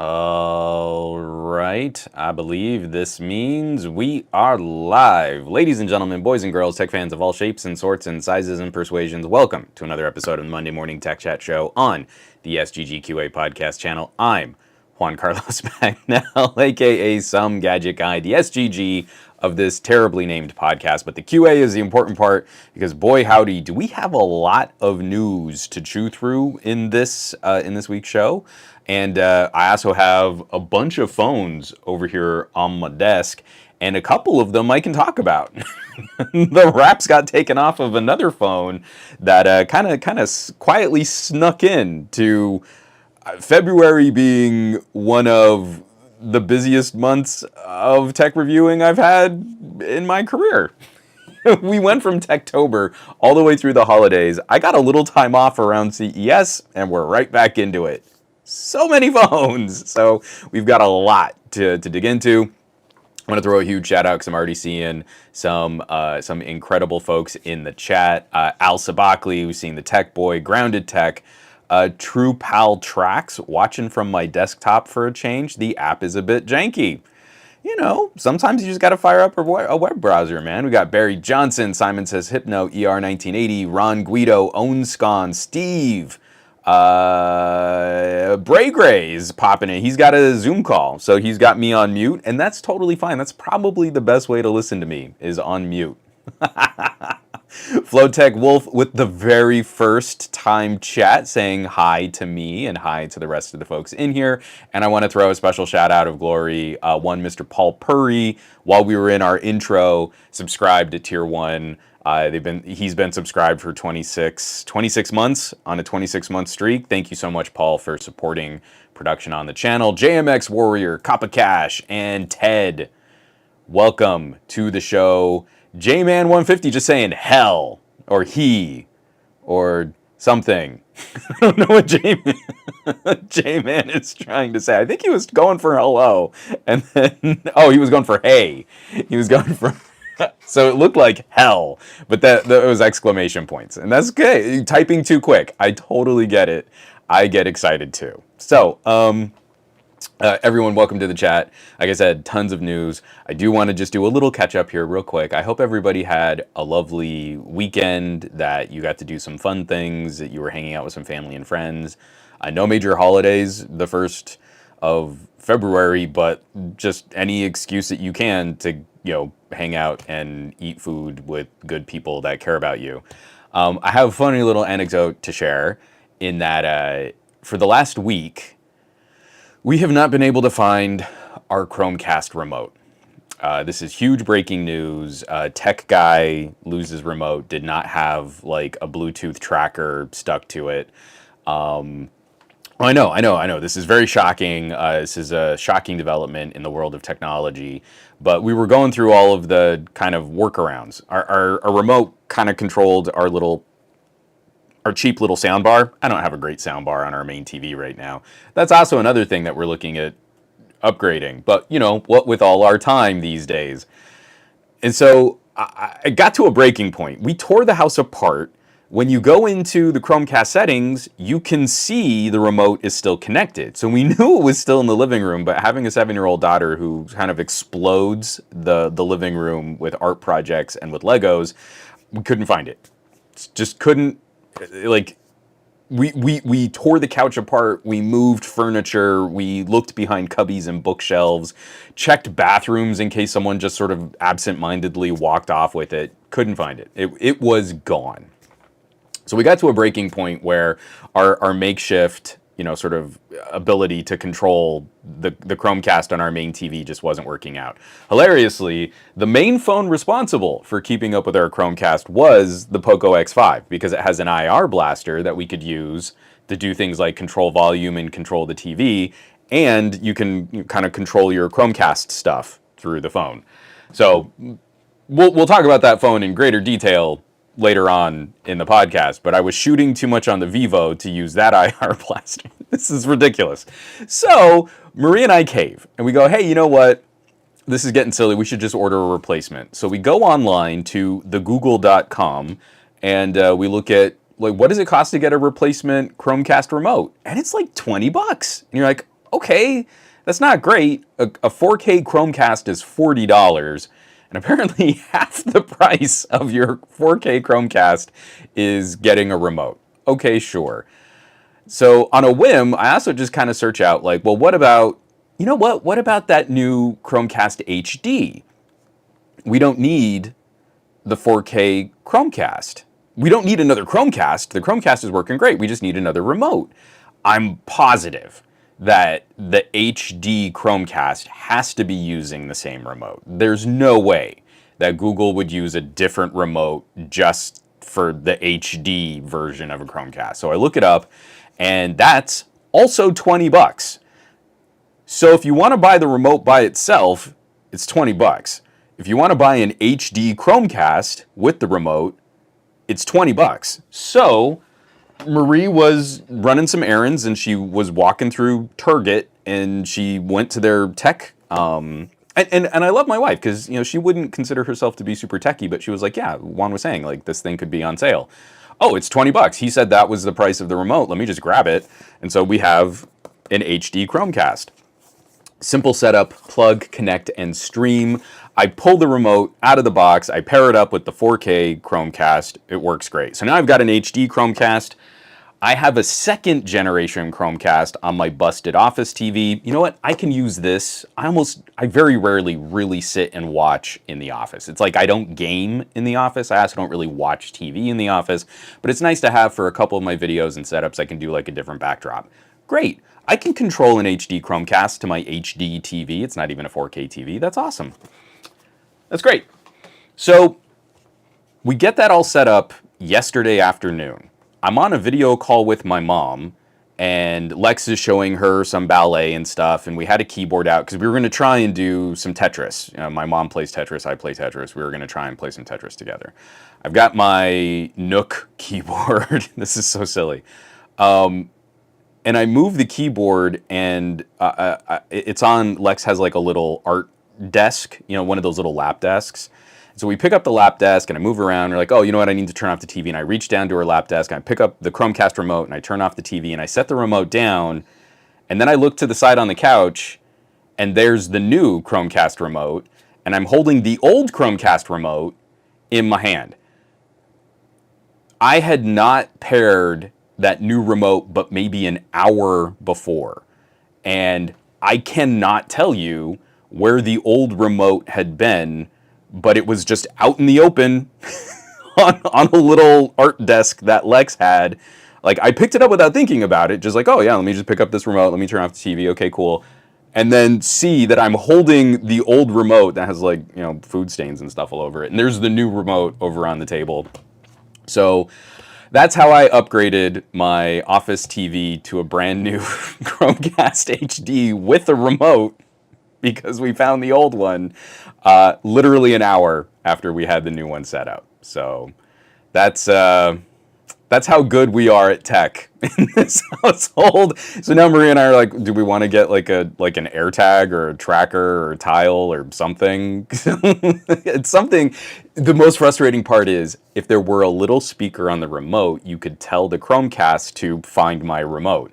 All right, I believe this means we are live. Ladies and gentlemen, boys and girls, tech fans of all shapes and sorts and sizes and persuasions, welcome to another episode of the Monday Morning Tech Chat Show on the SGGQA podcast channel. I'm Juan Carlos Bagnell, aka Some Gadget Guy, the SGG of this terribly named podcast. But the QA is the important part because, boy howdy, do we have a lot of news to chew through in this week's show. And I also have a bunch of phones over here on my desk, and a couple of them I can talk about. The wraps got taken off of another phone that kind of quietly snuck in to February being one of the busiest months of tech reviewing I've had in my career. We went from Techtober all the way through the holidays. I got a little time off around CES, and we're right back into it. So many phones. So we've got a lot to dig into. I want to throw a huge shout out because I'm already seeing some incredible folks in the chat. Al Sabakli, we've seen the Tech Boy, Grounded Tech, True Pal Tracks, watching from my desktop for a change. The app is a bit janky. You know, sometimes you just got to fire up a web browser, man. We got Barry Johnson, Simon Says Hypno, ER1980, Ron Guido, Ownscon, Steve, Bray Gray's popping in. He's got a Zoom call, so he's got me on mute, and that's totally fine. That's probably the best way to listen to me, is on mute. Flowtech Wolf with the very first time chat saying hi to me and hi to the rest of the folks in here. And I want to throw a special shout out of glory. One, Mr. Paul Purry, while we were in our intro, subscribed to Tier 1. He's been subscribed for 26 months on a 26-month streak. Thank you so much, Paul, for supporting production on the channel. JMX Warrior, Kappa Cash, and Ted, welcome to the show. J-Man150 just saying hell, or he, or something. I don't know what J-Man is trying to say. I think he was going for hello, and then, oh, he was going for hey. He was going for, so it looked like hell, but that was exclamation points, and that's okay. Typing too quick. I totally get it. I get excited too. So, everyone, welcome to the chat. Like I said, tons of news. I do want to just do a little catch up here real quick. I hope everybody had a lovely weekend, that you got to do some fun things, that you were hanging out with some family and friends. No major holidays the 1st of February, but just any excuse that you can to, you know, hang out and eat food with good people that care about you. I have a funny little anecdote to share in that for the last week, we have not been able to find our Chromecast remote. This is huge breaking news. Tech guy loses remote, did not have like a Bluetooth tracker stuck to it. I know. This is very shocking. This is a shocking development in the world of technology. But we were going through all of the kind of workarounds. Our remote kind of controlled our cheap little soundbar. I don't have a great soundbar on our main TV right now. That's also another thing that we're looking at upgrading. But, you know, what with all our time these days. And so I got to a breaking point. We tore the house apart. When you go into the Chromecast settings, you can see the remote is still connected. So we knew it was still in the living room, but having a 7-year-old daughter who kind of explodes the living room with art projects and with Legos, we couldn't find it. Just couldn't. Like, we tore the couch apart, we moved furniture, we looked behind cubbies and bookshelves, checked bathrooms in case someone just sort of absent-mindedly walked off with it, couldn't find it. It was gone. So we got to a breaking point where our makeshift, you know, sort of ability to control the Chromecast on our main TV just wasn't working out. Hilariously, the main phone responsible for keeping up with our Chromecast was the Poco X5, because it has an IR blaster that we could use to do things like control volume and control the TV, and you can kind of control your Chromecast stuff through the phone. So we'll talk about that phone in greater detail later on in the podcast, but I was shooting too much on the Vivo to use that IR blaster. This is ridiculous. So Marie and I cave, and we go, hey, you know what? This is getting silly. We should just order a replacement. So we go online to thegoogle.com, and we look at, like, what does it cost to get a replacement Chromecast remote? And it's like $20. And you're like, okay, that's not great. A 4K Chromecast is $40. And apparently half the price of your 4K Chromecast is getting a remote. Okay, sure. So on a whim, I also just kind of search out, like, well, what about, you know what? What about that new Chromecast HD? We don't need the 4K Chromecast. We don't need another Chromecast. The Chromecast is working great. We just need another remote. I'm positive that the HD Chromecast has to be using the same remote. There's no way that Google would use a different remote just for the HD version of a Chromecast. So I look it up, and that's also $20. So if you want to buy the remote by itself, it's 20 bucks. If you want to buy an HD Chromecast with the remote, it's 20 bucks. So Marie was running some errands and she was walking through Target and she went to their tech. And I love my wife because, she wouldn't consider herself to be super techie, but she was like, yeah, Juan was saying, like, this thing could be on sale. Oh, it's 20 bucks. He said that was the price of the remote. Let me just grab it. And so we have an HD Chromecast. Simple setup, plug, connect, and stream. I pull the remote out of the box. I pair it up with the 4K Chromecast. It works great. So now I've got an HD Chromecast. I have a second generation Chromecast on my busted office TV. You know what? I can use this. I very rarely really sit and watch in the office. It's like I don't game in the office. I also don't really watch TV in the office. But it's nice to have for a couple of my videos and setups. I can do like a different backdrop. Great. I can control an HD Chromecast to my HD TV. It's not even a 4K TV. That's awesome. That's great. So we get that all set up yesterday afternoon. I'm on a video call with my mom, and Lex is showing her some ballet and stuff, and we had a keyboard out because we were going to try and do some Tetris. My mom plays Tetris, I play Tetris. We were going to try and play some Tetris together. I've got my Nook keyboard. This is so silly. And I move the keyboard, and it's on, Lex has like a little art desk, one of those little lap desks. So we pick up the lap desk, and I move around, and we're like, oh, you know what, I need to turn off the TV. And I reach down to her lap desk, and I pick up the Chromecast remote, and I turn off the TV, and I set the remote down, and then I look to the side on the couch, and there's the new Chromecast remote, and I'm holding the old Chromecast remote in my hand. I had not paired that new remote but maybe an hour before, and I cannot tell you where the old remote had been, but it was just out in the open on a little art desk that Lex had. Like, I picked it up without thinking about it, just like, oh yeah, let me just pick up this remote, let me turn off the TV, okay, cool. And then see that I'm holding the old remote that has like, food stains and stuff all over it. And there's the new remote over on the table. So that's how I upgraded my office TV to a brand new Chromecast HD with a remote, because we found the old one literally an hour after we had the new one set up. So that's how good we are at tech in this household. So now Maria and I are like, do we want to get like an AirTag or a tracker or a tile or something? It's something. The most frustrating part is if there were a little speaker on the remote, you could tell the Chromecast to find my remote.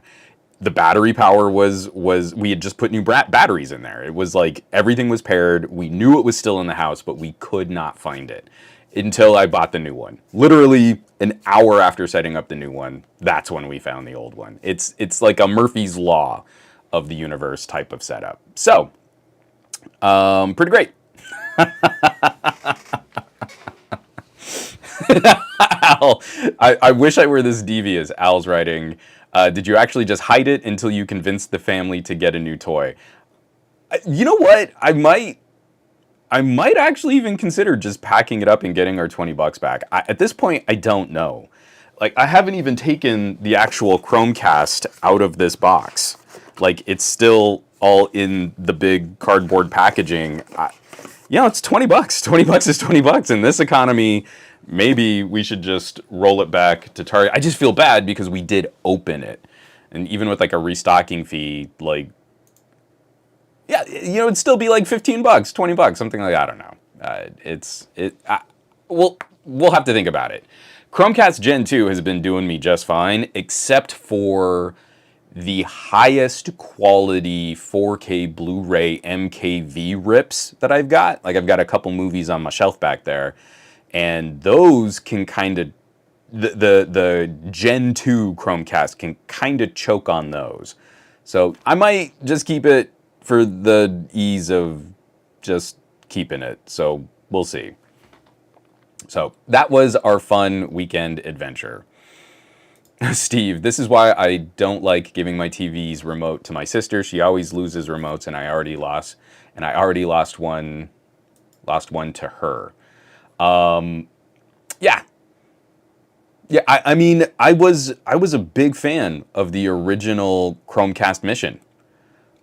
The battery power was we had just put new batteries in there. It was like everything was paired. We knew it was still in the house, but we could not find it until I bought the new one. Literally an hour after setting up the new one, that's when we found the old one. It's like a Murphy's Law of the universe type of setup. So, pretty great. Al, I wish I were this devious. Al's writing, did you actually just hide it until you convinced the family to get a new toy? You know what? I might actually even consider just packing it up and getting our 20 bucks back. At this point, I don't know. Like, I haven't even taken the actual Chromecast out of this box. Like, it's still all in the big cardboard packaging. It's 20 bucks. 20 bucks is 20 bucks. In this economy, maybe we should just roll it back to Target. I just feel bad because we did open it. And even with like a restocking fee, like, yeah, it'd still be like 15 bucks, 20 bucks, something like that. I don't know. We'll have to think about it. Chromecast Gen 2 has been doing me just fine, except for the highest quality 4K Blu-ray MKV rips that I've got. Like, I've got a couple movies on my shelf back there, and those can kind of, the Gen 2 Chromecast can kind of choke on those. So I might just keep it for the ease of just keeping it. So we'll see. So that was our fun weekend adventure. Steve, this is why I don't like giving my TV's remote to my sister. She always loses remotes, and I already lost one to her. Yeah. I mean, I was a big fan of the original Chromecast mission.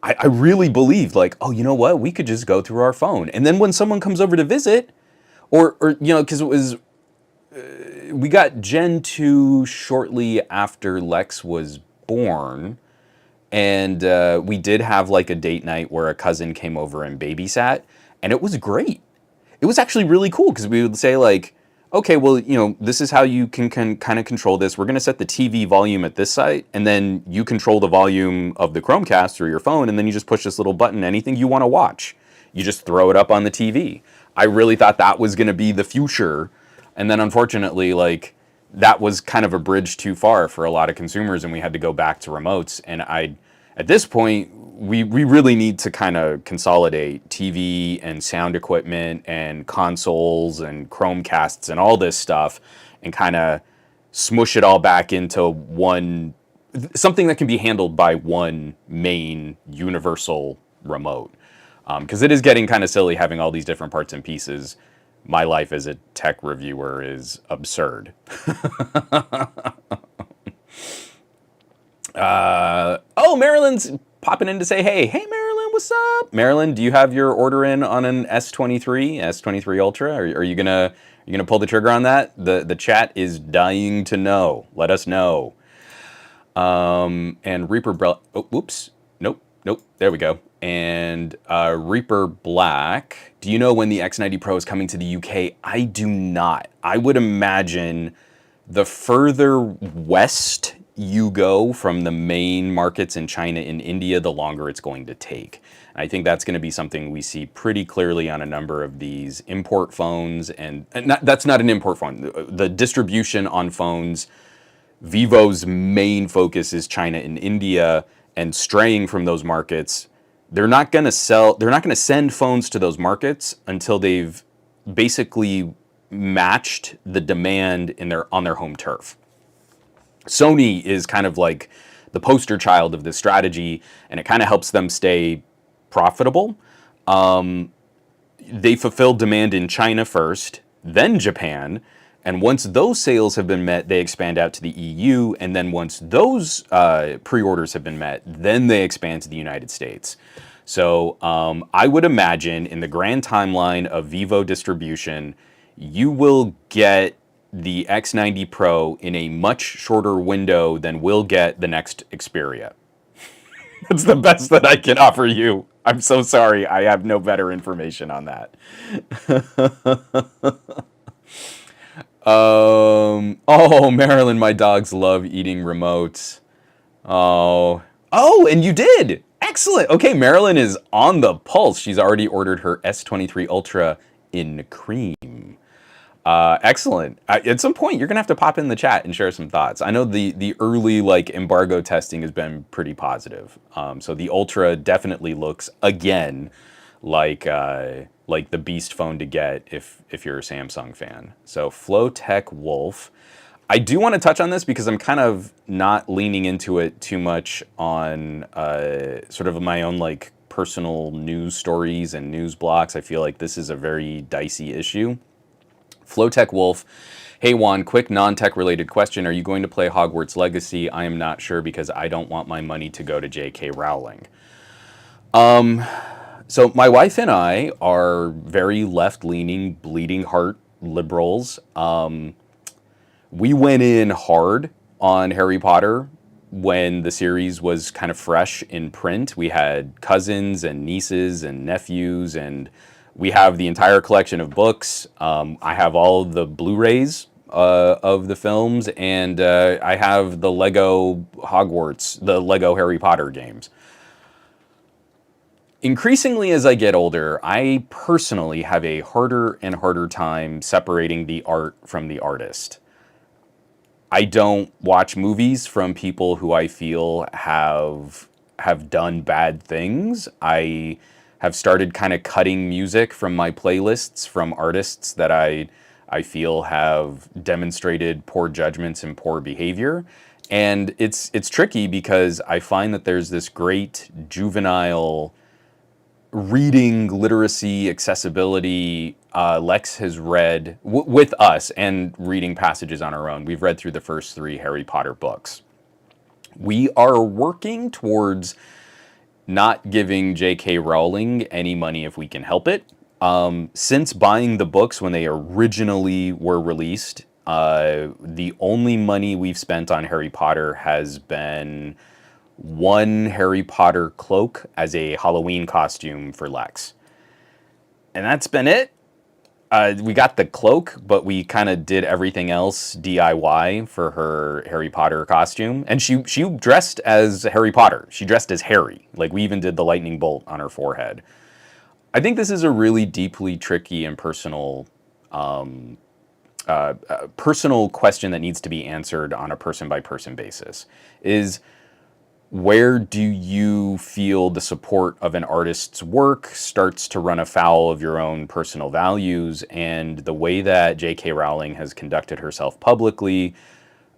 I really believed like, oh, you know what? We could just go through our phone. And then when someone comes over to visit, or you know, because it was, we got Gen 2 shortly after Lex was born. And we did have like a date night where a cousin came over and babysat. And it was great. It was actually really cool because we would say like, okay, well, you know, this is how you can kind of control this. We're going to set the TV volume at this site, and then you control the volume of the Chromecast through your phone, and then you just push this little button, anything you want to watch. You just throw it up on the TV. I really thought that was going to be the future, and then unfortunately, like, that was kind of a bridge too far for a lot of consumers, and we had to go back to remotes. And at this point, we really need to kind of consolidate TV and sound equipment and consoles and Chromecasts and all this stuff and kind of smush it all back into one, something that can be handled by one main universal remote. Because it is getting kind of silly having all these different parts and pieces. My life as a tech reviewer is absurd. Oh, Marilyn's popping in to say, hey, Marilyn, what's up? Marilyn, do you have your order in on an S23 Ultra? Are you gonna pull the trigger on that? The chat is dying to know. Let us know. And Reaper oops, nope, there we go. And Reaper Black, do you know when the X90 Pro is coming to the UK? I do not. I would imagine the further west you go from the main markets in China and India, the longer it's going to take. I think that's going to be something we see pretty clearly on a number of these import phones. And that's not an import phone. The distribution on phones, Vivo's main focus is China and India, and straying from those markets, they're not going to send phones to those markets until they've basically matched the demand on their home turf. Sony is kind of like the poster child of this strategy, and it kind of helps them stay profitable. They fulfill demand in China first, then Japan, and once those sales have been met, they expand out to the EU, and then once those pre-orders have been met, then they expand to the United States. So I would imagine in the grand timeline of Vivo distribution, you will get the X90 Pro in a much shorter window than we'll get the next Xperia. That's the best that I can offer you. I'm so sorry. I have no better information on that. Oh, Marilyn, my dogs love eating remotes. Oh, and you did. Excellent. Okay, Marilyn is on the pulse. She's already ordered her S23 Ultra in cream. Excellent. At some point, you're gonna have to pop in the chat and share some thoughts. I know the early like embargo testing has been pretty positive. So the Ultra definitely looks again like the beast phone to get if you're a Samsung fan. So Flowtech Wolf. I do want to touch on this because I'm kind of not leaning into it too much on sort of my own like personal news stories and news blocks. I feel like this is a very dicey issue. Flowtech Wolf, hey Juan, quick non-tech related question. Are you going to play Hogwarts Legacy? I am not sure because I don't want my money to go to J.K. Rowling. So my wife and I are very left-leaning, bleeding heart liberals. We went in hard on Harry Potter when the series was kind of fresh in print. We had cousins and nieces and nephews, and we have the entire collection of books. I have all the Blu-rays of the films, and I have the Lego Hogwarts, the Lego Harry Potter games. Increasingly as I get older, I personally have a harder and harder time separating the art from the artist. I don't watch movies from people who I feel have done bad things. I have started kind of cutting music from my playlists from artists that I feel have demonstrated poor judgments and poor behavior. And it's tricky because I find that there's this great juvenile reading literacy accessibility. Lex has read with us and reading passages on our own. We've read through the first 3 Harry Potter books. We are working towards not giving J.K. Rowling any money if we can help it. Since buying the books when they originally were released, the only money we've spent on Harry Potter has been one Harry Potter cloak as a Halloween costume for Lex. And that's been it. We got the cloak, but we kind of did everything else DIY for her Harry Potter costume. And she dressed as Harry Potter. She dressed as Harry. Like, we even did the lightning bolt on her forehead. I think this is a really deeply tricky and personal question that needs to be answered on a person-by-person basis. Is, where do you feel the support of an artist's work starts to run afoul of your own personal values? And the way that J.K. Rowling has conducted herself publicly,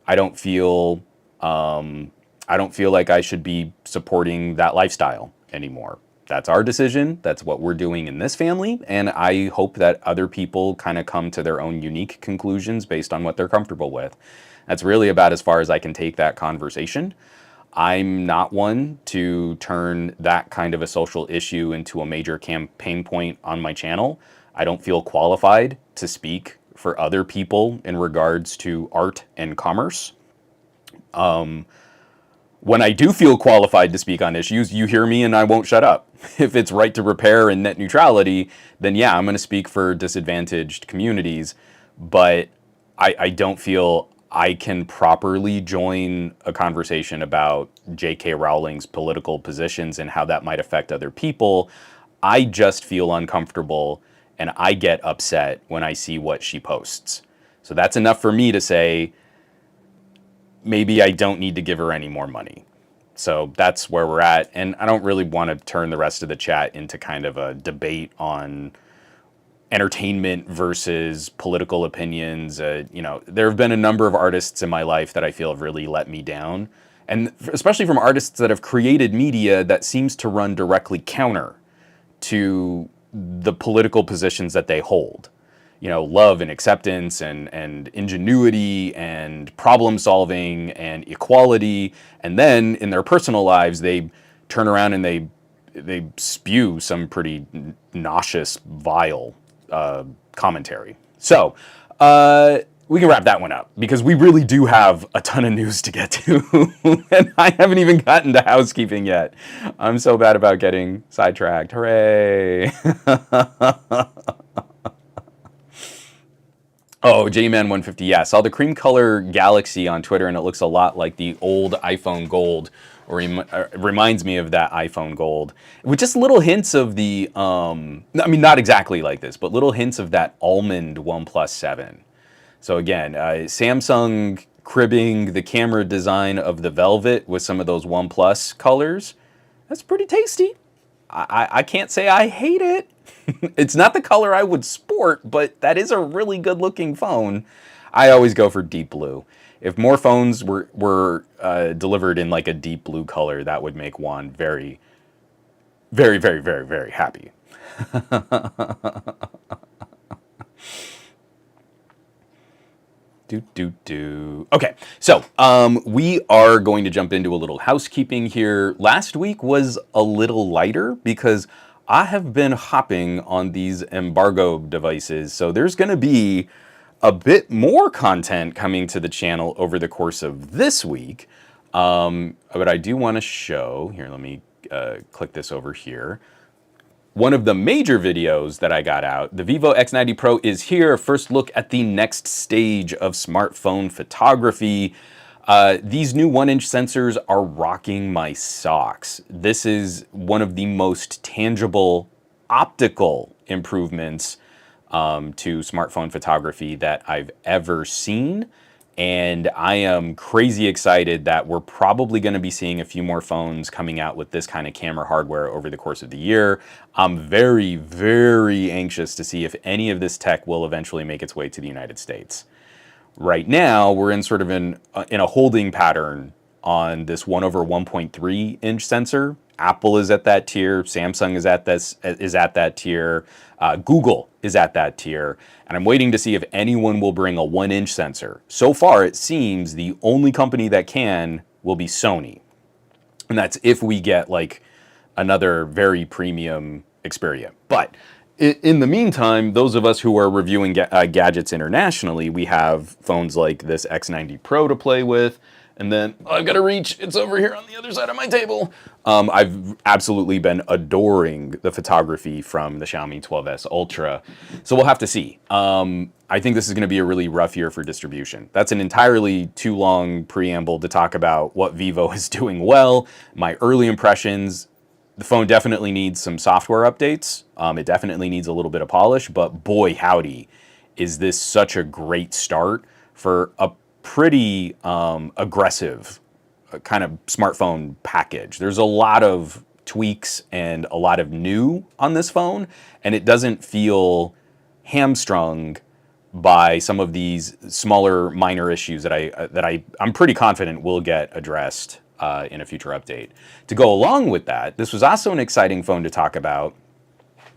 I don't feel like I should be supporting that lifestyle anymore. That's our decision. That's what we're doing in this family. And I hope that other people kind of come to their own unique conclusions based on what they're comfortable with. That's really about as far as I can take that conversation. I'm not one to turn that kind of a social issue into a major campaign point on my channel. I don't feel qualified to speak for other people in regards to art and commerce. When I do feel qualified to speak on issues, you hear me and I won't shut up. If it's right to repair and net neutrality, then yeah, I'm going to speak for disadvantaged communities. But I don't feel I can properly join a conversation about J.K. Rowling's political positions and how that might affect other people. I just feel uncomfortable and I get upset when I see what she posts. So that's enough for me to say, maybe I don't need to give her any more money. So that's where we're at. And I don't really want to turn the rest of the chat into kind of a debate on entertainment versus political opinions. There have been a number of artists in my life that I feel have really let me down. And especially from artists that have created media that seems to run directly counter to the political positions that they hold. Love and acceptance and ingenuity and problem solving and equality. And then in their personal lives, they turn around and they spew some pretty nauseous, vile commentary. So we can wrap that one up because we really do have a ton of news to get to. And I haven't even gotten to housekeeping yet. I'm so bad about getting sidetracked. Hooray. Oh, JMan150, yeah. Saw the cream color Galaxy on Twitter and it looks a lot like the old iPhone Gold, or reminds me of that iPhone Gold. With just little hints of the, not exactly like this, but little hints of that almond OnePlus 7. So again, Samsung cribbing the camera design of the Velvet with some of those OnePlus colors. That's pretty tasty. I can't say I hate it. It's not the color I would sport, but that is a really good looking phone. I always go for deep blue. If more phones were delivered in like a deep blue color, that would make Juan very, very, very, very, very happy. Okay, so we are going to jump into a little housekeeping here. Last week was a little lighter because I have been hopping on these embargo devices, so there's going to be a bit more content coming to the channel over the course of this week. But I do want to show, here, let me click this over here. One of the major videos that I got out, the Vivo X90 Pro is here. First look at the next stage of smartphone photography. These new 1-inch sensors are rocking my socks. This is one of the most tangible optical improvements to smartphone photography that I've ever seen. And I am crazy excited that we're probably going to be seeing a few more phones coming out with this kind of camera hardware over the course of the year. I'm very, very anxious to see if any of this tech will eventually make its way to the United States. Right now, we're in sort of in a holding pattern on this 1/1.3 inch sensor. Apple is at that tier. Samsung is at that tier. Google is at that tier. And I'm waiting to see if anyone will bring a 1-inch sensor. So far, it seems the only company that can will be Sony. And that's if we get like another very premium Xperia. But in the meantime, those of us who are reviewing gadgets internationally, we have phones like this X90 Pro to play with. And then, oh, I've got to reach, it's over here on the other side of my table. I've absolutely been adoring the photography from the Xiaomi 12S Ultra. So we'll have to see. I think this is going to be a really rough year for distribution. That's an entirely too long preamble to talk about what Vivo is doing well, my early impressions. The phone definitely needs some software updates. It definitely needs a little bit of polish, but boy howdy, is this such a great start for a pretty aggressive kind of smartphone package. There's a lot of tweaks and a lot of new on this phone, and it doesn't feel hamstrung by some of these smaller minor issues that I'm pretty confident will get addressed in a future update. To go along with that, this was also an exciting phone to talk about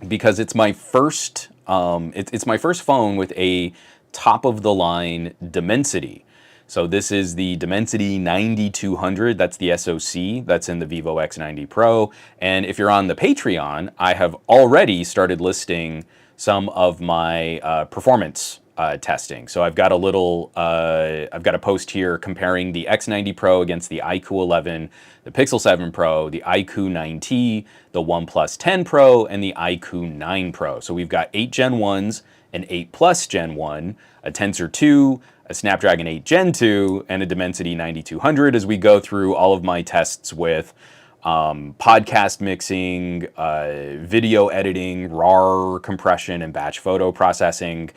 because it's my first it's my first phone with a top of the line Dimensity. So this is the Dimensity 9200. That's the SoC that's in the Vivo X90 Pro. And if you're on the Patreon, I have already started listing some of my performance testing. So I've got a post here comparing the X90 Pro against the iQOO 11, the Pixel 7 Pro, the iQOO 9T, the OnePlus 10 Pro, and the iQOO 9 Pro. So we've got 8 Gen 1s, an 8 Plus Gen 1, a Tensor 2, a Snapdragon 8 Gen 2, and a Dimensity 9200 as we go through all of my tests with podcast mixing, video editing, RAR compression, and batch photo processing.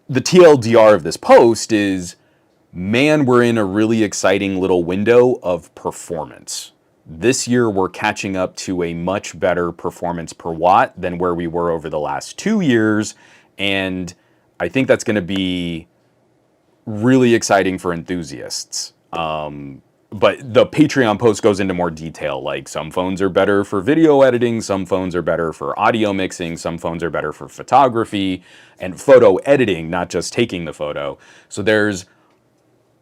The TLDR of this post is, man, we're in a really exciting little window of performance. This year, we're catching up to a much better performance per watt than where we were over the last 2 years. And I think that's going to be really exciting for enthusiasts. But the Patreon post goes into more detail, like some phones are better for video editing, some phones are better for audio mixing, some phones are better for photography and photo editing, not just taking the photo. So there's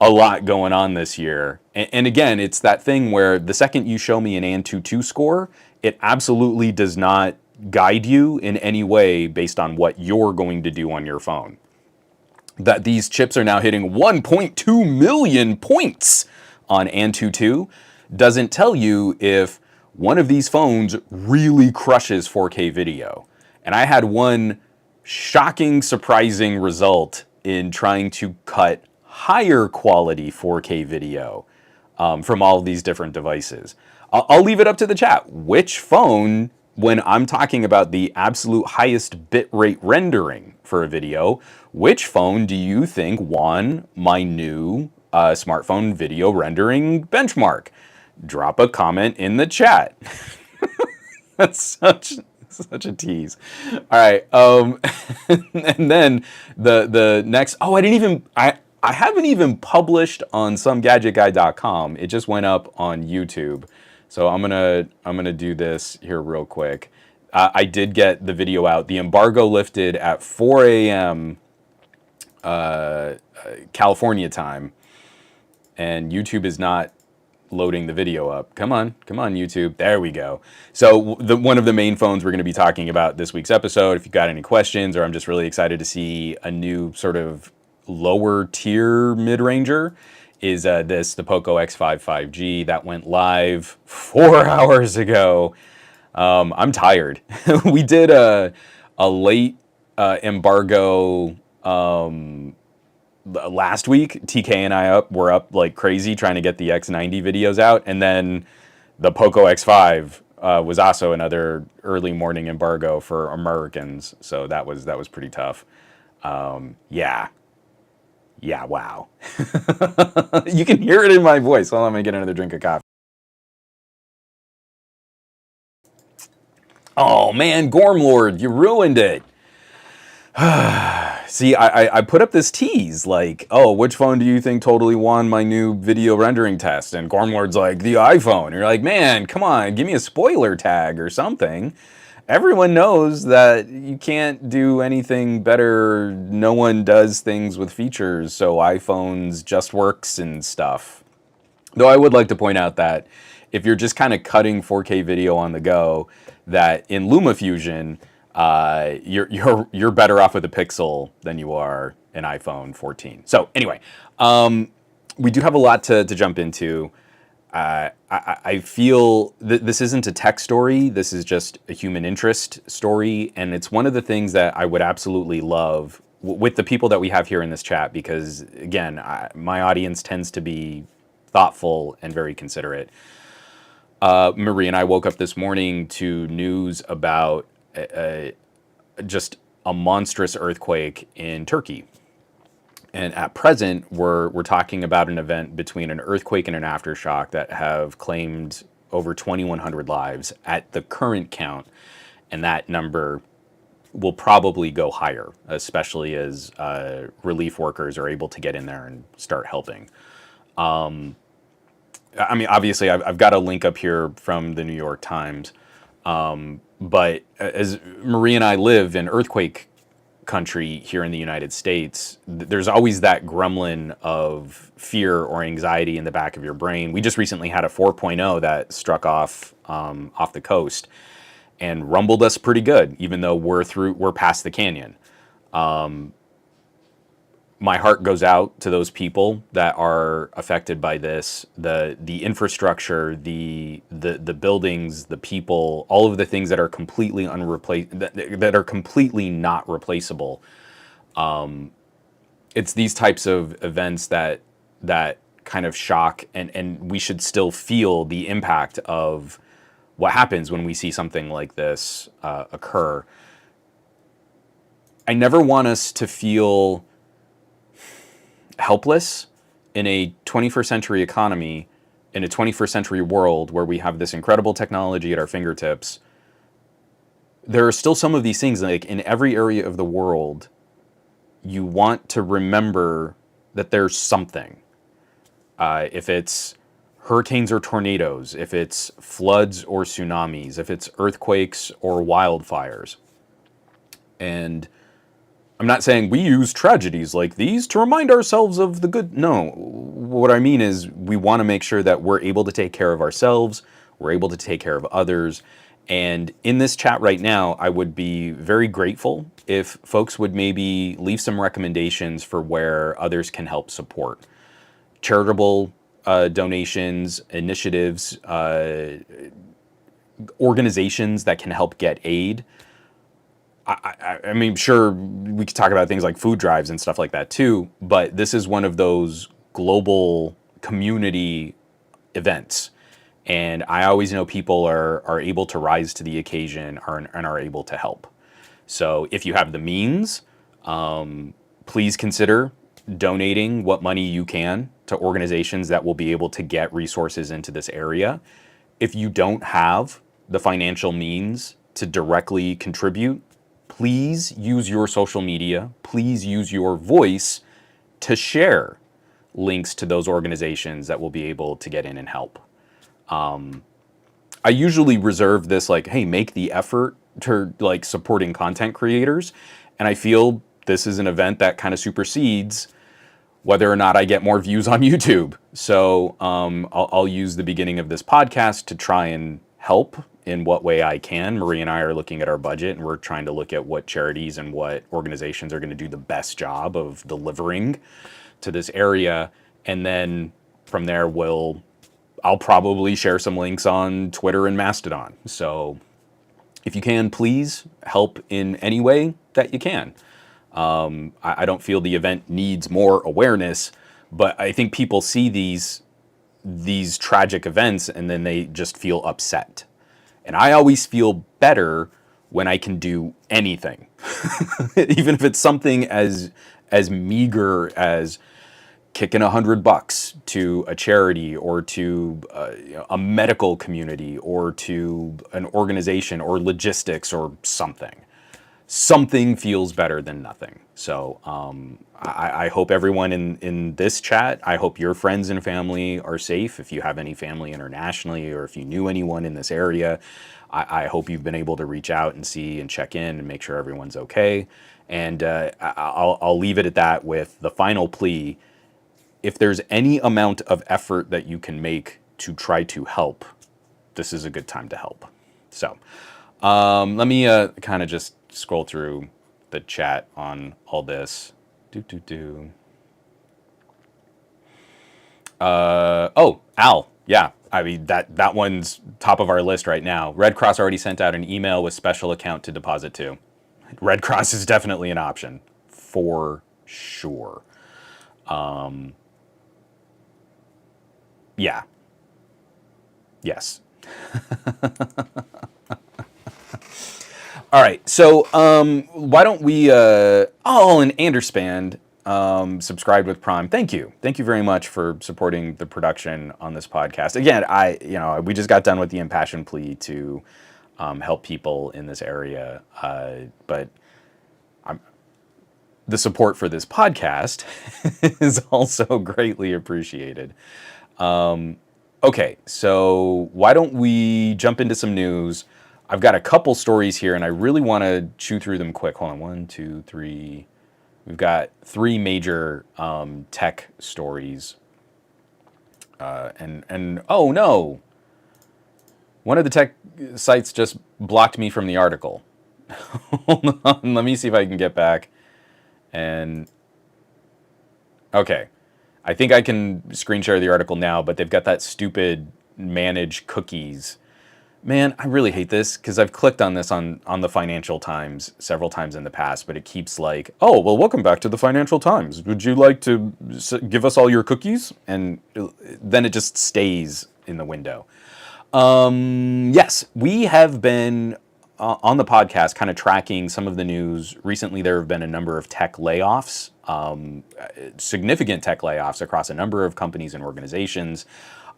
a lot going on this year. And again, it's that thing where the second you show me an Antutu score, it absolutely does not guide you in any way based on what you're going to do on your phone. That these chips are now hitting 1.2 million points on Antutu doesn't tell you if one of these phones really crushes 4K video. And I had one shocking, surprising result in trying to cut higher quality 4K video from all of these different devices. I'll leave it up to the chat. Which phone, when I'm talking about the absolute highest bitrate rendering for a video, which phone do you think won my new smartphone video rendering benchmark? Drop a comment in the chat. That's such a tease. All right, and then the next. Oh, I haven't even published on somegadgetguy.com. It just went up on YouTube. So I'm gonna do this here real quick. I did get the video out. The embargo lifted at 4 a.m. California time, and YouTube is not loading the video up. Come on, YouTube. There we go. So one of the main phones we're going to be talking about this week's episode, if you've got any questions, or I'm just really excited to see a new sort of lower tier mid-ranger, is the Poco X5 5G that went live 4 hours ago. I'm tired. We did a late embargo last week. TK and I were up like crazy trying to get the X90 videos out, and then the Poco X5 was also another early morning embargo for Americans, so that was pretty tough. Yeah, wow. You can hear it in my voice. Hold on, I'm gonna get another drink of coffee. Oh man, Gormlord, you ruined it. See, I put up this tease, like, oh, which phone do you think totally won my new video rendering test? And Gormlord's like, the iPhone. And you're like, man, come on, give me a spoiler tag or something. Everyone knows that you can't do anything better. No one does things with features, so iPhones just works and stuff. Though I would like to point out that if you're just kind of cutting 4K video on the go, that in LumaFusion, you're better off with a Pixel than you are an iPhone 14. So anyway, we do have a lot to jump into. I feel this isn't a tech story. This is just a human interest story. And it's one of the things that I would absolutely love with the people that we have here in this chat, because again, my audience tends to be thoughtful and very considerate. Marie and I woke up this morning to news about just a monstrous earthquake in Turkey. And at present, we're talking about an event between an earthquake and an aftershock that have claimed over 2,100 lives at the current count. And that number will probably go higher, especially as relief workers are able to get in there and start helping. I mean, obviously, I've got a link up here from the New York Times. But as Marie and I live in earthquake country here in the United States, there's always that gremlin of fear or anxiety in the back of your brain. We just recently had a 4.0 that struck off the coast and rumbled us pretty good, even though we're past the canyon. My heart goes out to those people that are affected by this. The infrastructure, the buildings, the people, all of the things that are completely that are completely not replaceable. It's these types of events that kind of shock, and we should still feel the impact of what happens when we see something like this occur. I never want us to feel helpless in a 21st century economy, in a 21st century world where we have this incredible technology at our fingertips. There are still some of these things, like in every area of the world, you want to remember that there's something. If it's hurricanes or tornadoes, if it's floods or tsunamis, if it's earthquakes or wildfires. And I'm not saying we use tragedies like these to remind ourselves of the good. No, what I mean is we want to make sure that we're able to take care of ourselves, we're able to take care of others. And in this chat right now, I would be very grateful if folks would maybe leave some recommendations for where others can help support. Charitable donations, initiatives, organizations that can help get aid. I mean, sure, we could talk about things like food drives and stuff like that too, but this is one of those global community events. And I always know people are able to rise to the occasion and are able to help. So if you have the means, please consider donating what money you can to organizations that will be able to get resources into this area. If you don't have the financial means to directly contribute, please use your social media, please use your voice to share links to those organizations that will be able to get in and help. I usually reserve this like, hey, make the effort to like supporting content creators. And I feel this is an event that kind of supersedes whether or not I get more views on YouTube. So I'll use the beginning of this podcast to try and help in what way I can. Marie and I are looking at our budget and we're trying to look at what charities and what organizations are going to do the best job of delivering to this area. And then from there, I'll probably share some links on Twitter and Mastodon. So if you can, please help in any way that you can. I don't feel the event needs more awareness, but I think people see these tragic events and then they just feel upset. And I always feel better when I can do anything, even if it's something as meager as kicking $100 to a charity or to a medical community or to an organization or logistics or something. Something feels better than nothing. So I hope everyone in this chat, I hope your friends and family are safe. If you have any family internationally or if you knew anyone in this area, I hope you've been able to reach out and see and check in and make sure everyone's okay. And I'll leave it at that with the final plea. If there's any amount of effort that you can make to try to help, this is a good time to help. So let me kind of just scroll through the chat on all this. Oh, Al. Yeah, I mean, that one's top of our list right now. Red Cross already sent out an email with special account to deposit to. Red Cross is definitely an option, for sure. Yeah. Yes. All right, so why don't we... and Andersband subscribed with Prime. Thank you very much for supporting the production on this podcast. Again, we just got done with the impassioned plea to help people in this area, but the support for this podcast is also greatly appreciated. Okay, so why don't we jump into some news? I've got a couple stories here, and I really want to chew through them quick. Hold on, 1, 2, 3. We've got 3 major tech stories. And oh no! One of the tech sites just blocked me from the article. Hold on, let me see if I can get back. And okay, I think I can screen share the article now, but they've got that stupid manage cookies. Man, I really hate this because I've clicked on this on the Financial Times several times in the past, but it keeps like, oh, well, welcome back to the Financial Times. Would you like to give us all your cookies? And then it just stays in the window. Yes, we have been on the podcast kind of tracking some of the news. Recently, there have been a number of tech layoffs, significant tech layoffs across a number of companies and organizations.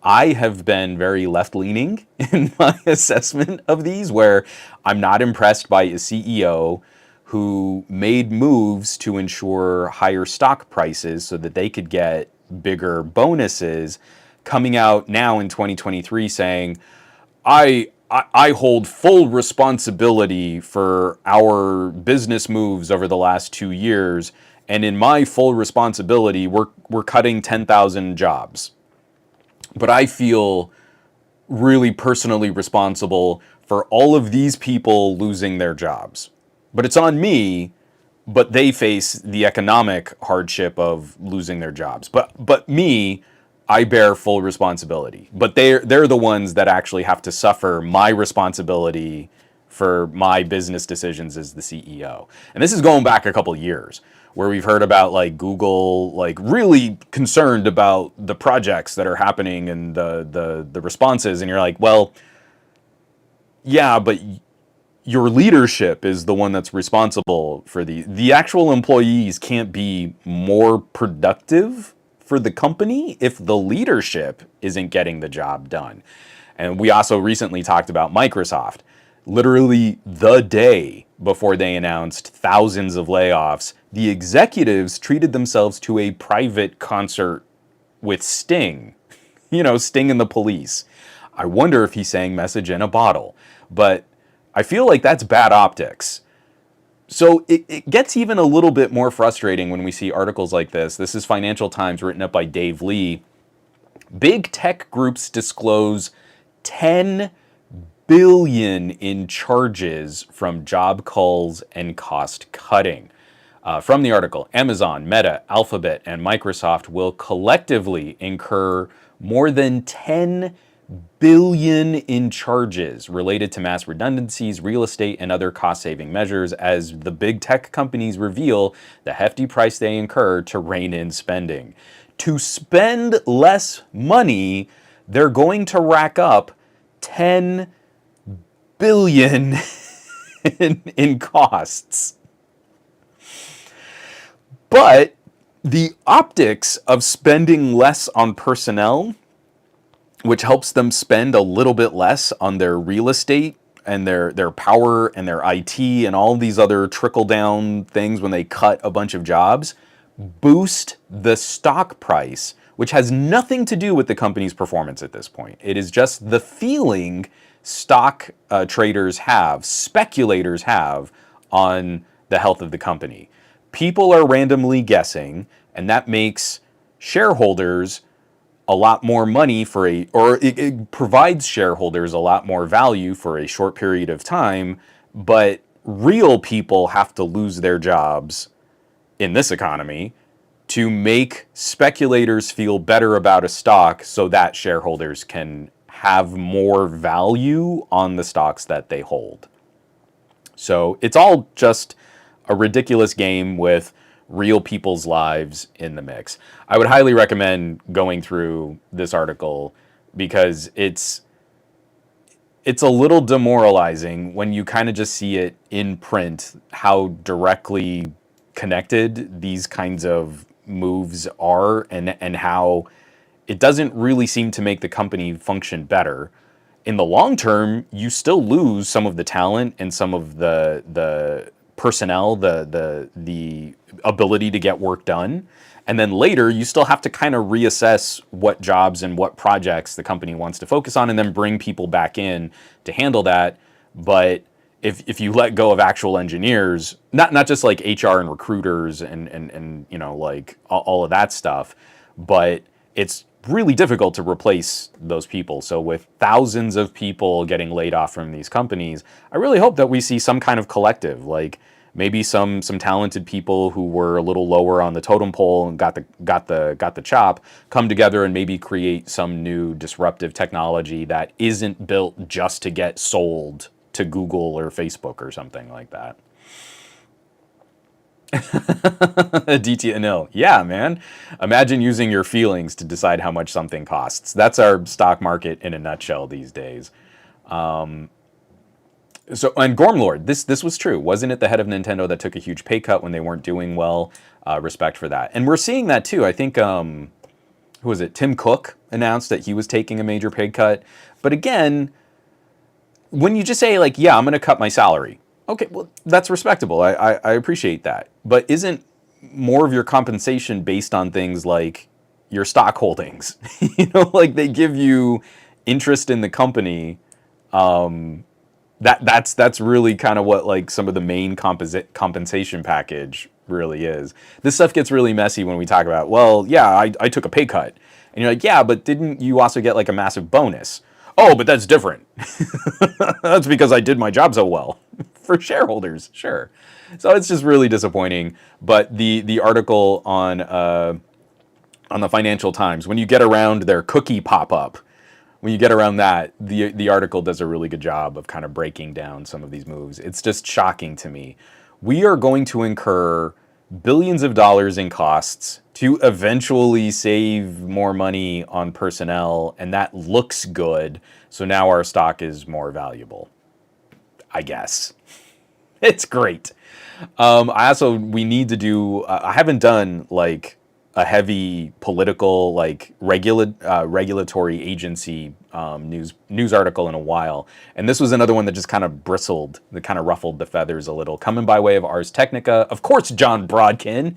I have been very left-leaning in my assessment of these, where I'm not impressed by a CEO who made moves to ensure higher stock prices so that they could get bigger bonuses, coming out now in 2023 saying, I hold full responsibility for our business moves over the last 2 years, and in my full responsibility, we're cutting 10,000 jobs. But I feel really personally responsible for all of these people losing their jobs. But it's on me, but they face the economic hardship of losing their jobs. But me, I bear full responsibility. But they're the ones that actually have to suffer my responsibility for my business decisions as the CEO. And this is going back a couple years, where we've heard about like Google like really concerned about the projects that are happening and the responses, and you're like, well, yeah, but your leadership is the one that's responsible for the actual employees can't be more productive for the company if the leadership isn't getting the job done. And we also recently talked about Microsoft. Literally the day before they announced thousands of layoffs, the executives treated themselves to a private concert with Sting. You know, Sting and the Police. I wonder if he sang Message in a Bottle. But I feel like that's bad optics. So it gets even a little bit more frustrating when we see articles like this. This is Financial Times, written up by Dave Lee. Big tech groups disclose 10 billion in charges from job culls and cost cutting. From the article, Amazon, Meta, Alphabet, and Microsoft will collectively incur more than 10 billion in charges related to mass redundancies, real estate, and other cost-saving measures as the big tech companies reveal the hefty price they incur to rein in spending. To spend less money, they're going to rack up 10 billion in costs. But the optics of spending less on personnel, which helps them spend a little bit less on their real estate and their power and their IT and all these other trickle-down things when they cut a bunch of jobs, boost the stock price, which has nothing to do with the company's performance at this point. It is just the feeling stock traders have, speculators have, on the health of the company. People are randomly guessing, and that makes shareholders a lot more money it provides shareholders a lot more value for a short period of time, but real people have to lose their jobs in this economy to make speculators feel better about a stock so that shareholders can have more value on the stocks that they hold. So it's all just a ridiculous game with real people's lives in the mix. I would highly recommend going through this article because it's a little demoralizing when you kind of just see it in print how directly connected these kinds of moves are and how it doesn't really seem to make the company function better. In the long term, you still lose some of the talent and some of the personnel, the ability to get work done. And then later, you still have to kind of reassess what jobs and what projects the company wants to focus on and then bring people back in to handle that. But if you let go of actual engineers, not just like HR and recruiters and you know, like all of that stuff, but it's really difficult to replace those people. So with thousands of people getting laid off from these companies, I really hope that we see some kind of collective, like maybe some talented people who were a little lower on the totem pole and got the chop, come together and maybe create some new disruptive technology that isn't built just to get sold to Google or Facebook or something like that. DTNL. Yeah, man. Imagine using your feelings to decide how much something costs. That's our stock market in a nutshell these days. And Gormlord, this was true. Wasn't it the head of Nintendo that took a huge pay cut when they weren't doing well? Respect for that. And we're seeing that too. I think, who was it? Tim Cook announced that he was taking a major pay cut. But again, when you just say like, yeah, I'm going to cut my salary. Okay, well, that's respectable. I appreciate that. But isn't more of your compensation based on things like your stock holdings? You know, like they give you interest in the company. That's really kind of what like some of the main compensation package really is. This stuff gets really messy when we talk about, well, yeah, I took a pay cut. And you're like, yeah, but didn't you also get like a massive bonus? Oh, but that's different. That's because I did my job so well. For shareholders, sure. So it's just really disappointing. But the article on the Financial Times, when you get around their cookie pop-up, when you get around that, the article does a really good job of kind of breaking down some of these moves. It's just shocking to me. We are going to incur billions of dollars in costs to eventually save more money on personnel, and that looks good. So now our stock is more valuable, I guess. It's great. We need to do, I haven't done like a heavy political, like regulatory agency news article in a while. And this was another one that just kind of bristled, that kind of ruffled the feathers a little. Coming by way of Ars Technica, of course, John Brodkin.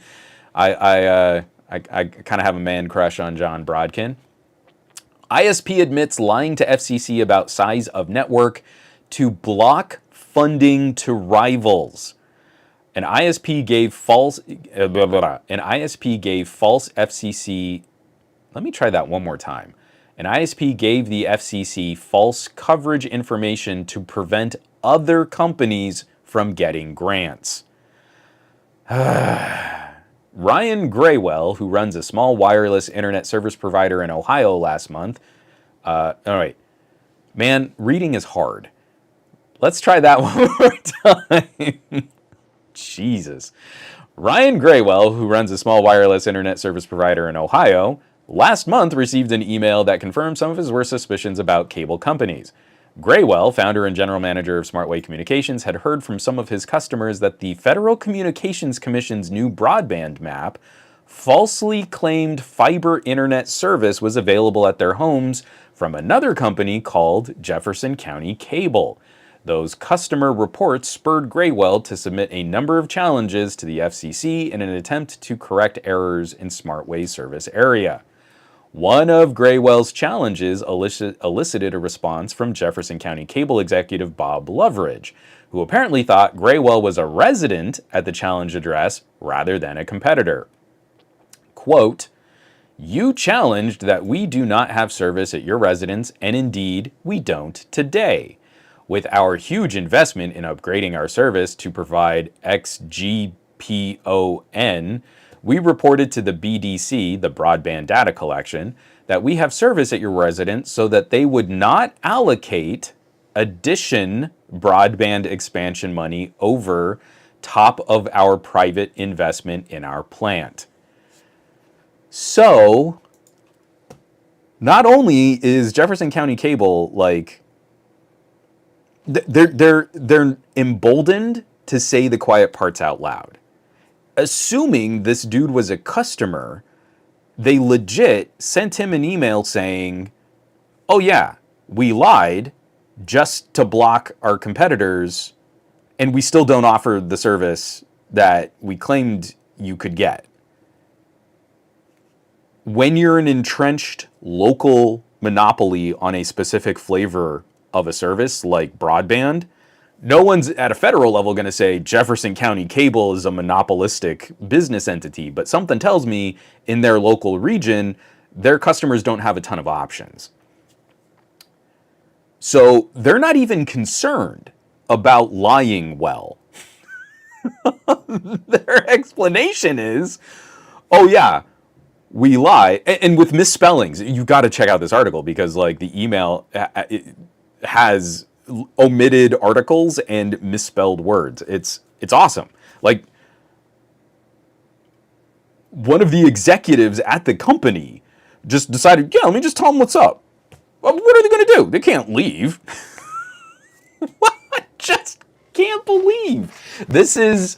I kind of have a man crush on John Brodkin. ISP admits lying to FCC about size of network to block funding to rivals. An ISP gave false FCC. Let me try that one more time. An ISP gave the FCC false coverage information to prevent other companies from getting grants. Ryan Graywell, who runs a small wireless internet service provider in Ohio last month. All right, man, reading is hard. Let's try that one more time. Jesus. Ryan Graywell, who runs a small wireless internet service provider in Ohio, last month received an email that confirmed some of his worst suspicions about cable companies. Graywell, founder and general manager of Smartway Communications, had heard from some of his customers that the Federal Communications Commission's new broadband map falsely claimed fiber internet service was available at their homes from another company called Jefferson County Cable. Those customer reports spurred Graywell to submit a number of challenges to the FCC in an attempt to correct errors in Smartway's service area. One of Graywell's challenges elicited a response from Jefferson County Cable executive Bob Loveridge, who apparently thought Graywell was a resident at the challenge address rather than a competitor. Quote, You challenged that we do not have service at your residence, and indeed, we don't today. With our huge investment in upgrading our service to provide XGPON, we reported to the BDC, the Broadband Data Collection, that we have service at your residence so that they would not allocate addition broadband expansion money over top of our private investment in our plant. So, not only is Jefferson County Cable like they're emboldened to say the quiet parts out loud. Assuming this dude was a customer, they legit sent him an email saying, "Oh yeah, we lied just to block our competitors, and we still don't offer the service that we claimed you could get." When you're an entrenched local monopoly on a specific flavor of a service like broadband, no one's at a federal level going to say Jefferson County Cable is a monopolistic business entity, but something tells me in their local region, their customers don't have a ton of options. So they're not even concerned about lying well. Their explanation is, oh yeah, we lie, and with misspellings. You've got to check out this article because like the email has omitted articles and misspelled words. It's awesome. Like one of the executives at the company just decided, yeah, let me just tell them what's up. Well, what are they going to do? They can't leave. I just can't believe this is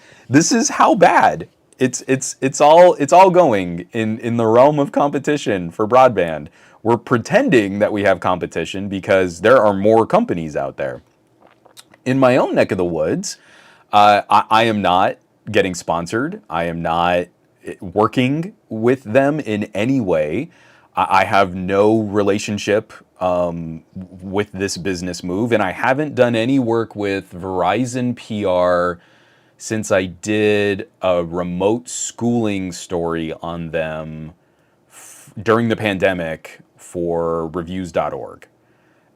how bad it's all going in the realm of competition for broadband. We're pretending that we have competition because there are more companies out there. In my own neck of the woods, I am not getting sponsored. I am not working with them in any way. I have no relationship with this business move, and I haven't done any work with Verizon PR since I did a remote schooling story on them during the pandemic for reviews.org.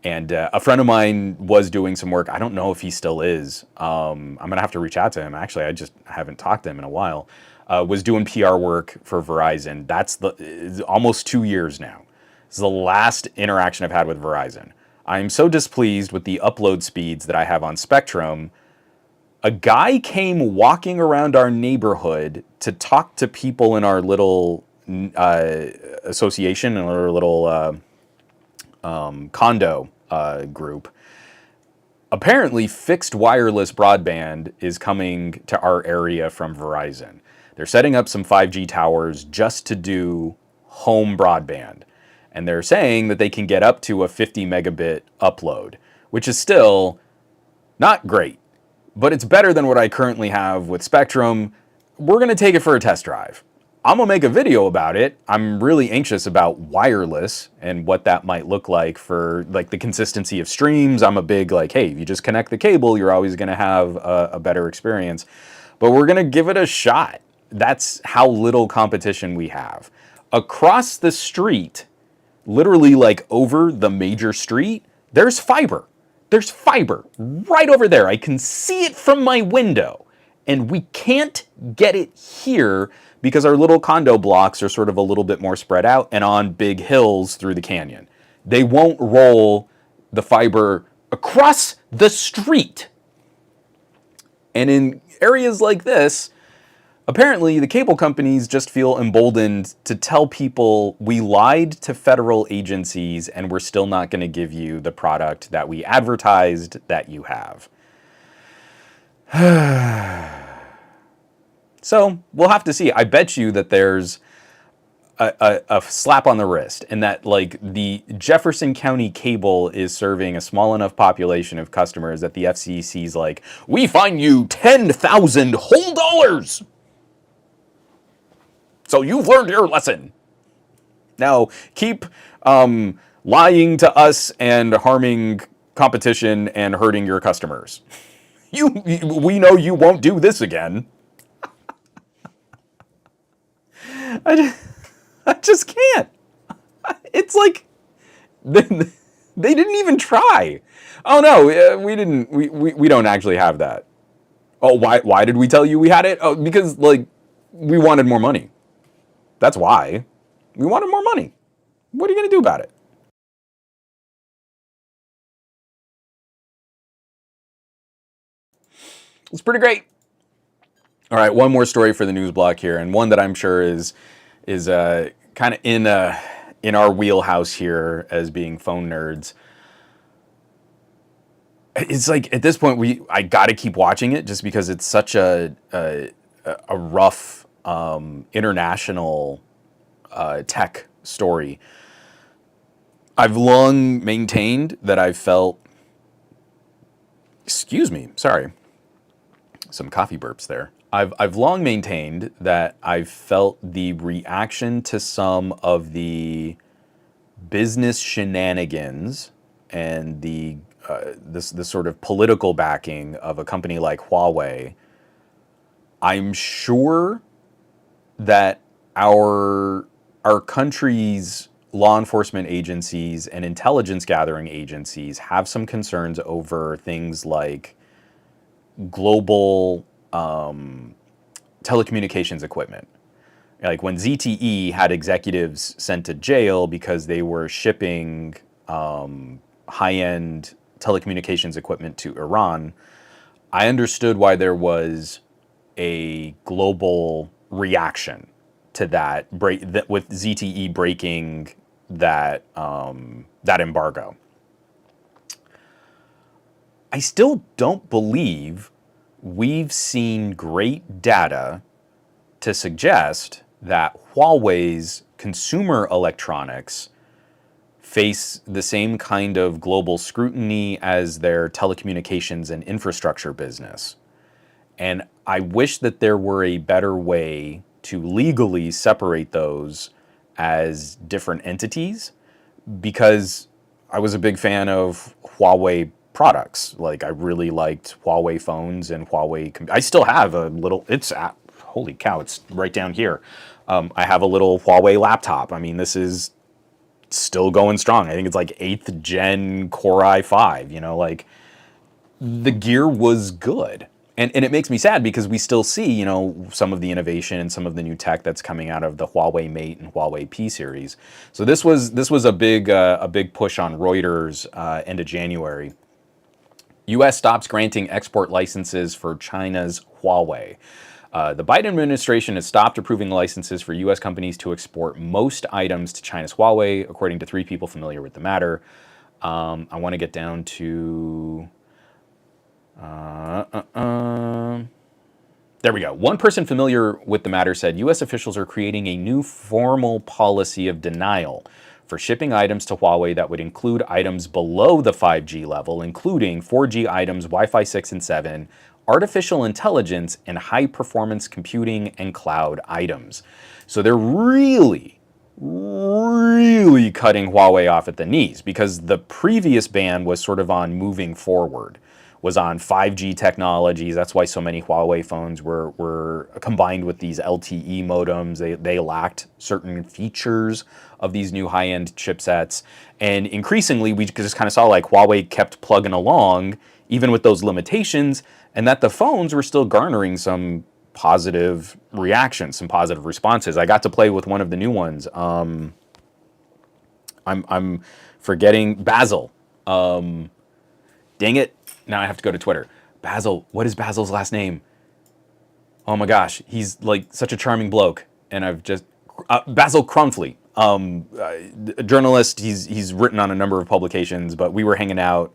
And a friend of mine was doing some work. I don't know if he still is. I'm going to have to reach out to him. Actually, I just haven't talked to him in a while. Was doing PR work for Verizon. That's almost 2 years now. This is the last interaction I've had with Verizon. I'm so displeased with the upload speeds that I have on Spectrum. A guy came walking around our neighborhood to talk to people in our little association, in our little condo group. Apparently, fixed wireless broadband is coming to our area from Verizon. They're setting up some 5G towers just to do home broadband. And they're saying that they can get up to a 50 megabit upload, which is still not great, but it's better than what I currently have with Spectrum. We're going to take it for a test drive. I'm going to make a video about it. I'm really anxious about wireless and what that might look like for like the consistency of streams. I'm a big like, hey, if you just connect the cable, you're always going to have a better experience. But we're going to give it a shot. That's how little competition we have. Across the street, literally like over the major street, there's fiber. There's fiber right over there. I can see it from my window. And we can't get it here because our little condo blocks are sort of a little bit more spread out and on big hills through the canyon. They won't roll the fiber across the street. And in areas like this, apparently the cable companies just feel emboldened to tell people we lied to federal agencies and we're still not going to give you the product that we advertised that you have. So we'll have to see. I bet you that there's a slap on the wrist and that like the Jefferson County Cable is serving a small enough population of customers that the FCC's like, we fine you 10,000 whole dollars. So you've learned your lesson. Now keep lying to us and harming competition and hurting your customers. We know you won't do this again. I I just can't. It's like they didn't even try. Oh no, we didn't. We don't actually have that. Oh, why did we tell you we had it? Oh, because like we wanted more money. That's why. We wanted more money. What are you going to do about it? It's pretty great. All right, one more story for the news block here, and one that I'm sure is kind of in our wheelhouse here as being phone nerds. It's like at this point I got to keep watching it just because it's such a rough international tech story. I've long maintained that I've felt. Excuse me, sorry. Some coffee burps there. I've long maintained that I've felt the reaction to some of the business shenanigans and the this sort of political backing of a company like Huawei. I'm sure that our country's law enforcement agencies and intelligence gathering agencies have some concerns over things like global telecommunications equipment. Like when ZTE had executives sent to jail because they were shipping high-end telecommunications equipment to Iran, I understood why there was a global reaction to that, with ZTE breaking that embargo. I still don't believe we've seen great data to suggest that Huawei's consumer electronics face the same kind of global scrutiny as their telecommunications and infrastructure business. And I wish that there were a better way to legally separate those as different entities, because I was a big fan of Huawei products. Like I really liked Huawei phones and Huawei. I still have a little. Holy cow! It's right down here. I have a little Huawei laptop. I mean, this is still going strong. I think it's like 8th gen Core i5. You know, like the gear was good. And it makes me sad because we still see, you know, some of the innovation and some of the new tech that's coming out of the Huawei Mate and Huawei P series. So this was a big push on Reuters end of January. U.S. stops granting export licenses for China's Huawei. The Biden administration has stopped approving licenses for U.S. companies to export most items to China's Huawei, according to 3 people familiar with the matter. I want to get down to... There we go. One person familiar with the matter said U.S. officials are creating a new formal policy of denial for shipping items to Huawei that would include items below the 5G level, including 4G items, Wi-Fi 6 and 7, artificial intelligence, and high-performance computing and cloud items. So they're really cutting Huawei off at the knees, because the previous ban was sort of on moving forward, was on 5G technologies. That's why so many Huawei phones were combined with these LTE modems. They lacked certain features of these new high-end chipsets. And increasingly, we just kind of saw like Huawei kept plugging along, even with those limitations, and that the phones were still garnering some positive reactions, some positive responses. I got to play with one of the new ones. I'm forgetting Basil. Dang it. Now I have to go to Twitter. Basil. What is Basil's last name? Oh my gosh. He's like such a charming bloke. And I've just... Basil Cronfley. A journalist. He's written on a number of publications, but we were hanging out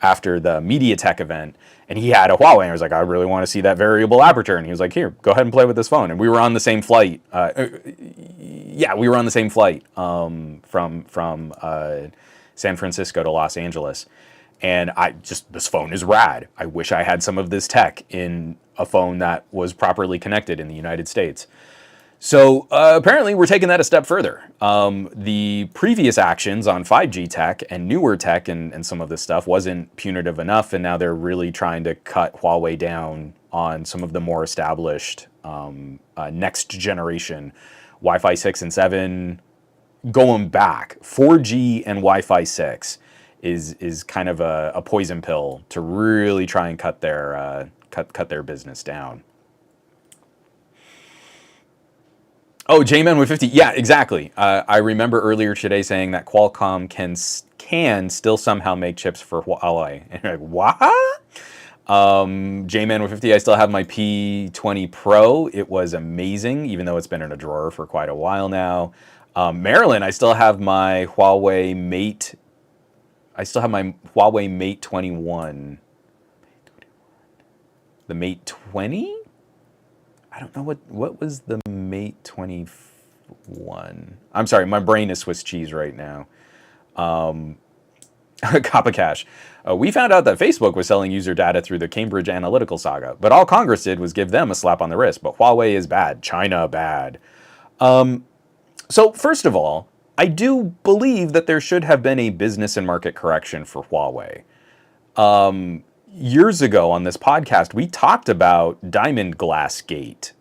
after the MediaTek event, and he had a Huawei, and I was like, I really want to see that variable aperture. And he was like, here, go ahead and play with this phone. And we were on the same flight. We were on the same flight from San Francisco to Los Angeles. And this phone is rad. I wish I had some of this tech in a phone that was properly connected in the United States. So apparently we're taking that a step further. The previous actions on 5G tech and newer tech and some of this stuff wasn't punitive enough, and now they're really trying to cut Huawei down on some of the more established next generation Wi-Fi 6 and 7, going back, 4G and Wi-Fi 6 is kind of a poison pill to really try and cut their business down. Oh, J-Man with 50. Yeah, exactly. I remember earlier today saying that Qualcomm can still somehow make chips for Huawei. And you're like, what? J-Man with 50, I still have my P20 Pro. It was amazing, even though it's been in a drawer for quite a while now. Marilyn, I still have my Huawei Mate. I still have my Huawei Mate 21. The Mate 20? I don't know what was the Mate 21. I'm sorry, my brain is Swiss cheese right now. Cash. We found out that Facebook was selling user data through the Cambridge Analytical saga, but all Congress did was give them a slap on the wrist. But Huawei is bad. China bad. So first of all, I do believe that there should have been a business and market correction for Huawei. Years ago on this podcast, we talked about Diamond Glass Gate.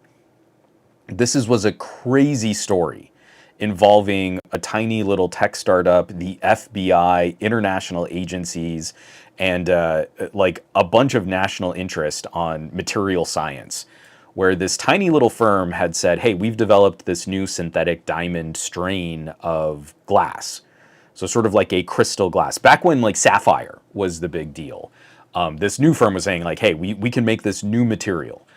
This was a crazy story involving a tiny little tech startup, the FBI, international agencies, and like a bunch of national interest on material science, where this tiny little firm had said, hey, we've developed this new synthetic diamond strain of glass. So sort of like a crystal glass. Back when like sapphire was the big deal. This new firm was saying like, hey, we can make this new material.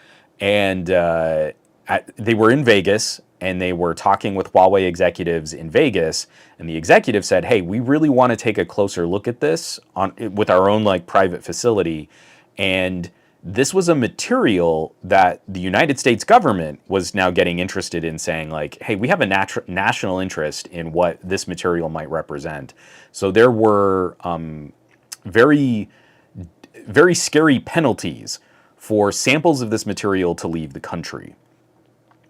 And they were in Vegas and they were talking with Huawei executives in Vegas. And the executive said, hey, we really want to take a closer look at this with our own like private facility. And this was a material that the United States government was now getting interested in, saying like, hey, we have a national interest in what this material might represent. So there were very, very scary penalties for samples of this material to leave the country,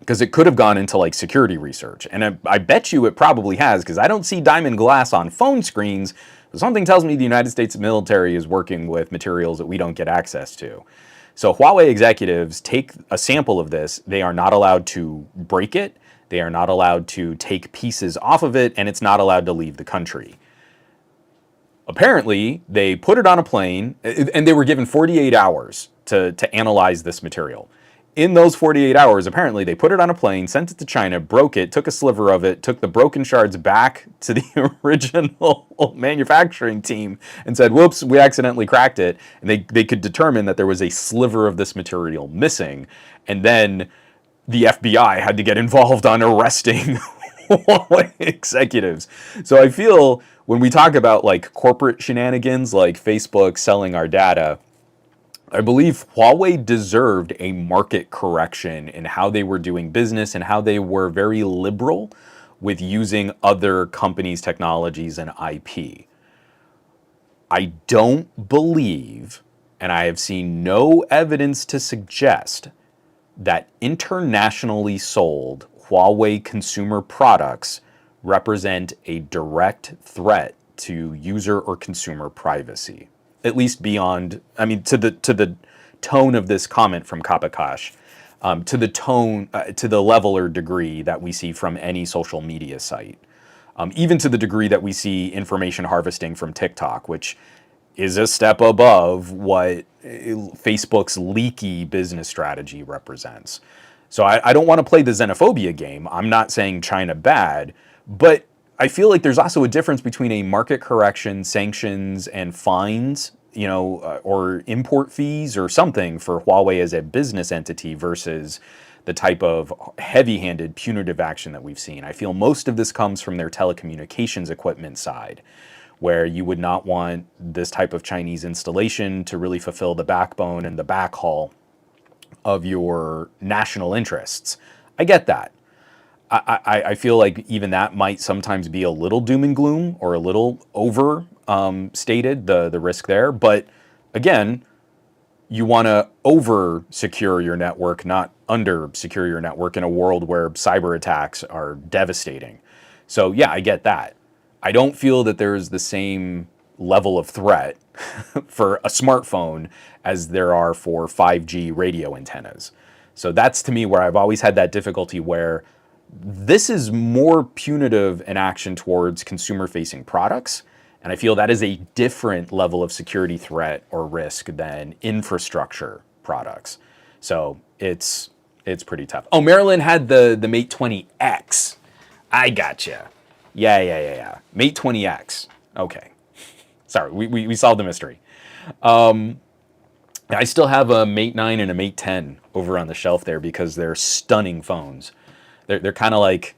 because it could have gone into like security research. And I bet you it probably has, because I don't see diamond glass on phone screens. But something tells me the United States military is working with materials that we don't get access to. So Huawei executives take a sample of this. They are not allowed to break it. They are not allowed to take pieces off of it, and it's not allowed to leave the country. Apparently, they put it on a plane, and they were given 48 hours to analyze this material. In those 48 hours, apparently, they put it on a plane, sent it to China, broke it, took a sliver of it, took the broken shards back to the original manufacturing team, and said, whoops, we accidentally cracked it. And they could determine that there was a sliver of this material missing. And then the FBI had to get involved on arresting Huawei executives. So I feel when we talk about like corporate shenanigans, like Facebook selling our data, I believe Huawei deserved a market correction in how they were doing business and how they were very liberal with using other companies' technologies and IP. I don't believe, and I have seen no evidence to suggest, that internationally sold Huawei consumer products represent a direct threat to user or consumer privacy. At least beyond, I mean, to the tone of this comment from Kapakash, to the tone, to the level or degree that we see from any social media site, even to the degree that we see information harvesting from TikTok, which is a step above what Facebook's leaky business strategy represents. So I don't want to play the xenophobia game. I'm not saying China bad, but I feel like there's also a difference between a market correction, sanctions, and fines, or import fees or something for Huawei as a business entity versus the type of heavy-handed punitive action that we've seen. I feel most of this comes from their telecommunications equipment side, where you would not want this type of Chinese installation to really fulfill the backbone and the backhaul of your national interests. I get that. I feel like even that might sometimes be a little doom and gloom or a little over stated, the risk there. But again, you want to over secure your network, not under secure your network in a world where cyber attacks are devastating. So yeah, I get that. I don't feel that there's the same level of threat for a smartphone as there are for 5G radio antennas. So that's to me where I've always had that difficulty, where This is more punitive in action towards consumer-facing products, and I feel that is a different level of security threat or risk than infrastructure products. So it's pretty tough. Oh, Marilyn had the Mate 20X. I gotcha. Yeah. Mate 20X. Okay. Sorry, we solved the mystery. I still have a Mate 9 and a Mate 10 over on the shelf there because they're stunning phones. They're kind of like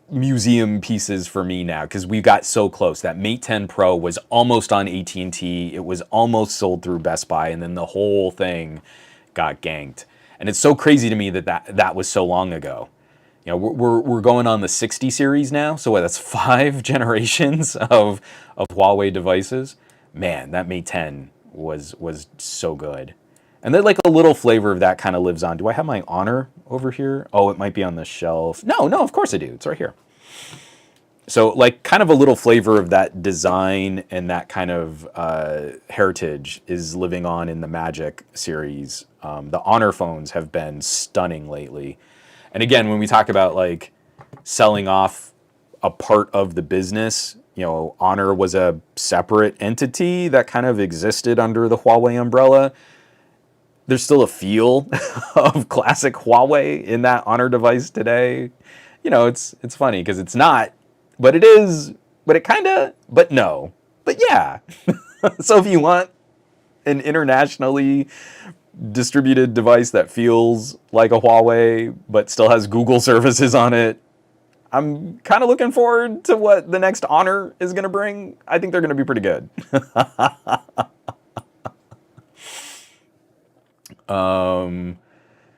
museum pieces for me now because we got so close. That Mate 10 Pro was almost on AT&T. It was almost sold through Best Buy, and then the whole thing got ganked. And it's so crazy to me that was so long ago. You know, we're going on the 60 series now, so that's 5 generations of Huawei devices. Man, that Mate 10 was so good. And then like a little flavor of that kind of lives on. Do I have my Honor over here? Oh, it might be on the shelf. No, of course I do. It's right here. So like kind of a little flavor of that design and that kind of heritage is living on in the Magic series. The Honor phones have been stunning lately. And again, when we talk about like selling off a part of the business, you know, Honor was a separate entity that kind of existed under the Huawei umbrella. There's still a feel of classic Huawei in that Honor device today. You know, it's funny because it's not, but it is, but it kind of, but no, but yeah. So if you want an internationally distributed device that feels like a Huawei, but still has Google services on it, I'm kind of looking forward to what the next Honor is going to bring. I think they're going to be pretty good.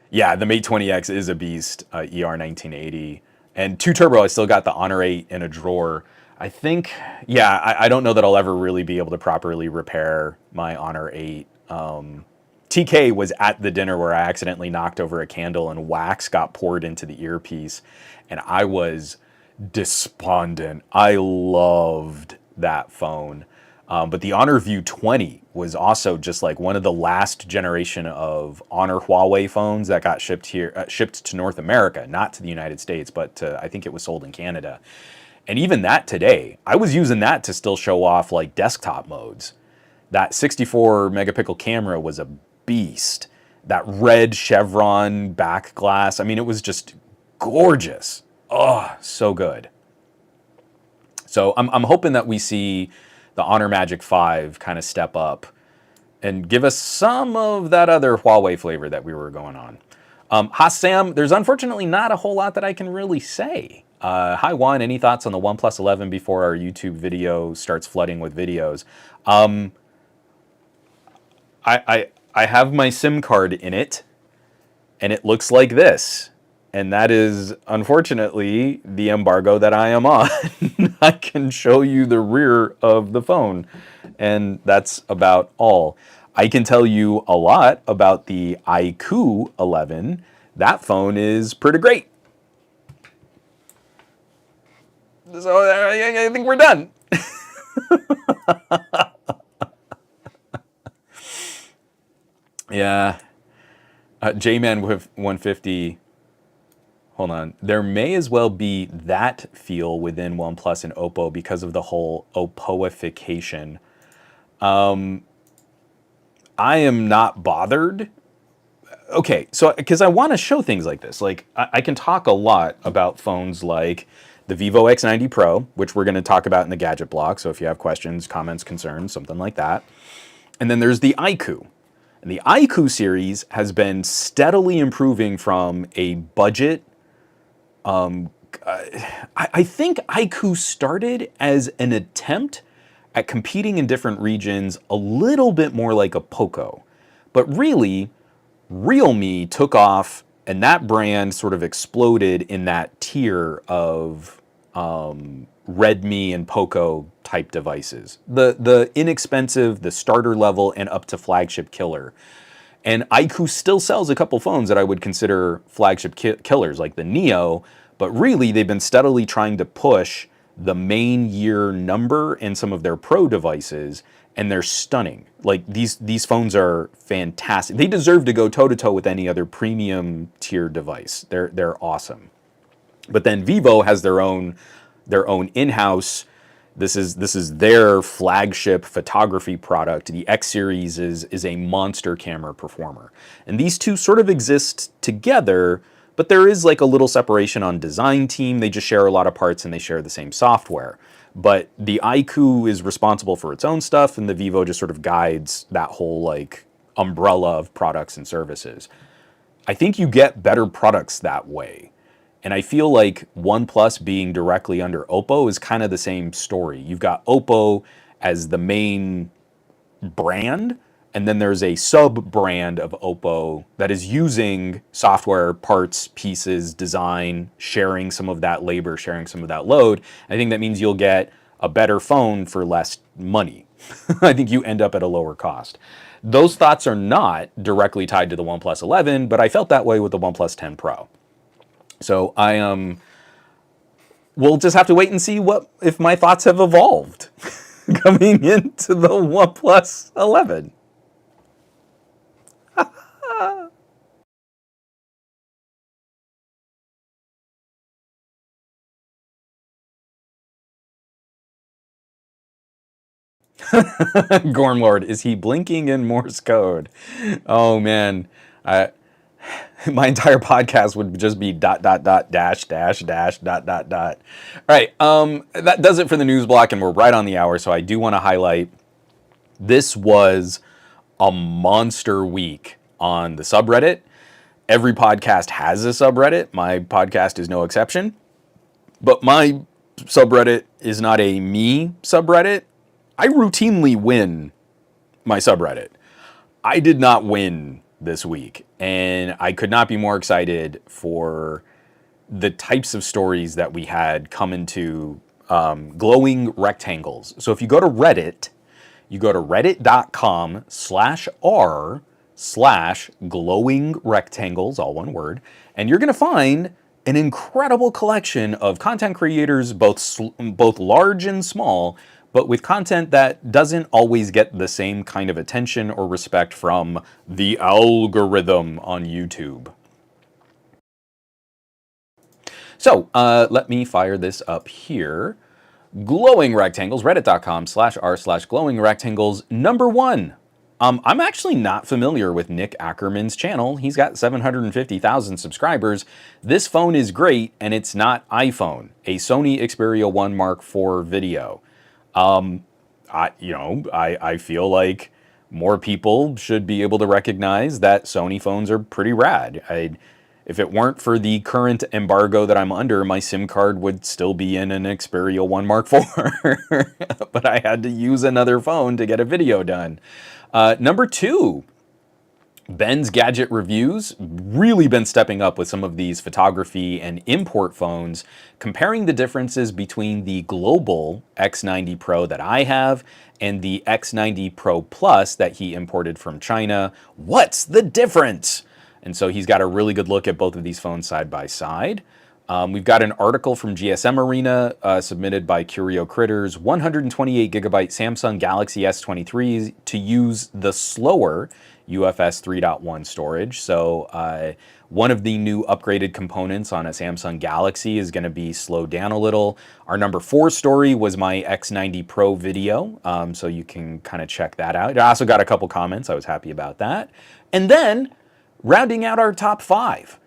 Yeah, the Mate 20X is a beast, ER1980. And 2 Turbo, I still got the Honor 8 in a drawer. I think, yeah, I don't know that I'll ever really be able to properly repair my Honor 8. TK was at the dinner where I accidentally knocked over a candle and wax got poured into the earpiece. And I was despondent. I loved that phone. But the Honor View 20 was also just like one of the last generation of Honor Huawei phones that got shipped to North America, not to the United States, but I think it was sold in Canada. And even that today, I was using that to still show off like desktop modes. That 64 megapixel camera was a beast. That red chevron back glass, I mean, it was just gorgeous. Oh, so good. So I'm hoping that we see the Honor Magic 5 kind of step up and give us some of that other Huawei flavor that we were going on. Hassam, there's unfortunately not a whole lot that I can really say. Hi Juan, any thoughts on the OnePlus 11 before our YouTube video starts flooding with videos? I have my SIM card in it, and it looks like this. And that is, unfortunately, the embargo that I am on. I can show you the rear of the phone, and that's about all. I can tell you a lot about the iQOO 11. That phone is pretty great. So I think we're done. Yeah. J-Man with 150. Hold on. There may as well be that feel within OnePlus and Oppo because of the whole Oppoification. I am not bothered. Okay, so because I want to show things like this. Like I can talk a lot about phones like the Vivo X90 Pro, which we're going to talk about in the gadget block. So if you have questions, comments, concerns, something like that. And then there's the iQOO. And the iQOO series has been steadily improving from a budget. I think iQOO started as an attempt at competing in different regions a little bit more like a Poco. But really, Realme took off, and that brand sort of exploded in that tier of Redmi and Poco type devices. The inexpensive, the starter level, and up to flagship killer. And iQOO still sells a couple phones that I would consider flagship killers, like the Neo, but really they've been steadily trying to push the main year number in some of their Pro devices and they're stunning. Like these phones are fantastic. They deserve to go toe to toe with any other premium tier device. They're awesome. But then Vivo has their own in-house. This is their flagship photography product. The X series is a monster camera performer, and these two sort of exist together. But there is like a little separation on design team. They just share a lot of parts and they share the same software. But the iQOO is responsible for its own stuff, and the Vivo just sort of guides that whole like umbrella of products and services. I think you get better products that way. And I feel like OnePlus being directly under Oppo is kind of the same story. You've got Oppo as the main brand, and then there's a sub-brand of Oppo that is using software, parts, pieces, design, sharing some of that labor, sharing some of that load. I think that means you'll get a better phone for less money. I think you end up at a lower cost. Those thoughts are not directly tied to the OnePlus 11, but I felt that way with the OnePlus 10 Pro. So we'll just have to wait and see if my thoughts have evolved coming into the OnePlus 11. Gormlord, is he blinking in Morse code? Oh man, my entire podcast would just be ... dash dot. All right, that does it for the news block, and we're right on the hour. So I do want to highlight this was a monster week on the subreddit. Every podcast has a subreddit. My podcast is no exception. But my subreddit is not a me subreddit. I routinely win my subreddit. I did not win this week, and I could not be more excited for the types of stories that we had come into glowing rectangles. So if you go to Reddit, you go to reddit.com/r/glowing rectangles, all one word, and you're going to find an incredible collection of content creators, both large and small, but with content that doesn't always get the same kind of attention or respect from the algorithm on YouTube. So let me fire this up here. Glowing rectangles, reddit.com/r/glowing rectangles. Number one. I'm actually not familiar with Nick Ackerman's channel. He's got 750,000 subscribers. This phone is great, and it's not iPhone. A Sony Xperia 1 Mark IV video. I feel like more people should be able to recognize that Sony phones are pretty rad. If it weren't for the current embargo that I'm under, my SIM card would still be in an Xperia 1 Mark IV. But I had to use another phone to get a video done. Number two, Ben's Gadget Reviews, really been stepping up with some of these photography and import phones, comparing the differences between the global X90 Pro that I have and the X90 Pro Plus that he imported from China. What's the difference? And so he's got a really good look at both of these phones side by side. We've got an article from GSM Arena submitted by Curio Critters, 128 gigabyte Samsung Galaxy S23 to use the slower UFS 3.1 storage. So one of the new upgraded components on a Samsung Galaxy is going to be slowed down a little. Our number 4 story was my X90 Pro video, so you can kind of check that out. I also got a couple comments. I was happy about that. And then rounding out our top 5.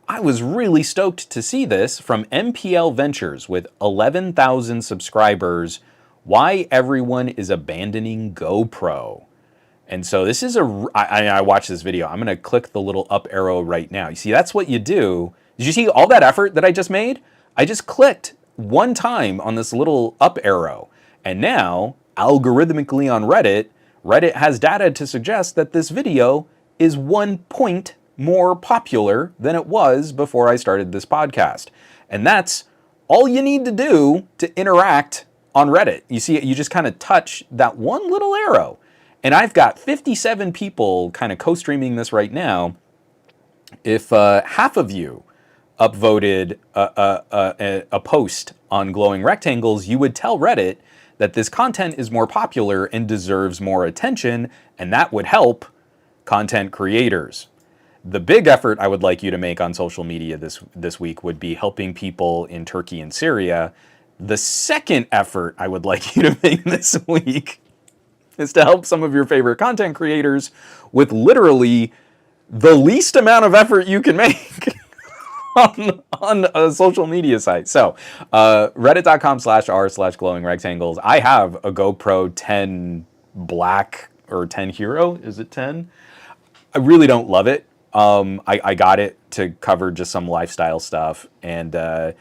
I was really stoked to see this from MPL Ventures with 11,000 subscribers. Why everyone is abandoning GoPro. And so this is I watched this video. I'm going to click the little up arrow right now. You see, that's what you do. Did you see all that effort that I just made? I just clicked one time on this little up arrow. And now, algorithmically on Reddit, Reddit has data to suggest that this video is 1 point more popular than it was before I started this podcast. And that's all you need to do to interact on Reddit. You see, you just kind of touch that one little arrow. And I've got 57 people kind of co-streaming this right now. If half of you upvoted a post on glowing rectangles, you would tell Reddit that this content is more popular and deserves more attention, and that would help content creators. The big effort I would like you to make on social media this week would be helping people in Turkey and Syria. The second effort I would like you to make this week is to help some of your favorite content creators with literally the least amount of effort you can make on a social media site. So reddit.com/r/glowing rectangles. I have a GoPro 10 Black or 10 Hero. Is it 10? I really don't love it. I got it to cover just some lifestyle stuff, and I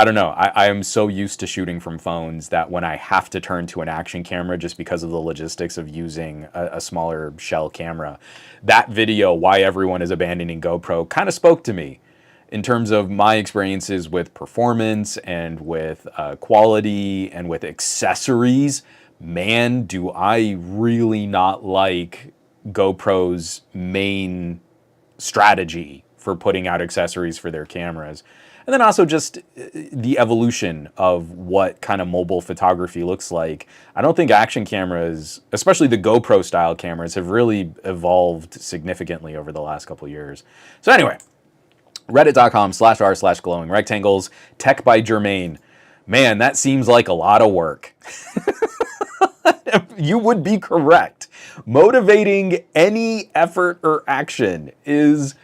don't know. I am so used to shooting from phones that when I have to turn to an action camera just because of the logistics of using a smaller shell camera, that video, why everyone is abandoning GoPro, kind of spoke to me in terms of my experiences with performance and with quality and with accessories. Man, do I really not like GoPro's main strategy for putting out accessories for their cameras. And then also just the evolution of what kind of mobile photography looks like. I don't think action cameras, especially the GoPro style cameras, have really evolved significantly over the last couple of years. So anyway, reddit.com/r/glowing rectangles, tech by Jermaine. Man, that seems like a lot of work. You would be correct. Motivating any effort or action is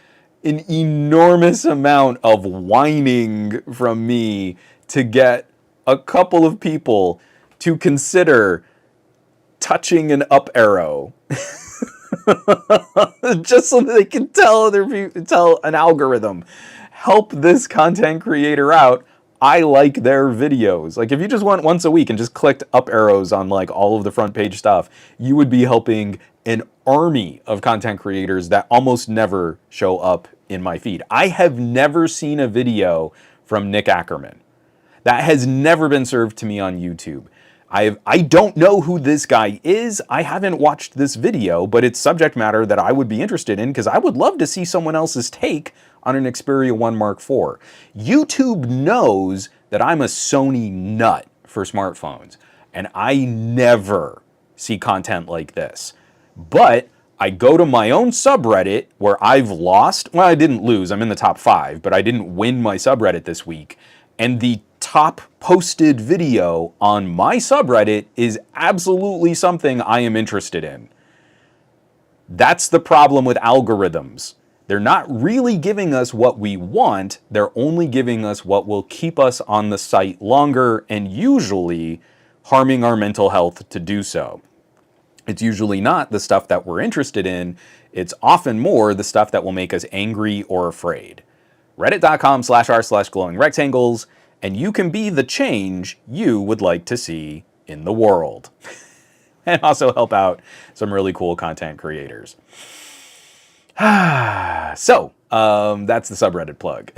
an enormous amount of whining from me to get a couple of people to consider touching an up arrow just so that they can tell an algorithm, help this content creator out. I like their videos. Like if you just went once a week and just clicked up arrows on like all of the front page stuff, you would be helping an army of content creators that almost never show up in my feed. I have never seen a video from Nick Ackerman. That has never been served to me on YouTube. I don't know who this guy is. I haven't watched this video, but it's subject matter that I would be interested in because I would love to see someone else's take on an Xperia 1 Mark IV. YouTube knows that I'm a Sony nut for smartphones, and I never see content like this. But I go to my own subreddit where I've lost, well, I didn't lose, I'm in the top 5, but I didn't win my subreddit this week. And the top posted video on my subreddit is absolutely something I am interested in. That's the problem with algorithms. They're not really giving us what we want, they're only giving us what will keep us on the site longer and usually harming our mental health to do so. It's usually not the stuff that we're interested in, it's often more the stuff that will make us angry or afraid. Reddit.com/r/glowing rectangles, and you can be the change you would like to see in the world. And also help out some really cool content creators. So, that's the subreddit plug.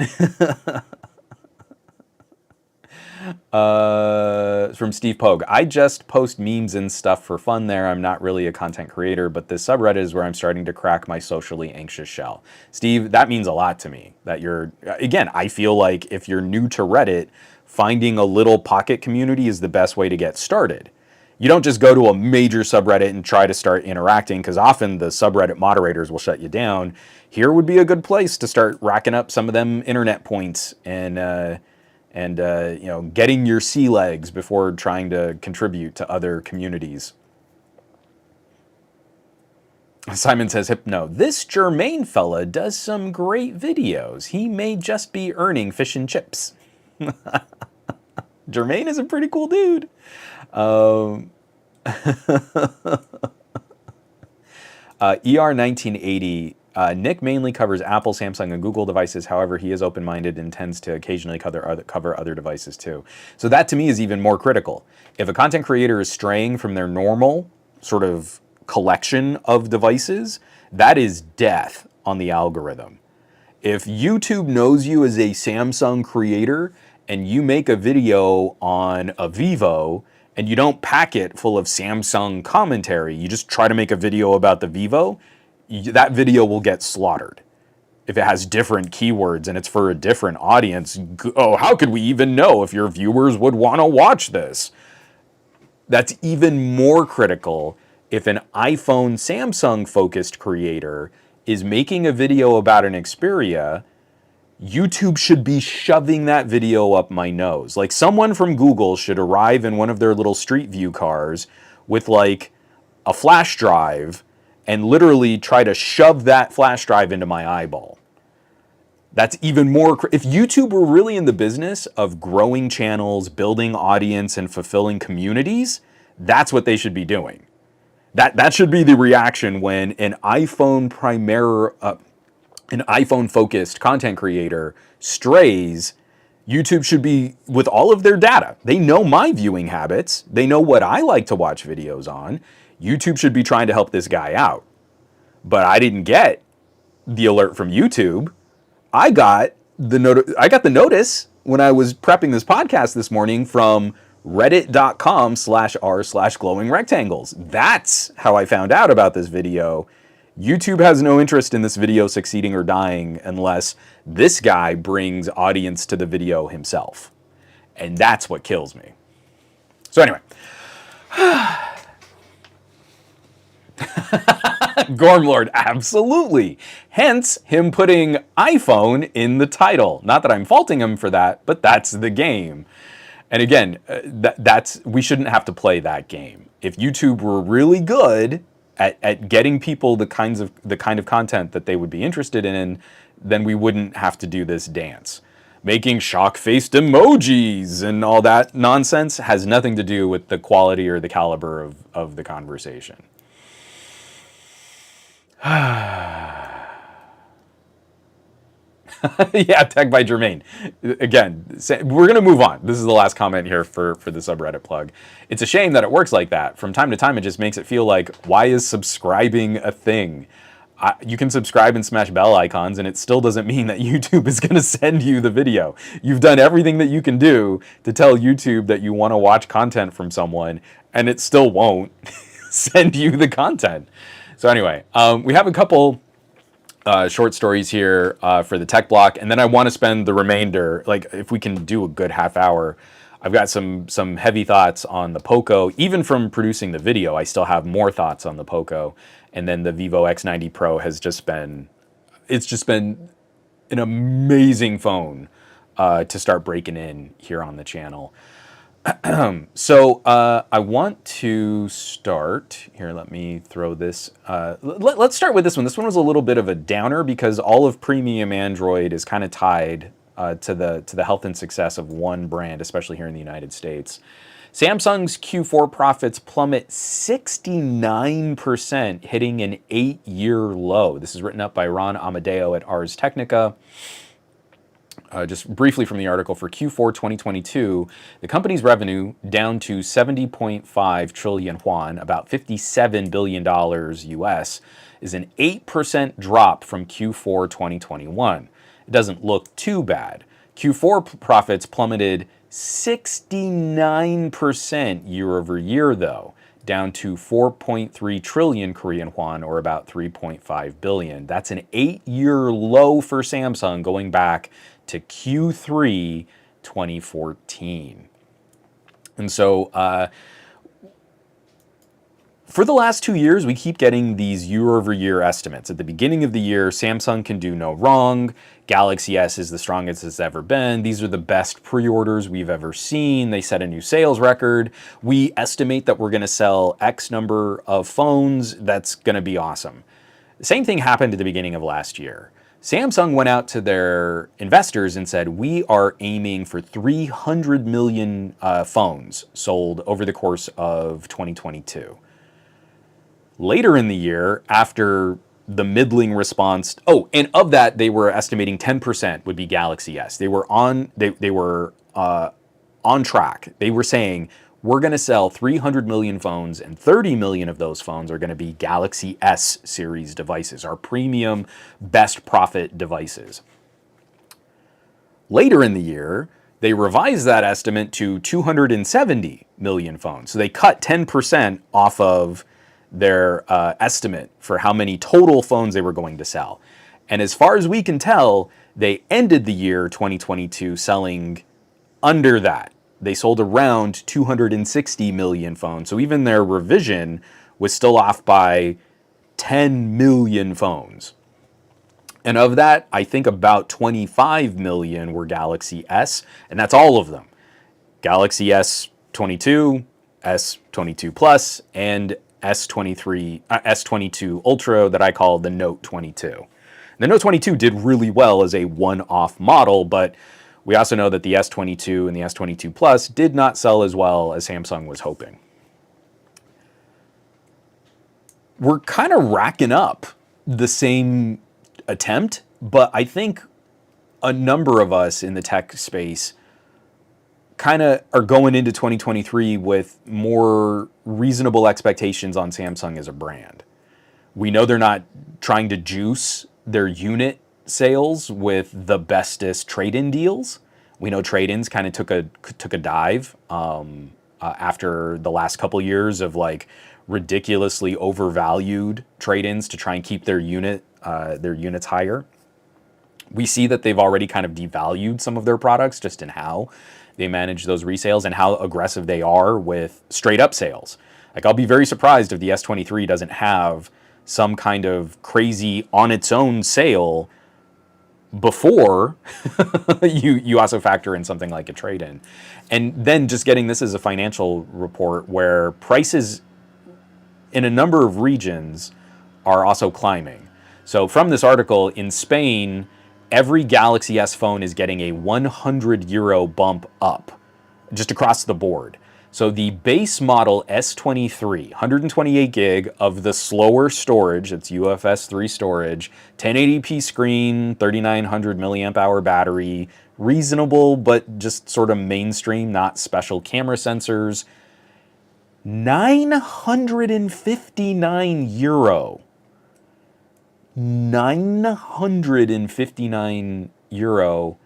From Steve Pogue. I just post memes and stuff for fun there. I'm not really a content creator, but this subreddit is where I'm starting to crack my socially anxious shell. Steve, that means a lot to me. That you're, again, I feel like if you're new to Reddit, finding a little pocket community is the best way to get started. You don't just go to a major subreddit and try to start interacting, because often the subreddit moderators will shut you down. Here would be a good place to start racking up some of them internet points and you know, getting your sea legs before trying to contribute to other communities. Simon says, Hypno, this Jermaine fella does some great videos. He may just be earning fish and chips. Jermaine is a pretty cool dude. ER1980, Nick mainly covers Apple, Samsung, and Google devices. However, he is open-minded and tends to occasionally cover other devices too. So that to me is even more critical. If a content creator is straying from their normal sort of collection of devices, that is death on the algorithm. If YouTube knows you as a Samsung creator and you make a video on a Vivo and you don't pack it full of Samsung commentary, you just try to make a video about the Vivo, that video will get slaughtered. If it has different keywords and it's for a different audience, oh, how could we even know if your viewers would want to watch this? That's even more critical if an iPhone Samsung focused creator is making a video about an Xperia. YouTube should be shoving that video up my nose. Like, someone from Google should arrive in one of their little Street View cars with like a flash drive and literally try to shove that flash drive into my eyeball. That's even more. If YouTube were really in the business of growing channels, building audience, and fulfilling communities, that's what they should be doing. That should be the reaction when an iPhone focused content creator strays. YouTube should be, with all of their data, they know my viewing habits, they know what I like to watch videos on. YouTube should be trying to help this guy out. But I didn't get the alert from YouTube. I got the notice when I was prepping this podcast this morning from reddit.com/r/glowing rectangles. That's how I found out about this video. YouTube has no interest in this video succeeding or dying unless this guy brings audience to the video himself. And that's what kills me. So anyway. Gormlord, absolutely. Hence him putting iPhone in the title. Not that I'm faulting him for that, but that's the game. And again, we shouldn't have to play that game. If YouTube were really good at getting people the kind of content that they would be interested in, then we wouldn't have to do this dance. Making shock-faced emojis and all that nonsense has nothing to do with the quality or the caliber of the conversation. Yeah, tag by Jermaine. Again, we're going to move on. This is the last comment here for the subreddit plug. It's a shame that it works like that. From time to time, it just makes it feel like, why is subscribing a thing? You can subscribe and smash bell icons, and it still doesn't mean that YouTube is going to send you the video. You've done everything that you can do to tell YouTube that you want to watch content from someone, and it still won't send you the content. So anyway, we have a couple short stories here for the tech block, and then I want to spend the remainder, like if we can do a good half hour, I've got some heavy thoughts on the Poco. Even from producing the video, I still have more thoughts on the Poco. And then the Vivo X90 Pro has just been an amazing phone to start breaking in here on the channel. So I want to start here. Let me throw this. Let's start with this one. This one was a little bit of a downer because all of premium Android is kind of tied to the health and success of one brand, especially here in the United States. Samsung's Q4 profits plummet 69%, hitting an 8-year low. This is written up by Ron Amadeo at Ars Technica. Just briefly from the article, for Q4 2022, the company's revenue down to 70.5 trillion yuan, about $57 billion US, is an 8% drop from Q4 2021. It doesn't look too bad. Q4 profits plummeted 69% year over year, though, down to 4.3 trillion Korean won, or about 3.5 billion. That's an 8-year low for Samsung going back to Q3 2014. And so for the last 2 years, we keep getting these year-over-year estimates. At the beginning of the year, Samsung can do no wrong. Galaxy S is the strongest it's ever been. These are the best pre-orders we've ever seen. They set a new sales record. We estimate that we're going to sell X number of phones. That's going to be awesome. The same thing happened at the beginning of last year. Samsung went out to their investors and said, we are aiming for 300 million phones sold over the course of 2022. Later in the year, after the middling response, and of that, they were estimating 10% would be Galaxy S. They were on track. They were saying, we're going to sell 300 million phones, and 30 million of those phones are going to be Galaxy S series devices, our premium, best profit devices. Later in the year, they revised that estimate to 270 million phones. So they cut 10% off of their estimate for how many total phones they were going to sell. And as far as we can tell, they ended the year 2022 selling under that. they sold around 260 million phones. So even their revision was still off by 10 million phones. And of that, I think about 25 million were Galaxy S, and that's all of them. Galaxy S22, S22 Plus, and S22 Ultra that I call the Note 22. The Note 22 did really well as a one-off model, but we also know that the S22 and the S22 Plus did not sell as well as Samsung was hoping. We're kind of racking up the same attempt, but I think a number of us in the tech space kind of are going into 2023 with more reasonable expectations on Samsung as a brand. We know they're not trying to juice their unit sales with the bestest trade-in deals. We know trade-ins kind of took a dive after the last couple years of like ridiculously overvalued trade-ins to try and keep their units higher. We see that they've already kind of devalued some of their products just in how they manage those resales and how aggressive they are with straight up sales. Like, I'll be very surprised if the S23 doesn't have some kind of crazy on its own sale before you also factor in something like a trade-in. And then just getting this as a financial report where prices in a number of regions are also climbing. So from this article, in Spain, every Galaxy S phone is getting a €100 bump up, just across the board. So the base model S23, 128 gig of the slower storage, it's UFS 3 storage, 1080p screen, 3900 milliamp hour battery, reasonable but just sort of mainstream, not special camera sensors, €959. €959.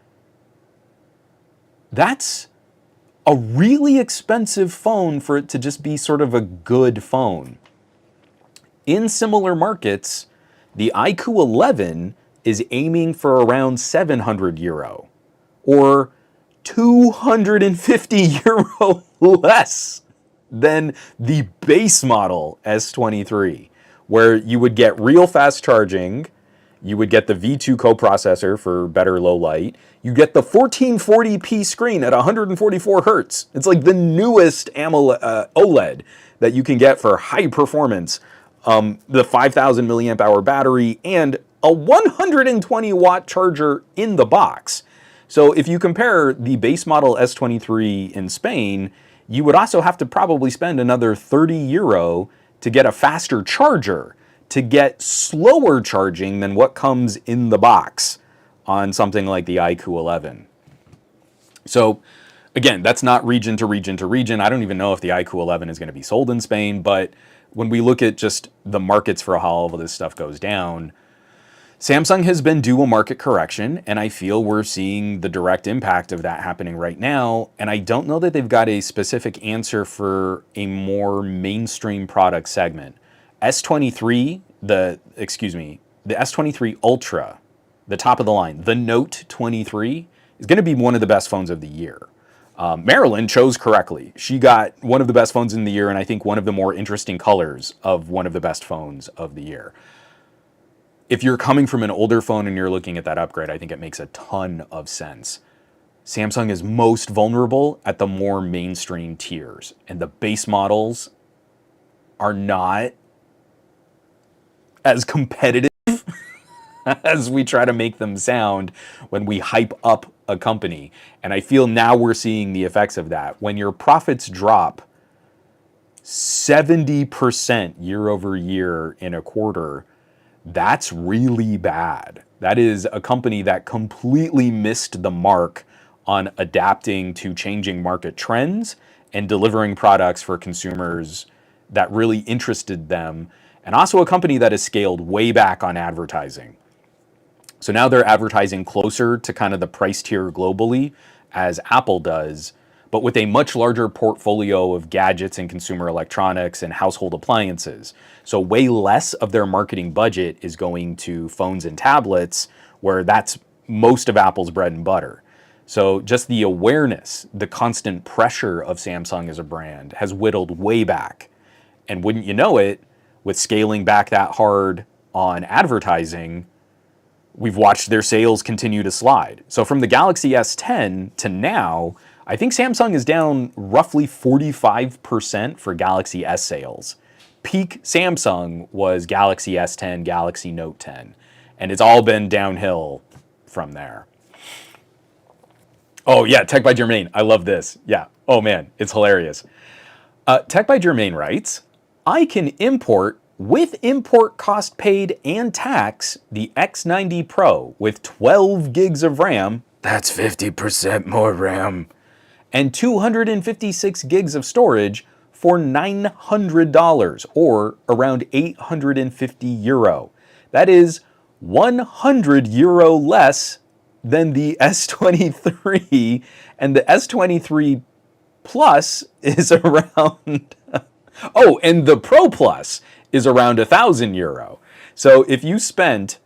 That's a really expensive phone for it to just be sort of a good phone. In similar markets, the iQOO 11 is aiming for around €700, or €250 less than the base model S23, where you would get real fast charging, you would get the V2 coprocessor for better low light, you get the 1440p screen at 144 hertz. It's like the newest AMOLED, OLED that you can get for high performance, the 5000 milliamp hour battery, and a 120 watt charger in the box. So if you compare the base model S23 in Spain, you would also have to probably spend another €30 to get a faster charger, to get slower charging than what comes in the box on something like the iQOO 11. So again, that's not region to region to region. I don't even know if the iQOO 11 is going to be sold in Spain, but when we look at just the markets for how all of this stuff goes down, Samsung has been due a market correction, and I feel we're seeing the direct impact of that happening right now. And I don't know that they've got a specific answer for a more mainstream product segment. The S23 Ultra, the top of the line, the Note 23, is going to be one of the best phones of the year. Marilyn chose correctly. She got one of the best phones in the year, and I think one of the more interesting colors of one of the best phones of the year. If you're coming from an older phone and you're looking at that upgrade, I think it makes a ton of sense. Samsung is most vulnerable at the more mainstream tiers, and the base models are not as competitive as we try to make them sound when we hype up a company. And I feel now we're seeing the effects of that. When your profits drop 70% year over year in a quarter, that's really bad. That is a company that completely missed the mark on adapting to changing market trends and delivering products for consumers that really interested them, and also a company that has scaled way back on advertising. So now they're advertising closer to kind of the price tier globally as Apple does, but with a much larger portfolio of gadgets and consumer electronics and household appliances. So way less of their marketing budget is going to phones and tablets, where that's most of Apple's bread and butter. So just the awareness, the constant pressure of Samsung as a brand has whittled way back. And wouldn't you know it, with scaling back that hard on advertising, we've watched their sales continue to slide. So from the Galaxy S10 to now, I think Samsung is down roughly 45% for Galaxy S sales. Peak Samsung was Galaxy S10, Galaxy Note 10, and it's all been downhill from there. Oh yeah, Tech by Germain, I love this. Yeah, oh man, it's hilarious. Tech by Germain writes, I can import with import cost paid and tax the X90 Pro with 12 gigs of RAM, that's 50% more RAM, and 256 gigs of storage for $900 or around 850 euro. That is 100 euro less than the S23, and the S23 Plus is around oh, and the Pro Plus is around 1,000 euro. So if you spent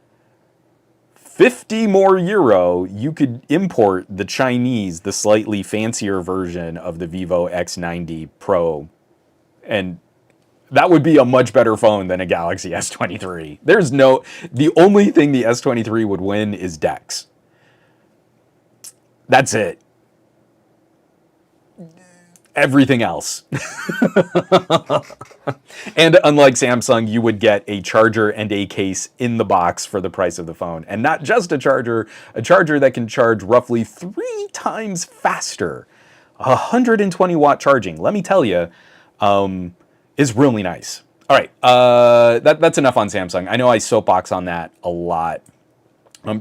50 more euro, you could import the Chinese, the slightly fancier version of the Vivo X90 Pro, and that would be a much better phone than a Galaxy S23. The only thing the S23 would win is DeX. That's it. Everything else. And unlike Samsung, you would get a charger and a case in the box for the price of the phone. And not just a charger that can charge roughly 3 times faster. 120 watt charging, let me tell you, is really nice. All right, that's enough on Samsung. I know I soapbox on that a lot.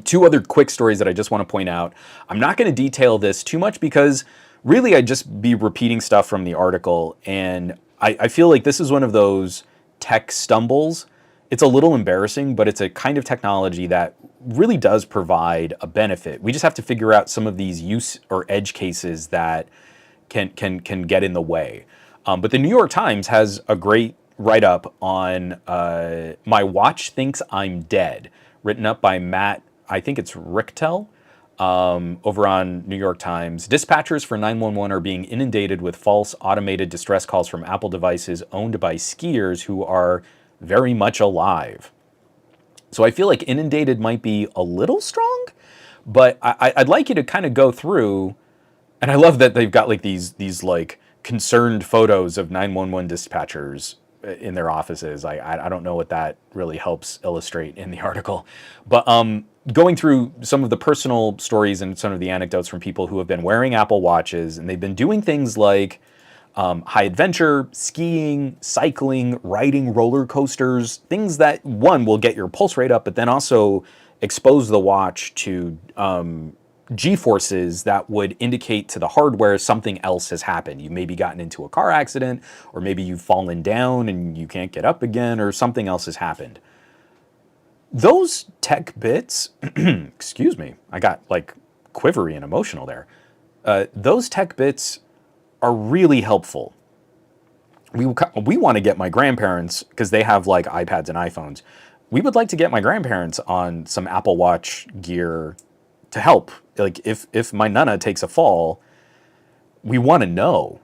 2 other quick stories that I just want to point out. I'm not going to detail this too much because really I'd just be repeating stuff from the article, and I feel like this is one of those tech stumbles. It's a little embarrassing, but it's a kind of technology that really does provide a benefit. We just have to figure out some of these use or edge cases that can get in the way. But the New York Times has a great write-up on My Watch Thinks I'm Dead, written up by Matt, I think it's Richtel, over on New York Times. Dispatchers for 911 are being inundated with false automated distress calls from Apple devices owned by skiers who are very much alive. So I feel like inundated might be a little strong, but I'd like you to kind of go through, and I love that they've got like these like concerned photos of 911 dispatchers in their offices. I don't know what that really helps illustrate in the article, but going through some of the personal stories and some of the anecdotes from people who have been wearing Apple Watches, and they've been doing things like high adventure, skiing, cycling, riding roller coasters, things that, one, will get your pulse rate up, but then also expose the watch to G-forces that would indicate to the hardware something else has happened. You've maybe gotten into a car accident, or maybe you've fallen down and you can't get up again, or something else has happened. Those tech bits, excuse me, I got like quivery and emotional there. Those tech bits are really helpful. We want to get my grandparents, because they have like iPads and iPhones, we would like to get my grandparents on some Apple Watch gear to help. Like if my Nana takes a fall, we want to know.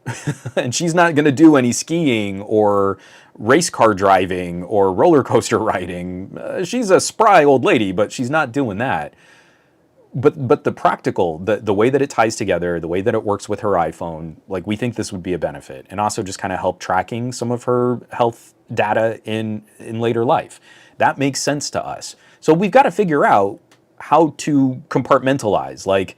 And she's not going to do any skiing or race car driving or roller coaster riding. She's a spry old lady, but she's not doing that. But the practical, the way that it ties together, the way that it works with her iPhone, like, we think this would be a benefit, and also just kind of help tracking some of her health data in later life. That makes sense to us. So we've got to figure out how to compartmentalize. Like,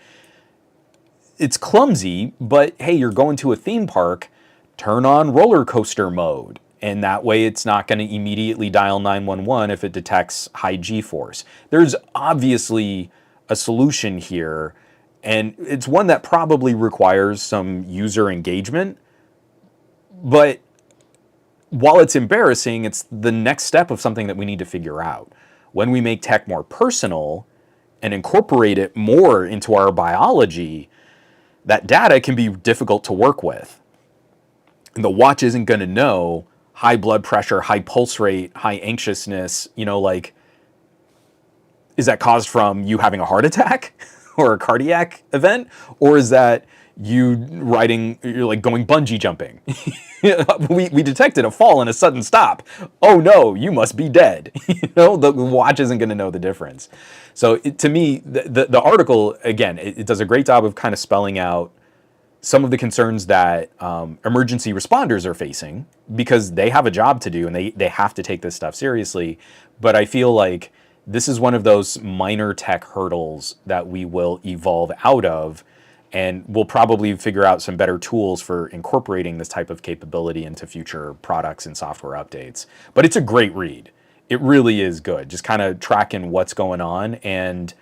it's clumsy, but hey, you're going to a theme park, turn on roller coaster mode. And that way it's not going to immediately dial 911 if it detects high G-force. There's obviously a solution here, and it's one that probably requires some user engagement. But while it's embarrassing, it's the next step of something that we need to figure out. When we make tech more personal and incorporate it more into our biology, that data can be difficult to work with. And the watch isn't going to know high blood pressure, high pulse rate, high anxiousness, like, is that caused from you having a heart attack? or a cardiac event, or is that you're like going bungee jumping? we detected a fall and a sudden stop. Oh no, you must be dead. The watch isn't going to know the difference. So to me, the article, again, it does a great job of kind of spelling out some of the concerns that emergency responders are facing, because they have a job to do and they have to take this stuff seriously. But I feel like this is one of those minor tech hurdles that we will evolve out of, and we'll probably figure out some better tools for incorporating this type of capability into future products and software updates. But it's a great read. It really is good. Just kind of tracking what's going on and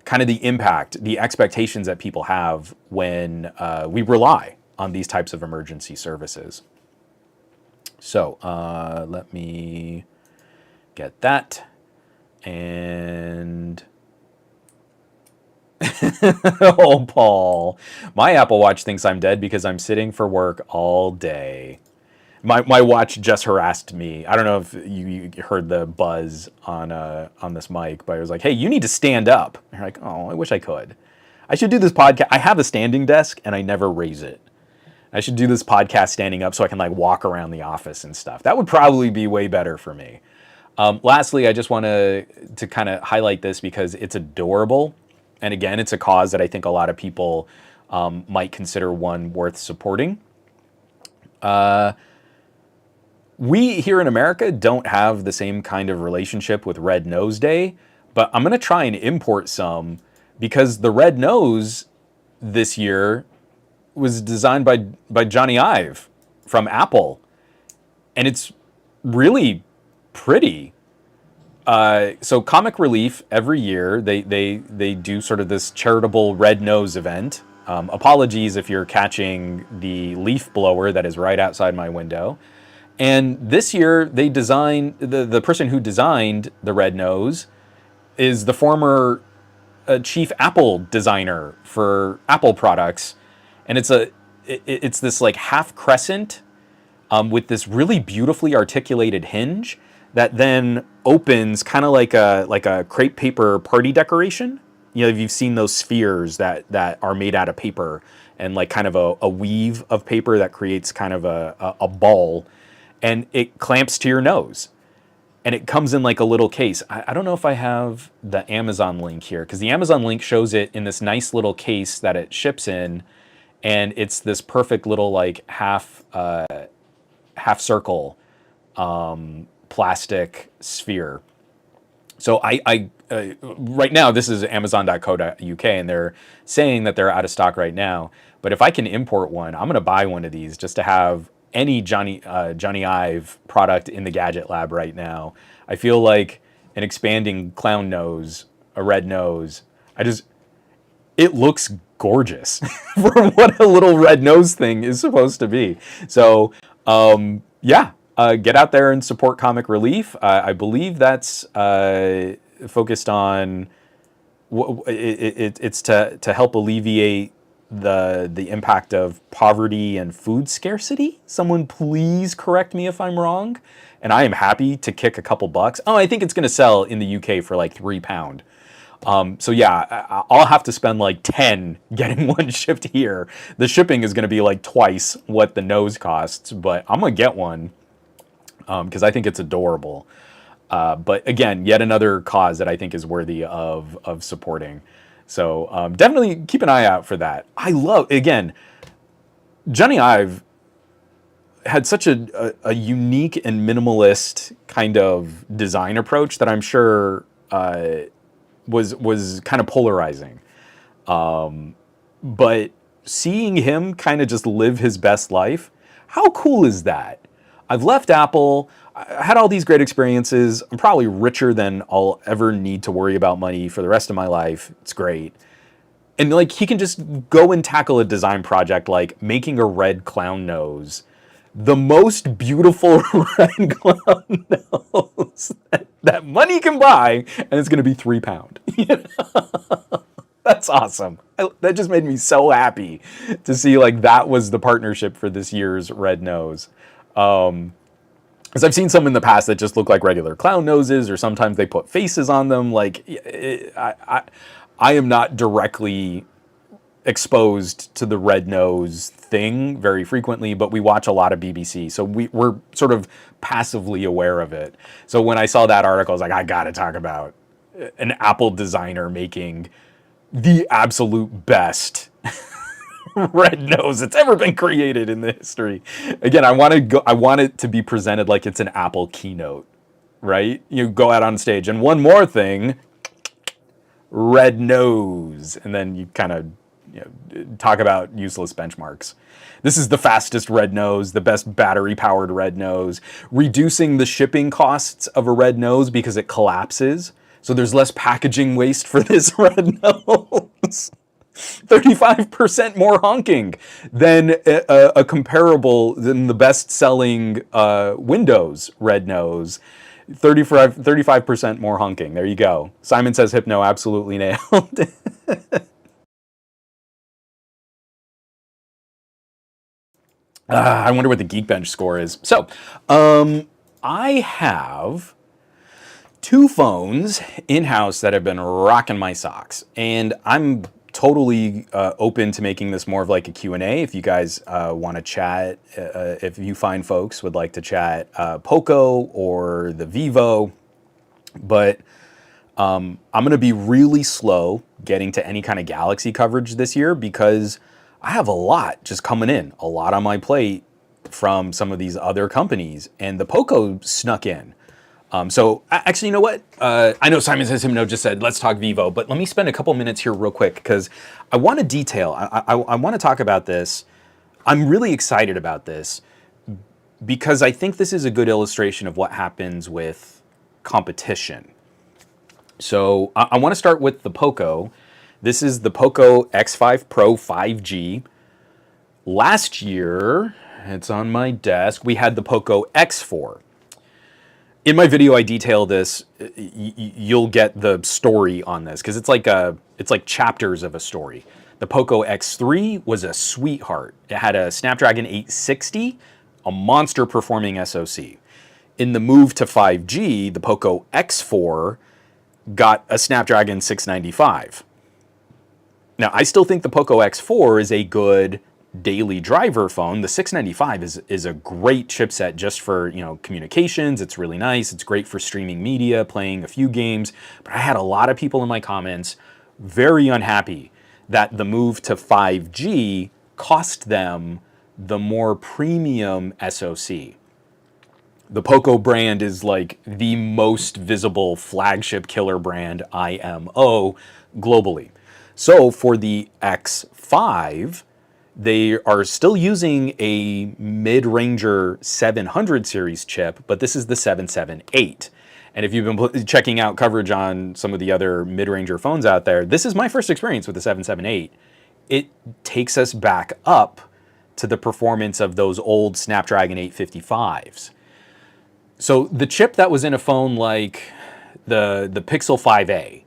kind of the impact, the expectations that people have when we rely on these types of emergency services. So let me get that. And oh, Paul, my Apple Watch thinks I'm dead because I'm sitting for work all day. My watch just harassed me. I don't know if you heard the buzz on this mic, but it was like, hey, you need to stand up. And you're like, oh, I wish I could. I should do this podcast. I have a standing desk and I never raise it. I should do this podcast standing up so I can like walk around the office and stuff. That would probably be way better for me. Lastly, I just want to kind of highlight this because it's adorable. And again, it's a cause that I think a lot of people might consider one worth supporting. We here in America don't have the same kind of relationship with Red Nose Day, but I'm going to try and import some because the red nose this year was designed by Jony Ive from Apple, and it's really pretty. So Comic Relief, every year, they do sort of this charitable red nose event. Apologies if you're catching the leaf blower that is right outside my window. And this year, they designed, the person who designed the red nose is the former chief Apple designer for Apple products. And it's this like half crescent with this really beautifully articulated hinge that then opens kind of like a crepe paper party decoration. If you've seen those spheres that are made out of paper and like kind of a weave of paper that creates kind of a ball, and it clamps to your nose. And it comes in like a little case. I don't know if I have the Amazon link here, because the Amazon link shows it in this nice little case that it ships in, and it's this perfect little like half circle plastic sphere. So I right now, this is amazon.co.uk, and they're saying that they're out of stock right now. But if I can import one, I'm going to buy one of these just to have any Jony Ive product in the Gadget Lab right now. I feel like an expanding clown nose, a red nose. It looks gorgeous for what a little red nose thing is supposed to be. So, get out there and support Comic Relief. I believe that's focused on it's to help alleviate the impact of poverty and food scarcity. Someone please correct me if I'm wrong. And I am happy to kick a couple bucks. Oh, I think it's going to sell in the UK for like £3. So yeah, I'll have to spend like 10 getting one shipped here. The shipping is going to be like twice what the nose costs, but I'm going to get one because I think it's adorable. But again, yet another cause that I think is worthy of supporting. So definitely keep an eye out for that. I love, again, Jony Ive had such a unique and minimalist kind of design approach that I'm sure was kind of polarizing. But seeing him kind of just live his best life, how cool is that? I've left Apple. I had all these great experiences. I'm probably richer than I'll ever need to worry about money for the rest of my life. It's great. And like he can just go and tackle a design project like making a red clown nose. The most beautiful red clown nose that money can buy, and it's going to be £3. That's awesome. That just made me so happy to see like that was the partnership for this year's red nose. Because I've seen some in the past that just look like regular clown noses, or sometimes they put faces on them. Like, I am not directly exposed to the red nose thing very frequently, but we watch a lot of BBC, so we're sort of passively aware of it. So when I saw that article, I was like, I gotta talk about an Apple designer making the absolute best red nose that's ever been created in the history. Again, I want it to be presented like it's an Apple keynote, right? You go out on stage and one more thing, red nose, and then you kind of talk about useless benchmarks. This is the fastest red nose, the best battery-powered red nose, reducing the shipping costs of a red nose because it collapses. So there's less packaging waste for this red nose. 35% more honking than a comparable, than the best-selling Windows red nose. 35% more honking. There you go. Simon Says Hypno absolutely nailed. I wonder what the Geekbench score is. So, I have two phones in-house that have been rocking my socks, and I'm totally open to making this more of like a Q&A if you guys want to chat, if you find folks would like to chat Poco or the Vivo, but I'm going to be really slow getting to any kind of Galaxy coverage this year because I have a lot just coming in, a lot on my plate from some of these other companies, and the Poco snuck in. So actually, you know what? I know Simon Says Hypno just said, let's talk Vivo, but let me spend a couple minutes here real quick because I want to detail, I want to talk about this. I'm really excited about this because I think this is a good illustration of what happens with competition. So I want to start with the Poco. This is the Poco X5 Pro 5G. Last year, it's on my desk, we had the Poco X4. In my video, I detail this. You'll get the story on this because it's like chapters of a story. The Poco X3 was a sweetheart. It had a Snapdragon 860, a monster performing SoC. In the move to 5G, the Poco X4 got a Snapdragon 695. Now, I still think the Poco X4 is a good daily driver phone. The 695 is a great chipset just for, communications. It's really nice. It's great for streaming media, playing a few games. But I had a lot of people in my comments very unhappy that the move to 5G cost them the more premium SoC. The Poco brand is like the most visible flagship killer brand IMO globally. So for the X5, they are still using a mid-ranger 700 series chip, but this is the 778. And if you've been checking out coverage on some of the other mid-ranger phones out there, this is my first experience with the 778. It takes us back up to the performance of those old Snapdragon 855s. So the chip that was in a phone like the Pixel 5a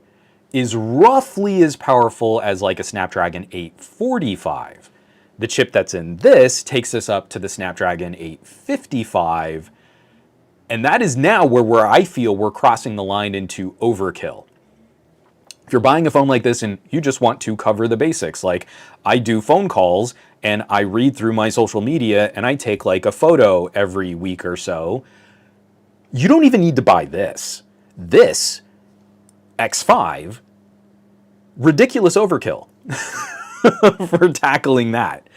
is roughly as powerful as like a Snapdragon 845. The chip that's in this takes us up to the Snapdragon 855, and that is now where I feel we're crossing the line into overkill. If you're buying a phone like this and you just want to cover the basics, like I do phone calls and I read through my social media and I take like a photo every week or so, you don't even need to buy this. This X5, ridiculous overkill for tackling that.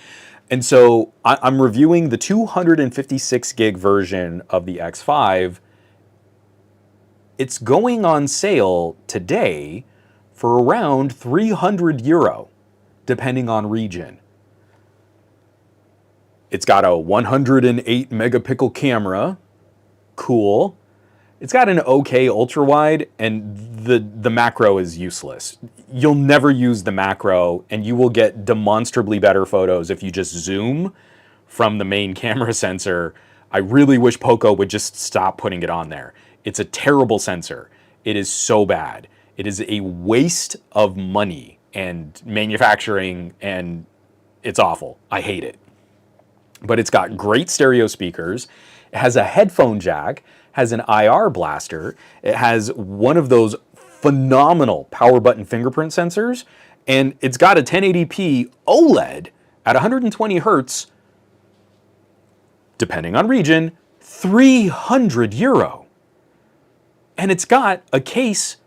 And so I'm reviewing the 256 gig version of the X5. It's going on sale today for around €300, depending on region. It's got a 108 megapixel camera. Cool. It's got an okay ultra wide, and the macro is useless. You'll never use the macro, and you will get demonstrably better photos if you just zoom from the main camera sensor. I really wish Poco would just stop putting it on there. It's a terrible sensor. It is so bad. It is a waste of money and manufacturing, and it's awful. I hate it. But it's got great stereo speakers. It has a headphone jack, has an IR blaster. It has one of those phenomenal power button fingerprint sensors, and it's got a 1080p OLED at 120 hertz, depending on region, €300. And it's got a case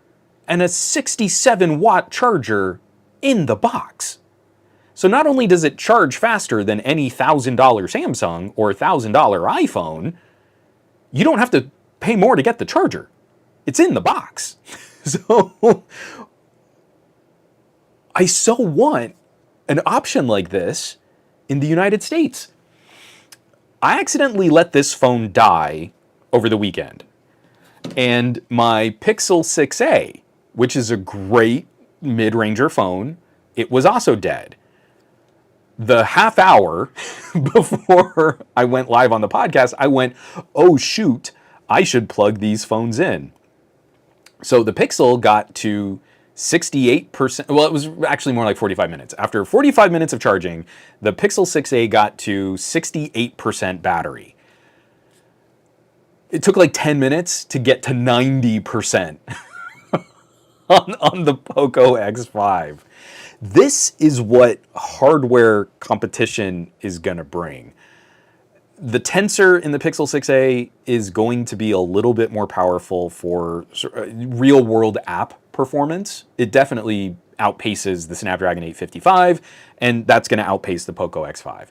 and a 67-watt charger in the box. So not only does it charge faster than any $1,000 Samsung or $1,000 iPhone, you don't have to pay more to get the charger. It's in the box. So I so want an option like this in the United States. I accidentally let this phone die over the weekend. And my Pixel 6a, which is a great mid-ranger phone, it was also dead. The half hour before I went live on the podcast, I went, oh shoot, I should plug these phones in. So the Pixel got to 68%, well, it was actually more like 45 minutes. After 45 minutes of charging, the Pixel 6a got to 68% battery. It took like 10 minutes to get to 90% on the Poco X5. This is what hardware competition is going to bring. The tensor in the Pixel 6a is going to be a little bit more powerful for real-world app performance. It definitely outpaces the Snapdragon 855, and that's going to outpace the Poco X5.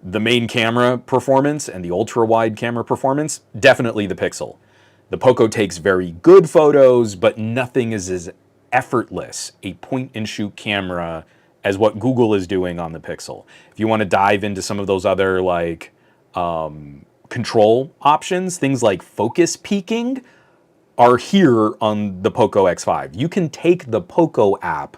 The main camera performance and the ultra-wide camera performance, definitely the Pixel. The Poco takes very good photos, but nothing is as effortless a point-and-shoot camera as what Google is doing on the Pixel. If you want to dive into some of those other like control options, things like focus peaking are here on the Poco X5. You can take the Poco app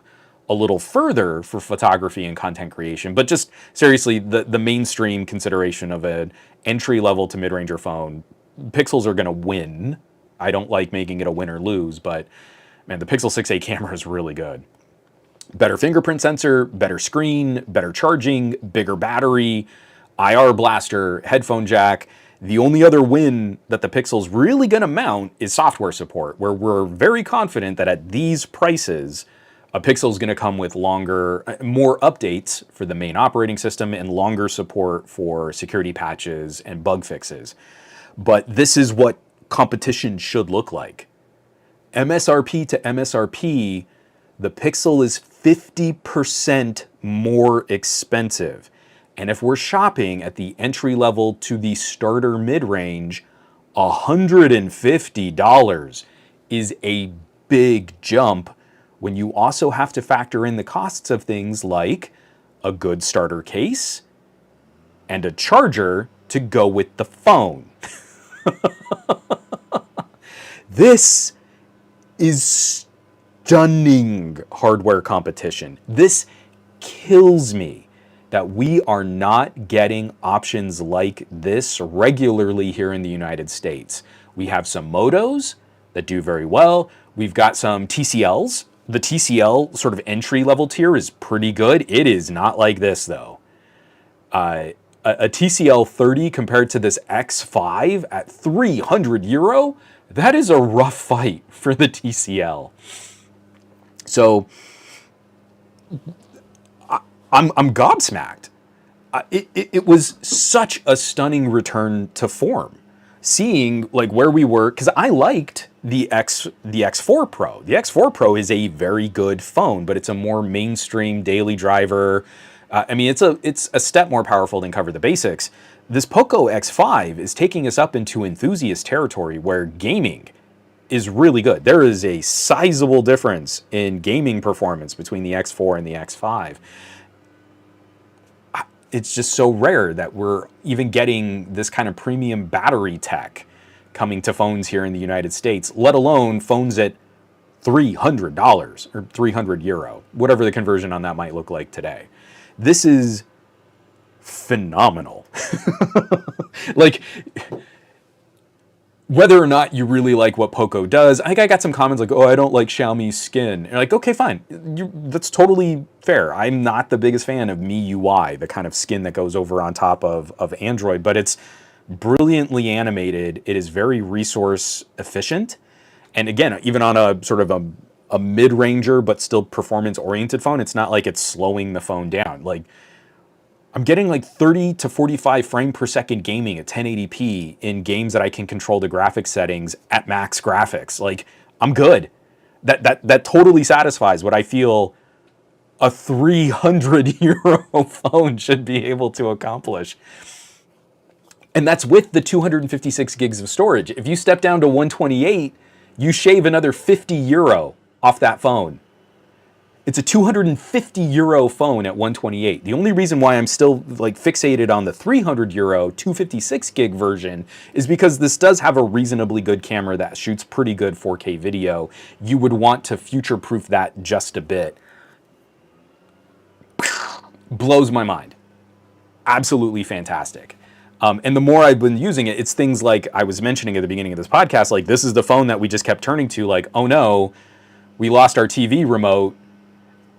a little further for photography and content creation, but just seriously, the mainstream consideration of an entry-level to mid-ranger phone, Pixels are going to win. I don't like making it a win or lose, but man, the Pixel 6a camera is really good. Better fingerprint sensor, better screen, better charging, bigger battery, IR blaster, headphone jack. The only other win that the Pixel's really going to mount is software support, where we're very confident that at these prices, a Pixel is going to come with more updates for the main operating system and longer support for security patches and bug fixes. But this is what competition should look like. MSRP to MSRP, the Pixel is 50% more expensive. And if we're shopping at the entry level to the starter mid-range, $150 is a big jump when you also have to factor in the costs of things like a good starter case and a charger to go with the phone. This is stunning hardware competition. This kills me that we are not getting options like this regularly here in the United States. We have some Motos that do very well. We've got some TCLs. The TCL sort of entry-level tier is pretty good. It is not like this, though. A TCL 30 compared to this X5 at €300, that is a rough fight for the TCL. So I'm gobsmacked. It was such a stunning return to form. Seeing like where we were, because I liked the X4 Pro. The X4 Pro is a very good phone, but it's a more mainstream daily driver. I mean, it's a step more powerful than Cover the Basics. This Poco X5 is taking us up into enthusiast territory where gaming is really good. There is a sizable difference in gaming performance between the X4 and the X5. It's just so rare that we're even getting this kind of premium battery tech coming to phones here in the United States, let alone phones at $300 or €300, whatever the conversion on that might look like today. This is phenomenal. Like, whether or not you really like what Poco does, I think I got some comments like, oh, I don't like Xiaomi's skin. And you're like, okay, fine. That's totally fair. I'm not the biggest fan of MIUI, the kind of skin that goes over on top of Android, but it's brilliantly animated. It is very resource efficient. And again, even on a sort of a mid-ranger but still performance-oriented phone. It's not like it's slowing the phone down. Like, I'm getting like 30 to 45 frame per second gaming at 1080p in games that I can control the graphics settings at max graphics. Like, I'm good. That totally satisfies what I feel a 300 euro phone should be able to accomplish. And that's with the 256 gigs of storage. If you step down to 128, you shave another 50 euro off that phone. It's a 250 euro phone at 128. The only reason why I'm still like fixated on the 300 euro 256 gig version is because this does have a reasonably good camera that shoots pretty good 4K video. You would want to future-proof that just a bit. Blows my mind. Absolutely fantastic. And the more I've been using it, it's things like I was mentioning at the beginning of this podcast, like this is the phone that we just kept turning to, like, oh no, we lost our TV remote.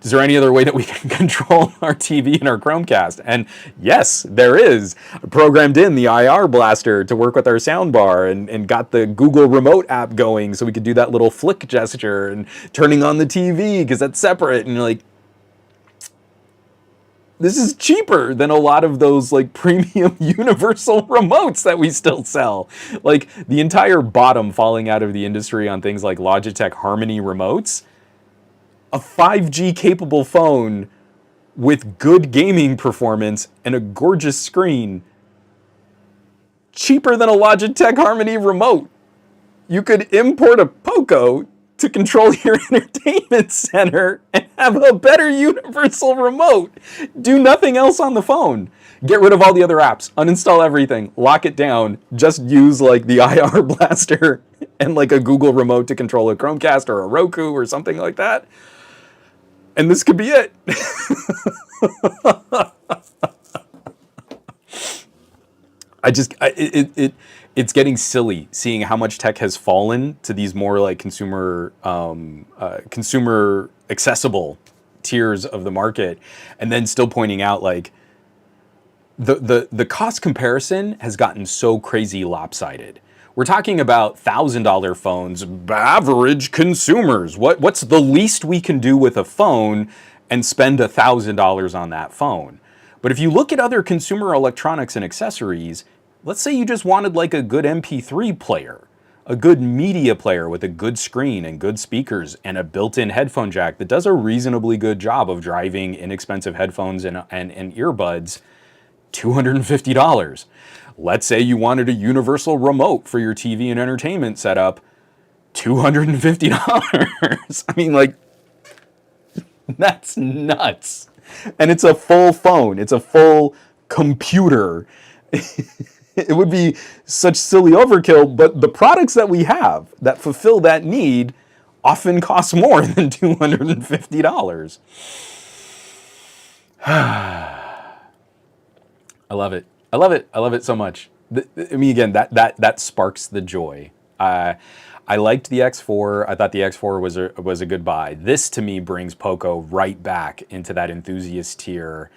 Is there any other way that we can control our TV and our Chromecast? And yes, there is. I programmed in the IR blaster to work with our soundbar and got the Google Remote app going so we could do that little flick gesture and turning on the TV because that's separate. And like, this is cheaper than a lot of those like premium universal remotes that we still sell. Like the entire bottom falling out of the industry on things like Logitech Harmony remotes. A 5G capable phone with good gaming performance and a gorgeous screen, cheaper than a Logitech Harmony remote. You could import a Poco to control your entertainment center and have a better universal remote. Do nothing else on the phone. Get rid of all the other apps, uninstall everything, lock it down, just use like the IR blaster and like a Google remote to control a Chromecast or a Roku or something like that. And this could be it. It's getting silly seeing how much tech has fallen to these more like consumer accessible tiers of the market, and then still pointing out like the cost comparison has gotten so crazy lopsided. We're talking about $1,000 phones, average consumers. What's the least we can do with a phone and spend $1,000 on that phone? But if you look at other consumer electronics and accessories, let's say you just wanted like a good MP3 player, a good media player with a good screen and good speakers and a built-in headphone jack that does a reasonably good job of driving inexpensive headphones and earbuds, $250. Let's say you wanted a universal remote for your TV and entertainment setup, $250. I mean, like, that's nuts. And it's a full phone. It's a full computer. It would be such silly overkill, but the products that we have that fulfill that need often cost more than $250. I love it. I love it. I love it so much. I mean, again, that sparks the joy. I liked the X4. I thought the X4 was a good buy. This to me brings Poco right back into that enthusiast tier.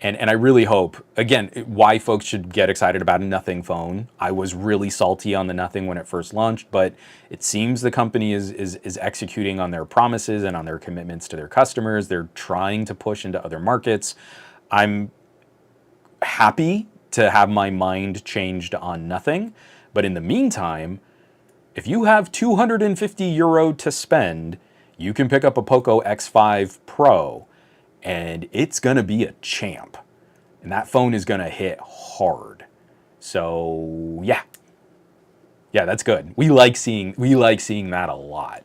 And I really hope, again, why folks should get excited about a Nothing phone. I was really salty on the Nothing when it first launched, but it seems the company is executing on their promises and on their commitments to their customers. They're trying to push into other markets. I'm happy to have my mind changed on Nothing. But in the meantime, if you have 250 euro to spend, you can pick up a Poco X5 Pro and it's gonna be a champ. And that phone is gonna hit hard. So yeah. Yeah, that's good. We like seeing that a lot.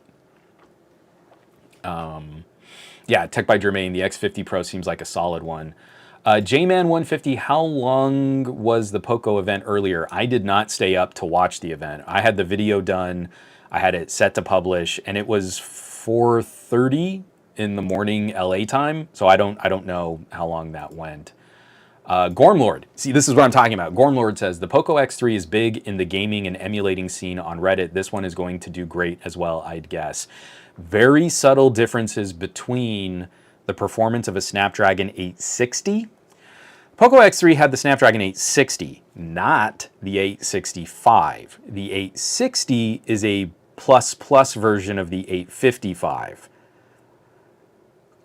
Yeah, Tech by Jermaine, the X50 Pro seems like a solid one. JMan150, how long was the Poco event earlier? I did not stay up to watch the event. I had the video done, I had it set to publish, and it was 4:30 in the morning LA time, so I don't know how long that went. Gormlord, see, this is what I'm talking about. Gormlord says, the Poco X3 is big in the gaming and emulating scene on Reddit. This one is going to do great as well, I'd guess. Very subtle differences between the performance of a Snapdragon 860. Poco X3 had the Snapdragon 860, not the 865. The 860 is a plus version of the 855.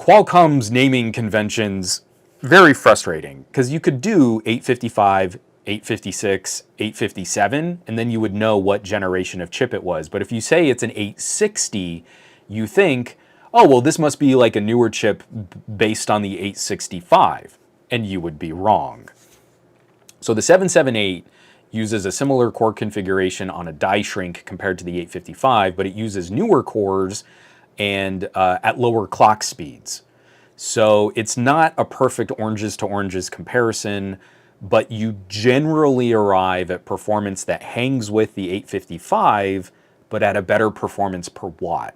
Qualcomm's naming conventions, very frustrating, because you could do 855, 856, 857, and then you would know what generation of chip it was. But if you say it's an 860, you think, oh, well, this must be like a newer chip based on the 865, and you would be wrong. So the 778 uses a similar core configuration on a die shrink compared to the 855, but it uses newer cores and at lower clock speeds. So it's not a perfect oranges to oranges comparison, but you generally arrive at performance that hangs with the 855, but at a better performance per watt.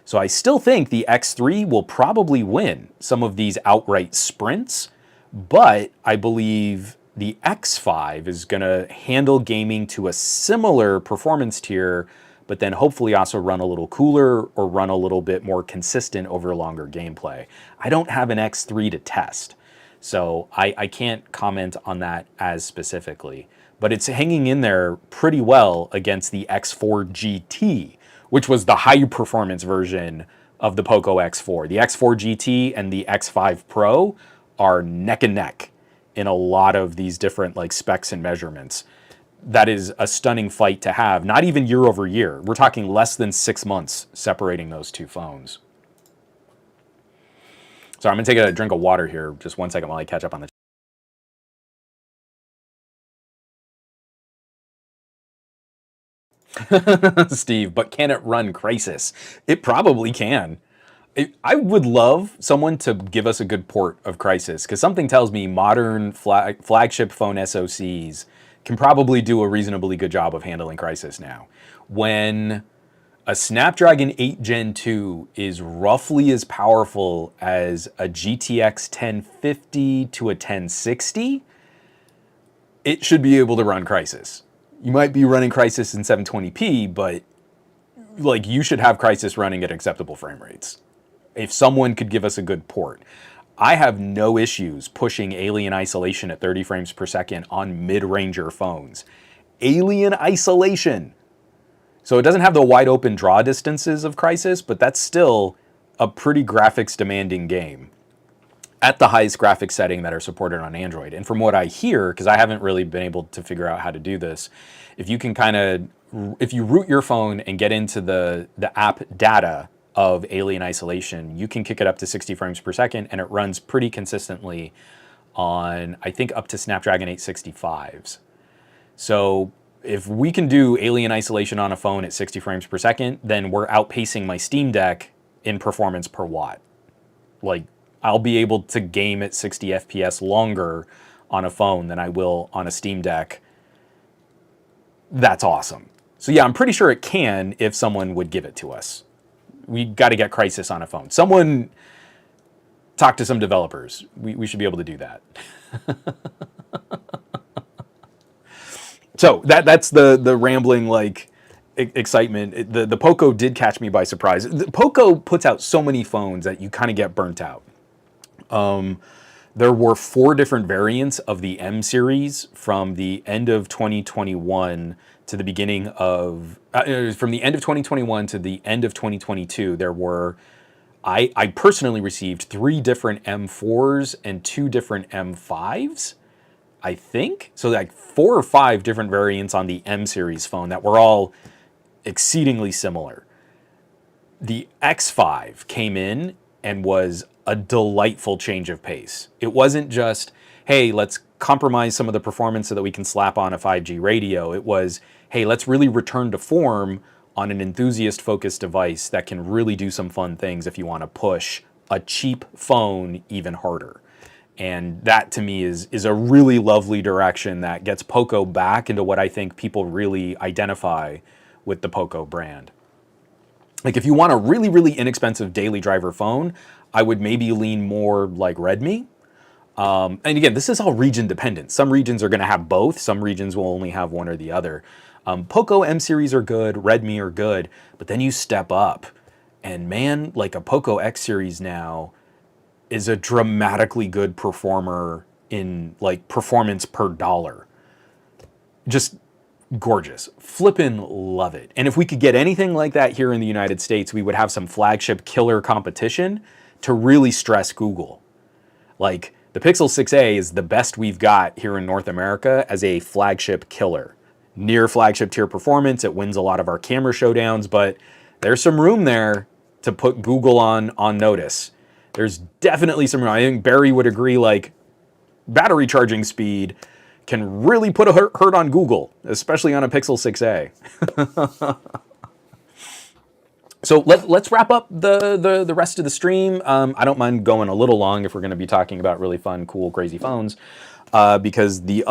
So I still think the X3 will probably win some of these outright sprints, but I believe the X5 is going to handle gaming to a similar performance tier, but then hopefully also run a little cooler or run a little bit more consistent over longer gameplay. I don't have an X3 to test, so I can't comment on that as specifically. But it's hanging in there pretty well against the X4 GT, which was the high performance version of the Poco X4. The X4 GT and the X5 Pro are neck and neck in a lot of these different like specs and measurements. That is a stunning fight to have, not even year over year. We're talking less than 6 months separating those two phones. So I'm gonna take a drink of water here, just 1 second while I catch up on the Steve, but can it run Crysis? It probably can. I would love someone to give us a good port of Crysis, because something tells me modern flagship phone SoCs can probably do a reasonably good job of handling Crysis now. When a Snapdragon 8 Gen 2 is roughly as powerful as a GTX 1050 to a 1060, it should be able to run Crysis. You might be running Crysis in 720p, but like you should have Crysis running at acceptable frame rates. If someone could give us a good port. I have no issues pushing Alien Isolation at 30 frames per second on mid-ranger phones. Alien Isolation! So it doesn't have the wide open draw distances of Crysis, but that's still a pretty graphics demanding game at the highest graphics setting that are supported on Android. And from what I hear, because I haven't really been able to figure out how to do this, if you can if you root your phone and get into the app data of Alien Isolation, you can kick it up to 60 frames per second, and it runs pretty consistently on, I think, up to Snapdragon 865s. So if we can do Alien Isolation on a phone at 60 frames per second, then we're outpacing my Steam Deck in performance per watt. Like, I'll be able to game at 60 FPS longer on a phone than I will on a Steam Deck. That's awesome. So yeah, I'm pretty sure it can if someone would give it to us. We got to get Crysis on a phone. Someone talk to some developers. We should be able to do that. So that's the rambling like excitement. The Poco did catch me by surprise. The Poco puts out so many phones that you kind of get burnt out. There were 4 different variants of the M series from the end of 2021 to the beginning of, from the end of 2021 to the end of 2022. There were, I personally received 3 different M4s and 2 different M5s, I think. So like 4 or 5 different variants on the M series phone that were all exceedingly similar. The X5 came in and was a delightful change of pace. It wasn't just, hey, let's compromise some of the performance so that we can slap on a 5G radio. It was, hey, let's really return to form on an enthusiast-focused device that can really do some fun things if you want to push a cheap phone even harder. And that, to me, is a really lovely direction that gets Poco back into what I think people really identify with the Poco brand. Like, if you want a really, really inexpensive daily driver phone, I would maybe lean more like Redmi. And again, this is all region dependent. Some regions are going to have both. Some regions will only have one or the other. Poco M series are good, Redmi are good, but then you step up. And man, like a Poco X series now is a dramatically good performer in like performance per dollar. Just gorgeous. Flippin' love it. And if we could get anything like that here in the United States, we would have some flagship killer competition to really stress Google. Like, the Pixel 6a is the best we've got here in North America as a flagship killer. Near flagship tier performance, it wins a lot of our camera showdowns, but there's some room there to put Google on notice. There's definitely some room. I think Barry would agree, like, battery charging speed can really put a hurt on Google, especially on a Pixel 6a. So let's wrap up the rest of the stream. I don't mind going a little long if we're going to be talking about really fun, cool, crazy phones, because the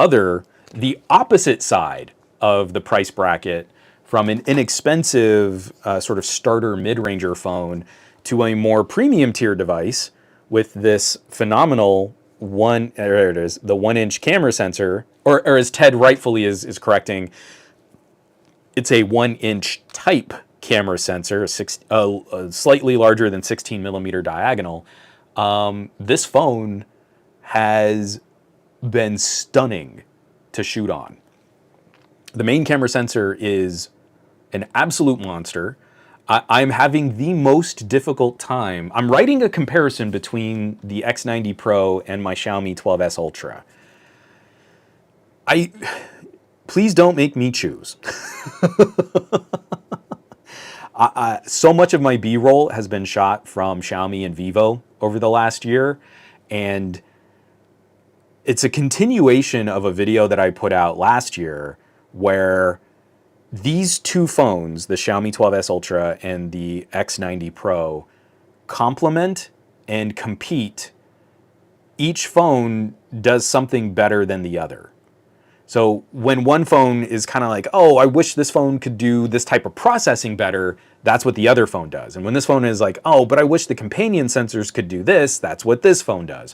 opposite side of the price bracket, from an inexpensive sort of starter mid-ranger phone to a more premium tier device with this phenomenal the 1-inch camera sensor, or as Ted rightfully is correcting, it's a 1-inch type camera sensor, slightly larger than 16 millimeter diagonal. This phone has been stunning to shoot on. The main camera sensor is an absolute monster. I'm having the most difficult time. I'm writing a comparison between the X90 Pro and my Xiaomi 12S Ultra. Please don't make me choose. So much of my B-roll has been shot from Xiaomi and Vivo over the last year, and it's a continuation of a video that I put out last year where these two phones, the Xiaomi 12S Ultra and the X90 Pro, complement and compete. Each phone does something better than the other. So when one phone is kind of like, oh, I wish this phone could do this type of processing better, that's what the other phone does. And when this phone is like, oh, but I wish the companion sensors could do this, that's what this phone does.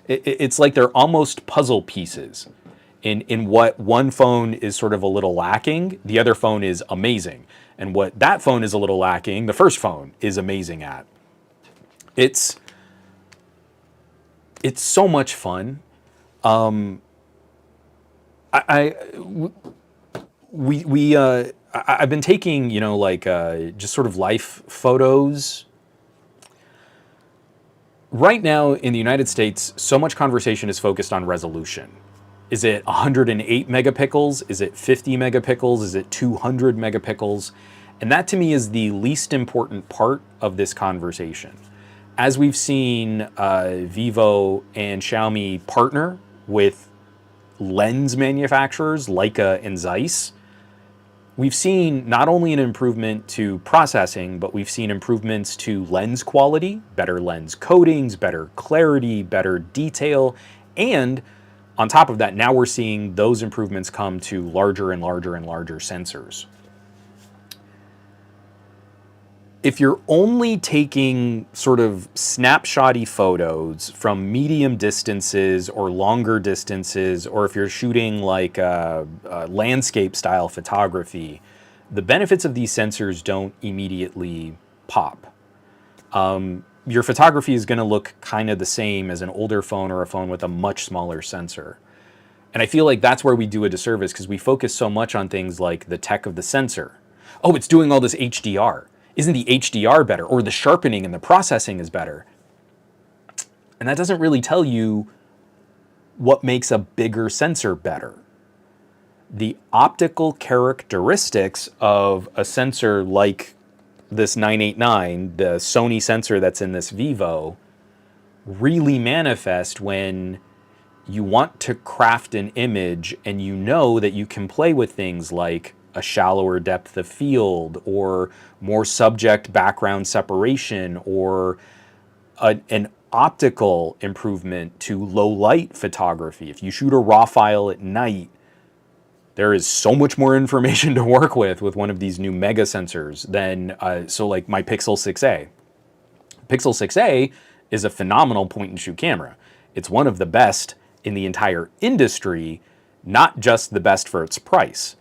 It's like they're almost puzzle pieces. In what one phone is sort of a little lacking, the other phone is amazing. And what that phone is a little lacking, the first phone is amazing at. It's so much fun. I've been taking, just sort of life photos. Right now in the United States, so much conversation is focused on resolution. Is it 108 megapixels? Is it 50 megapixels? Is it 200 megapixels? And that to me is the least important part of this conversation. As we've seen Vivo and Xiaomi partner with lens manufacturers, Leica and Zeiss, we've seen not only an improvement to processing, but we've seen improvements to lens quality, better lens coatings, better clarity, better detail, and on top of that, now we're seeing those improvements come to larger and larger and larger sensors. If you're only taking sort of snapshotty photos from medium distances or longer distances, or if you're shooting like landscape style photography, the benefits of these sensors don't immediately pop. Your photography is going to look kind of the same as an older phone or a phone with a much smaller sensor. And I feel like that's where we do a disservice because we focus so much on things like the tech of the sensor. Oh, it's doing all this HDR. Isn't the HDR better? Or the sharpening and the processing is better? And that doesn't really tell you what makes a bigger sensor better. The optical characteristics of a sensor like this 989, the Sony sensor that's in this Vivo, really manifest when you want to craft an image and you know that you can play with things like a shallower depth of field or more subject background separation or an optical improvement to low light photography. If you shoot a raw file at night, there is so much more information to work with one of these new mega sensors than, so like my Pixel 6a. Pixel 6a is a phenomenal point and shoot camera. It's one of the best in the entire industry, not just the best for its price.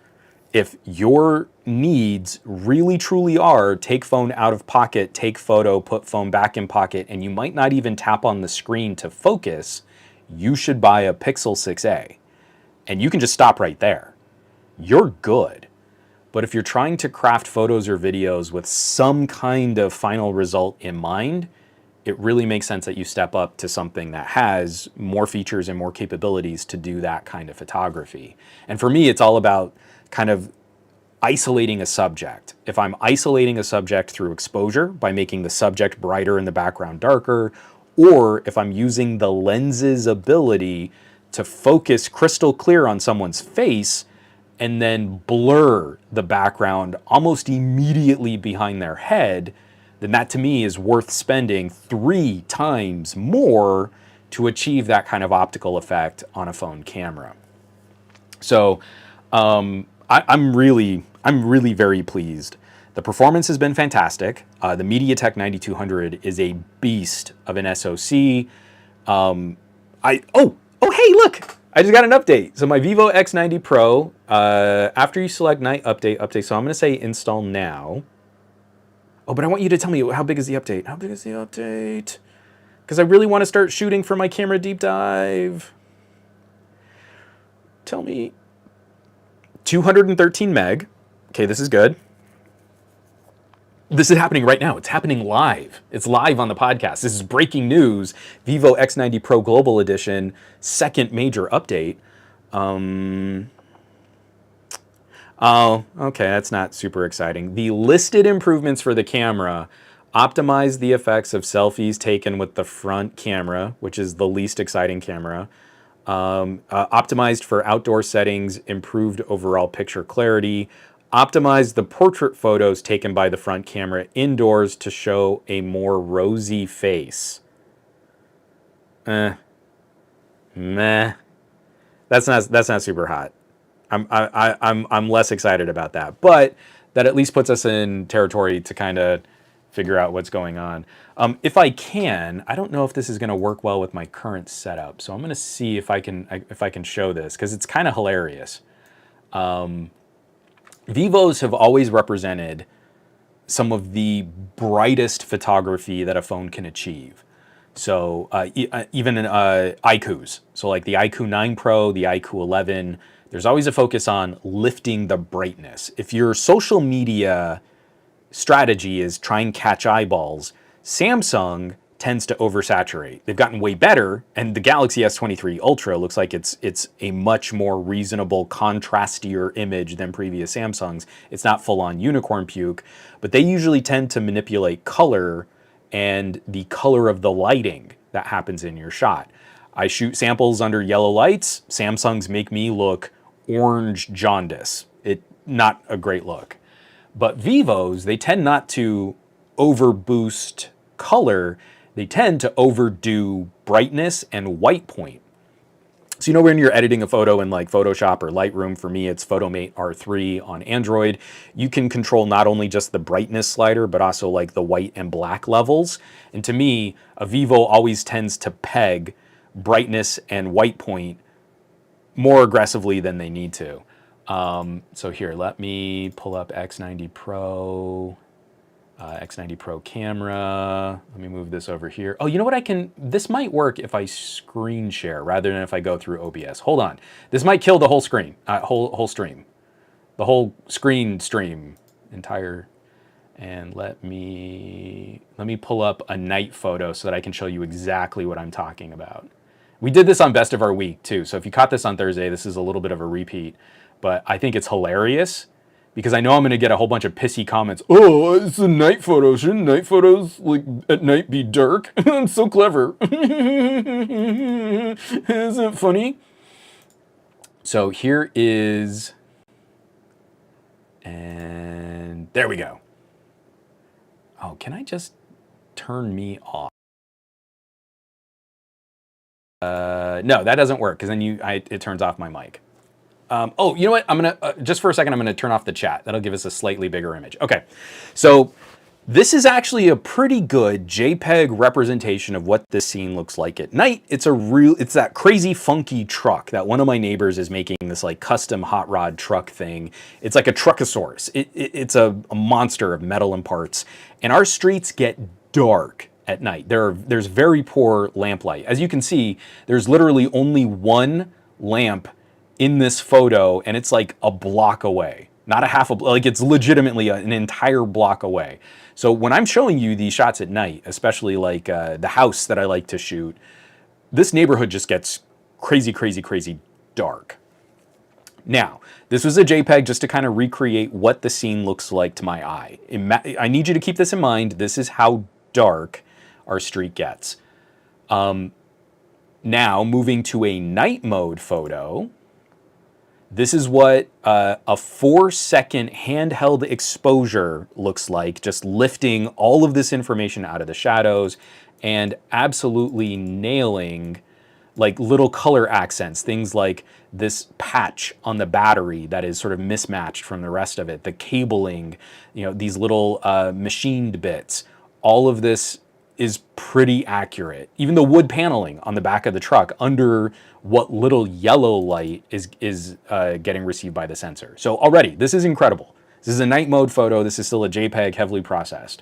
If your needs really truly are take phone out of pocket, take photo, put phone back in pocket, and you might not even tap on the screen to focus, you should buy a Pixel 6a. And you can just stop right there. You're good. But if you're trying to craft photos or videos with some kind of final result in mind, it really makes sense that you step up to something that has more features and more capabilities to do that kind of photography. And for me, it's all about kind of isolating a subject. If I'm isolating a subject through exposure by making the subject brighter and the background darker, or if I'm using the lens's ability to focus crystal clear on someone's face and then blur the background almost immediately behind their head, then that to me is worth spending 3 times more to achieve that kind of optical effect on a phone camera. So I'm really very pleased. The performance has been fantastic. The MediaTek 9200 is a beast of an SoC. Hey, look! I just got an update. So my Vivo X90 Pro, after you select Night Update. So I'm going to say install now. Oh, but I want you to tell me, how big is the update? How big is the update? Because I really want to start shooting for my camera deep dive. Tell me. 213 meg. Okay, this is good. This is happening right now. It's happening live. It's live on the podcast. This is breaking news. Vivo X90 Pro Global Edition, second major update. Oh, okay, that's not super exciting. The listed improvements for the camera optimize the effects of selfies taken with the front camera, which is the least exciting camera. Optimized for outdoor settings, improved overall picture clarity, optimized the portrait photos taken by the front camera indoors to show a more rosy face. Meh. That's not super hot. I'm less excited about that, but that at least puts us in territory to kind of figure out what's going on. If I can, I don't know if this is going to work well with my current setup, so I'm going to see if I can show this because it's kind of hilarious. Vivos have always represented some of the brightest photography that a phone can achieve. So even in iQOOs, so like the iQOO 9 Pro, the iQOO 11, there's always a focus on lifting the brightness. If your social media strategy is try and catch eyeballs, Samsung tends to oversaturate. They've gotten way better, and the Galaxy S23 Ultra looks like it's a much more reasonable, contrastier image than previous Samsungs. It's not full-on unicorn puke, but they usually tend to manipulate color and the color of the lighting that happens in your shot. I shoot samples under yellow lights. Samsungs make me look orange jaundice. Not a great look. But Vivos, they tend not to overboost color. They tend to overdo brightness and white point. So when you're editing a photo in like Photoshop or Lightroom, for me it's Photomate R3 on Android, you can control not only just the brightness slider, but also like the white and black levels. And to me, a Vivo always tends to peg brightness and white point more aggressively than they need to. So here, let me pull up X90 Pro. X90 Pro camera. Let me move this over here. Oh, you know what this might work if I screen share rather than if I go through OBS. Hold on. This might kill the whole screen, whole stream. The whole screen stream, entire. And let me pull up a night photo so that I can show you exactly what I'm talking about. We did this on Best of Our Week too. So if you caught this on Thursday, this is a little bit of a repeat, but I think it's hilarious. Because I know I'm going to get a whole bunch of pissy comments. Oh, it's a night photo. Shouldn't night photos like at night be dark? I'm so clever. Isn't it funny? So here is, and there we go. Oh, can I just turn me off? No, that doesn't work because then it turns off my mic. Oh, you know what? I'm going to, just for a second, I'm going to turn off the chat. That'll give us a slightly bigger image. Okay, so this is actually a pretty good JPEG representation of what this scene looks like at night. It's that crazy funky truck that one of my neighbors is making, this like custom hot rod truck thing. It's like a truckosaurus. It's a monster of metal and parts. And our streets get dark at night. There's very poor lamplight. As you can see, there's literally only one lamp in this photo, and it's like a block away. not a half a block, like it's legitimately an entire block away. So when I'm showing you these shots at night, especially like the house that I like to shoot, this neighborhood just gets crazy, crazy, crazy dark. Now, this was a JPEG just to kind of recreate what the scene looks like to my eye. I need you to keep this in mind. This is how dark our street gets. Now, moving to a night mode photo, this is what a 4-second handheld exposure looks like, just lifting all of this information out of the shadows and absolutely nailing like little color accents, things like this patch on the battery that is sort of mismatched from the rest of it, the cabling, you know, these little machined bits. All of this is pretty accurate. Even the wood paneling on the back of the truck under what little yellow light is getting received by the sensor. So already, this is incredible. This is a night mode photo. This is still a JPEG, heavily processed.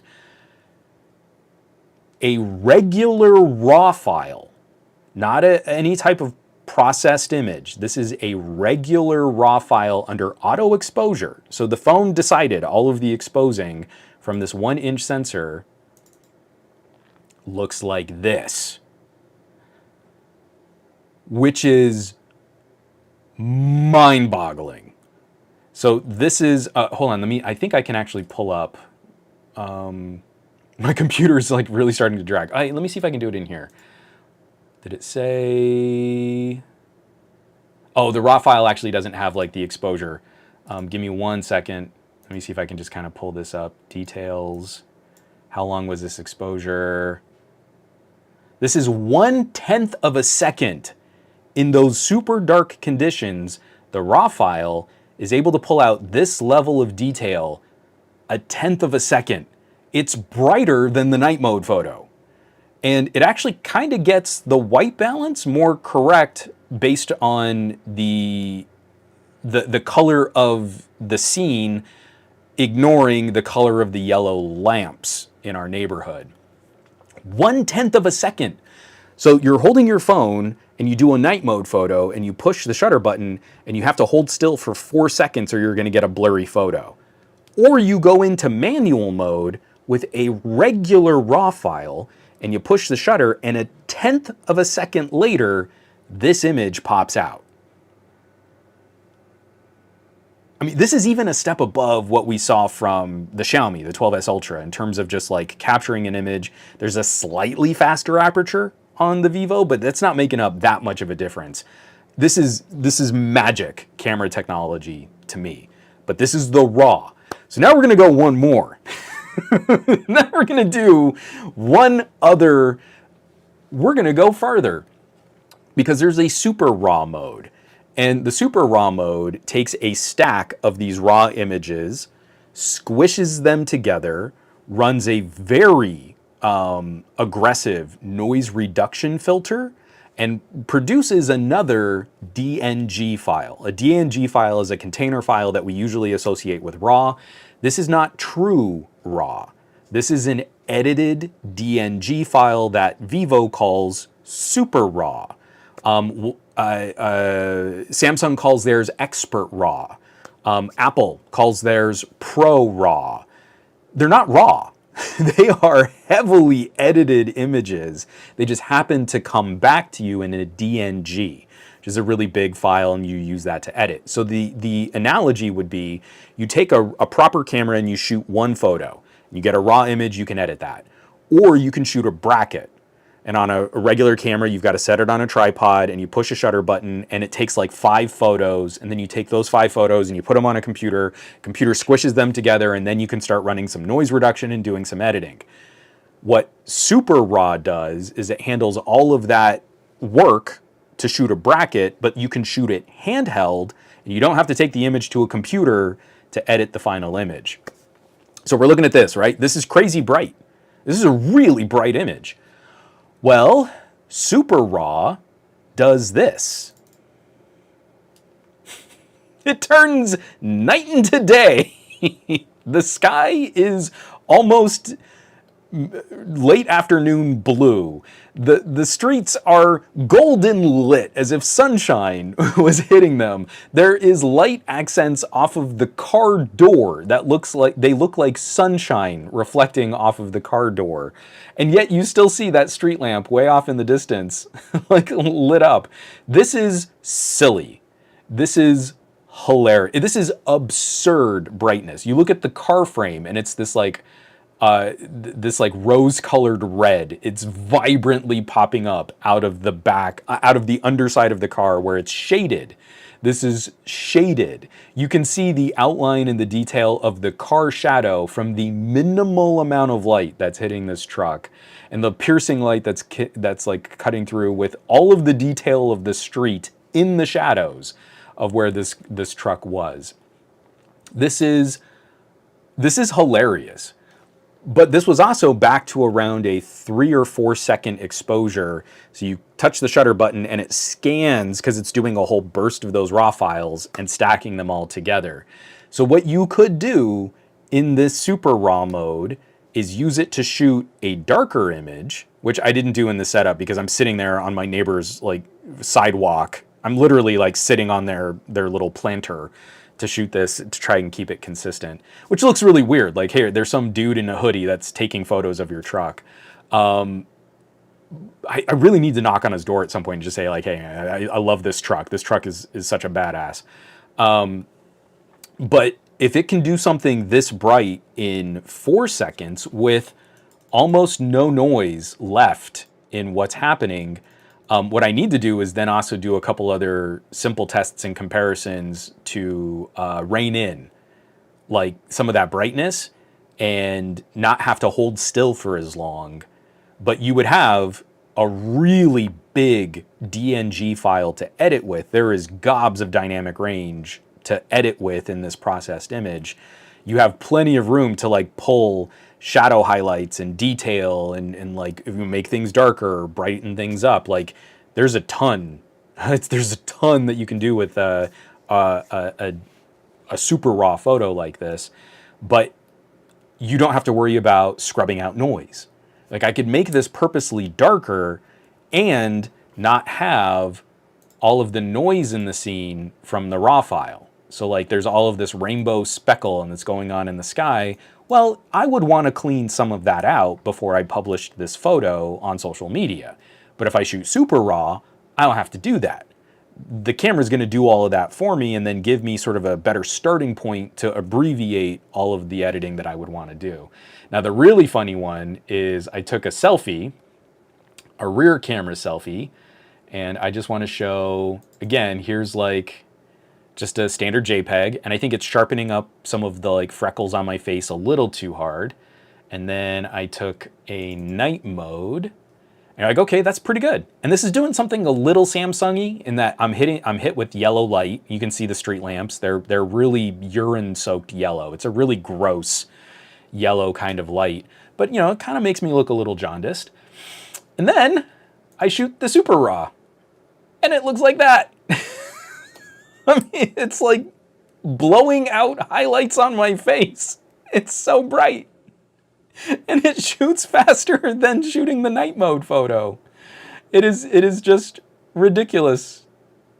A regular RAW file, not any type of processed image. This is a regular RAW file under auto exposure. So the phone decided all of the exposing from this 1-inch sensor looks like this, which is mind-boggling. So this is, hold on, I think I can actually pull up, my computer is like really starting to drag. Let me see if I can do it in here. Did it say, oh, the RAW file actually doesn't have like the exposure. Give me 1 second. Let me see if I can just kind of pull this up. Details, how long was this exposure? This is 1/10 of a second. In those super dark conditions, the RAW file is able to pull out this level of detail 1/10 of a second. It's brighter than the night mode photo. And it actually kind of gets the white balance more correct based on the color of the scene, ignoring the color of the yellow lamps in our neighborhood. 1/10 of a second. So you're holding your phone and you do a night mode photo and you push the shutter button and you have to hold still for 4 seconds or you're going to get a blurry photo. Or you go into manual mode with a regular RAW file and you push the shutter and 1/10 of a second later, this image pops out. I mean, this is even a step above what we saw from the Xiaomi, the 12S Ultra, in terms of just like capturing an image. There's a slightly faster aperture on the Vivo, but that's not making up that much of a difference. This is magic camera technology to me, but this is the RAW. So now we're gonna go one more. Now we're gonna do one other, we're gonna go further because there's a super RAW mode. And the super RAW mode takes a stack of these raw images, squishes them together, runs a very aggressive noise reduction filter, and produces another DNG file. A DNG file is a container file that we usually associate with RAW. This is not true RAW. This is an edited DNG file that Vivo calls super RAW. Samsung calls theirs expert RAW. Apple calls theirs pro RAW. They're not RAW. They are heavily edited images. They just happen to come back to you in a DNG, which is a really big file, and you use that to edit. So the analogy would be you take a proper camera and you shoot one photo. You get a raw image, you can edit that. Or you can shoot a bracket. And on a regular camera, you've got to set it on a tripod and you push a shutter button and it takes like 5 photos. And then you take those 5 photos and you put them on a computer squishes them together, and then you can start running some noise reduction and doing some editing. What Super RAW does is it handles all of that work to shoot a bracket, but you can shoot it handheld and you don't have to take the image to a computer to edit the final image. So we're looking at this, right? This is crazy bright. This is a really bright image. Well, Super RAW does this. It turns night into day. The sky is almost late afternoon blue. The streets are golden lit, as if sunshine was hitting them. There is light accents off of the car door that look like sunshine reflecting off of the car door. And yet you still see that street lamp way off in the distance, like lit up. This is silly. This is hilarious. This is absurd brightness. You look at the car frame and it's this like rose-colored red. It's vibrantly popping up out of the back, out of the underside of the car where it's shaded. This is shaded. You can see the outline and the detail of the car shadow from the minimal amount of light that's hitting this truck, and the piercing light that's like cutting through with all of the detail of the street in the shadows of where this truck was. This is hilarious. But this was also back to around a 3 or 4 second exposure. So you touch the shutter button and it scans because it's doing a whole burst of those raw files and stacking them all together. So what you could do in this super raw mode is use it to shoot a darker image, which I didn't do in the setup because I'm sitting there on my neighbor's like sidewalk. I'm literally like sitting on their little planter to shoot this, to try and keep it consistent, which looks really weird. Like, here, there's some dude in a hoodie that's taking photos of your truck. I really need to knock on his door at some point and just say like, hey, I love this truck. This truck is such a badass. But if it can do something this bright in 4 seconds with almost no noise left in what's happening, what I need to do is then also do a couple other simple tests and comparisons to rein in like some of that brightness and not have to hold still for as long. But you would have a really big DNG file to edit with. There is gobs of dynamic range to edit with in this processed image. You have plenty of room to like pull shadow highlights and detail and like if you make things darker, brighten things up. Like there's a ton that you can do with a super raw photo like this, but you don't have to worry about scrubbing out noise. Like I could make this purposely darker and not have all of the noise in the scene from the raw file. So like there's all of this rainbow speckle and that's going on in the sky. Well, I would want to clean some of that out before I published this photo on social media. But if I shoot super raw, I don't have to do that. The camera's going to do all of that for me and then give me sort of a better starting point to abbreviate all of the editing that I would want to do. Now, the really funny one is I took a selfie, a rear camera selfie, and I just want to show, again, here's like just a standard JPEG, and I think it's sharpening up some of the like freckles on my face a little too hard. And then I took a night mode, and you're like, okay, that's pretty good. And this is doing something a little Samsung-y in that I'm hit with yellow light. You can see the street lamps. They're really urine-soaked yellow. It's a really gross yellow kind of light, but you know, it kind of makes me look a little jaundiced. And then I shoot the super raw, and it looks like that. I mean, it's like blowing out highlights on my face. It's so bright. And it shoots faster than shooting the night mode photo. It is just ridiculous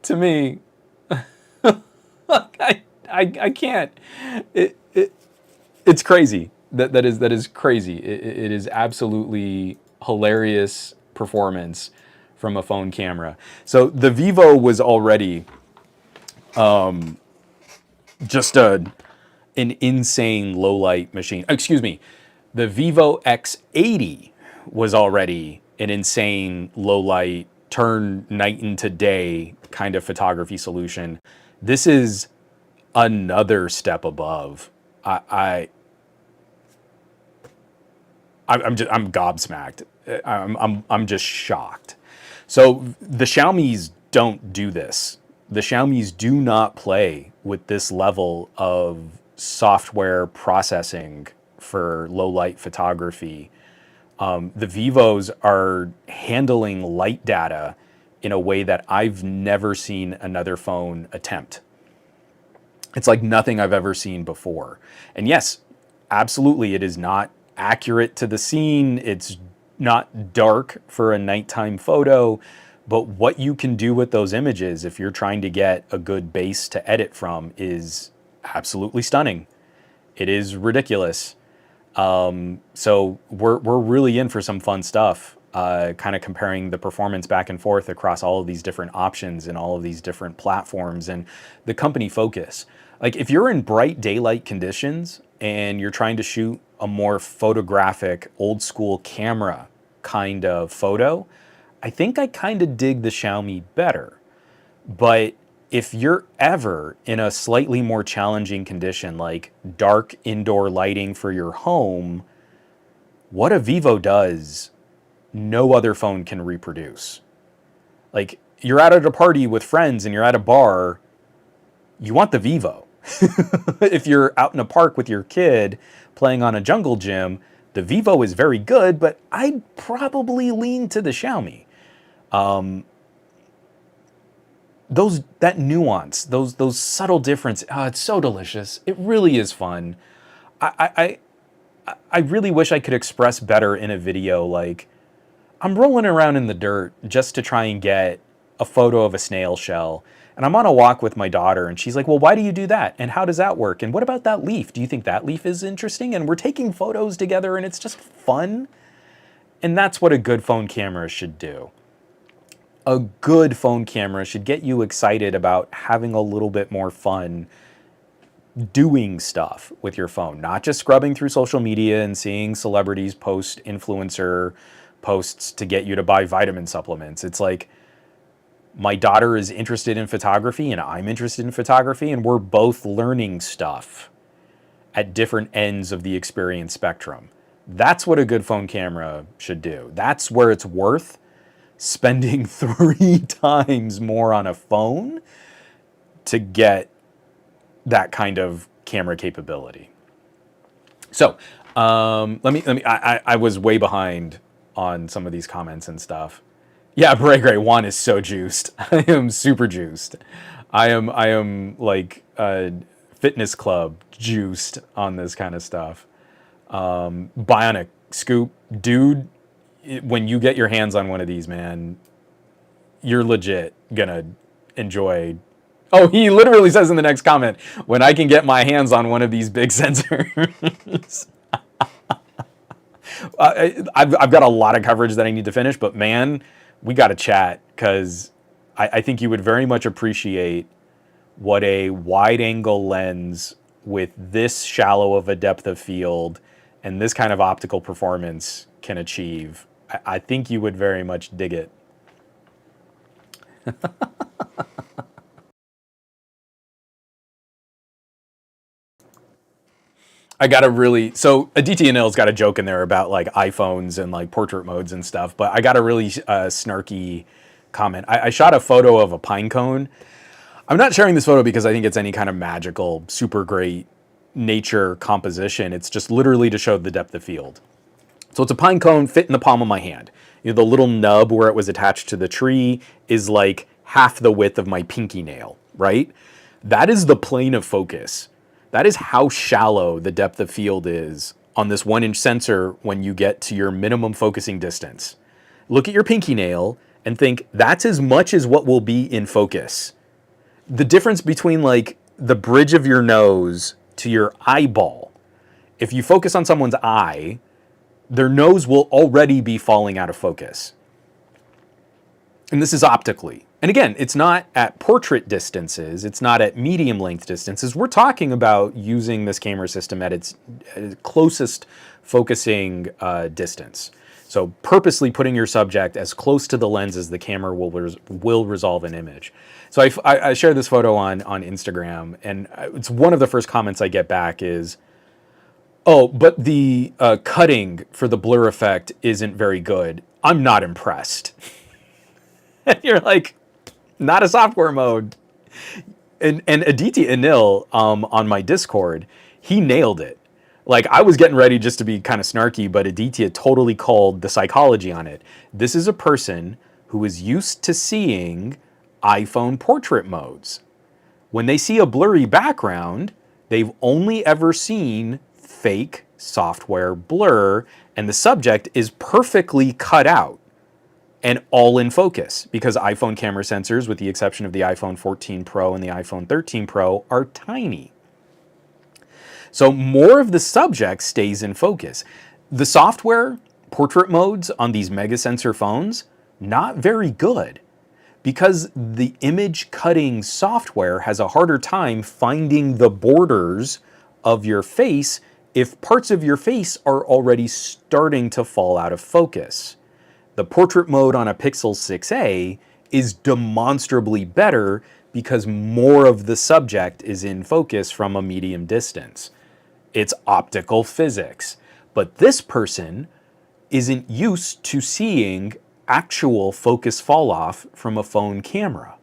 to me. I can't. It's crazy. That is crazy. It is absolutely hilarious performance from a phone camera. So the Vivo was already just an insane low light machine. Excuse me. The Vivo X90 was already an insane low light, turn night into day kind of photography solution. This is another step above. I'm gobsmacked. I'm just shocked. So the Xiaomi's don't do this. The Xiaomi's do not play with this level of software processing for low light photography. The Vivos are handling light data in a way that I've never seen another phone attempt. It's like nothing I've ever seen before. And yes, absolutely, it is not accurate to the scene. It's not dark for a nighttime photo, but what you can do with those images if you're trying to get a good base to edit from is absolutely stunning. It is ridiculous. So we're really in for some fun stuff, kind of comparing the performance back and forth across all of these different options and all of these different platforms and the company focus. Like if you're in bright daylight conditions and you're trying to shoot a more photographic, old school camera kind of photo, I think I kind of dig the Xiaomi better. But if you're ever in a slightly more challenging condition, like dark indoor lighting for your home, what a Vivo does, no other phone can reproduce. Like you're out at a party with friends and you're at a bar, you want the Vivo. If you're out in a park with your kid playing on a jungle gym, the Vivo is very good, but I'd probably lean to the Xiaomi. That nuance, those subtle difference, it's so delicious. It really is fun. I really wish I could express better in a video, like I'm rolling around in the dirt just to try and get a photo of a snail shell. And I'm on a walk with my daughter and she's like, well, why do you do that? And how does that work? And what about that leaf? Do you think that leaf is interesting? And we're taking photos together and it's just fun. And that's what a good phone camera should do. A good phone camera should get you excited about having a little bit more fun doing stuff with your phone, not just scrubbing through social media and seeing celebrities post influencer posts to get you to buy vitamin supplements. It's like, my daughter is interested in photography and I'm interested in photography, and we're both learning stuff at different ends of the experience spectrum. That's what a good phone camera should do. That's where it's worth spending 3 times more on a phone to get that kind of camera capability. So I was way behind on some of these comments and stuff. Yeah, Bray Gray, Juan is so juiced. I am super juiced. I am like fitness club juiced on this kind of stuff. Bionic Scoop, dude, when you get your hands on one of these, man, you're legit gonna enjoy. Oh, he literally says in the next comment, when I can get my hands on one of these big sensors. I've got a lot of coverage that I need to finish, but man, we got to chat, because I think you would very much appreciate what a wide angle lens with this shallow of a depth of field and this kind of optical performance can achieve. I think you would very much dig it. So Aditya Anil's got a joke in there about like iPhones and like portrait modes and stuff, but I got a really snarky comment. I shot a photo of a pine cone. I'm not sharing this photo because I think it's any kind of magical, super great nature composition. It's just literally to show the depth of field. So it's a pine cone fit in the palm of my hand. You know, the little nub where it was attached to the tree is like half the width of my pinky nail, right? That is the plane of focus. That is how shallow the depth of field is on this 1-inch sensor when you get to your minimum focusing distance. Look at your pinky nail and think that's as much as what will be in focus. The difference between like the bridge of your nose to your eyeball, if you focus on someone's eye, their nose will already be falling out of focus. And this is optically. And again, it's not at portrait distances, it's not at medium length distances. We're talking about using this camera system at its closest focusing distance. So purposely putting your subject as close to the lens as the camera will resolve an image. So I share this photo on Instagram, and it's one of the first comments I get back is, oh, but the cutting for the blur effect isn't very good. I'm not impressed. And you're like, not a software mode. And Aditya Anil on my Discord, he nailed it. Like, I was getting ready just to be kind of snarky, but Aditya totally called the psychology on it. This is a person who is used to seeing iPhone portrait modes. When they see a blurry background, they've only ever seen fake software blur, and the subject is perfectly cut out and all in focus because iPhone camera sensors, with the exception of the iPhone 14 Pro and the iPhone 13 Pro, are tiny. So more of the subject stays in focus. The software portrait modes on these mega sensor phones, not very good, because the image cutting software has a harder time finding the borders of your face if parts of your face are already starting to fall out of focus. The portrait mode on a Pixel 6a is demonstrably better because more of the subject is in focus from a medium distance. It's optical physics. But this person isn't used to seeing actual focus fall off from a phone camera.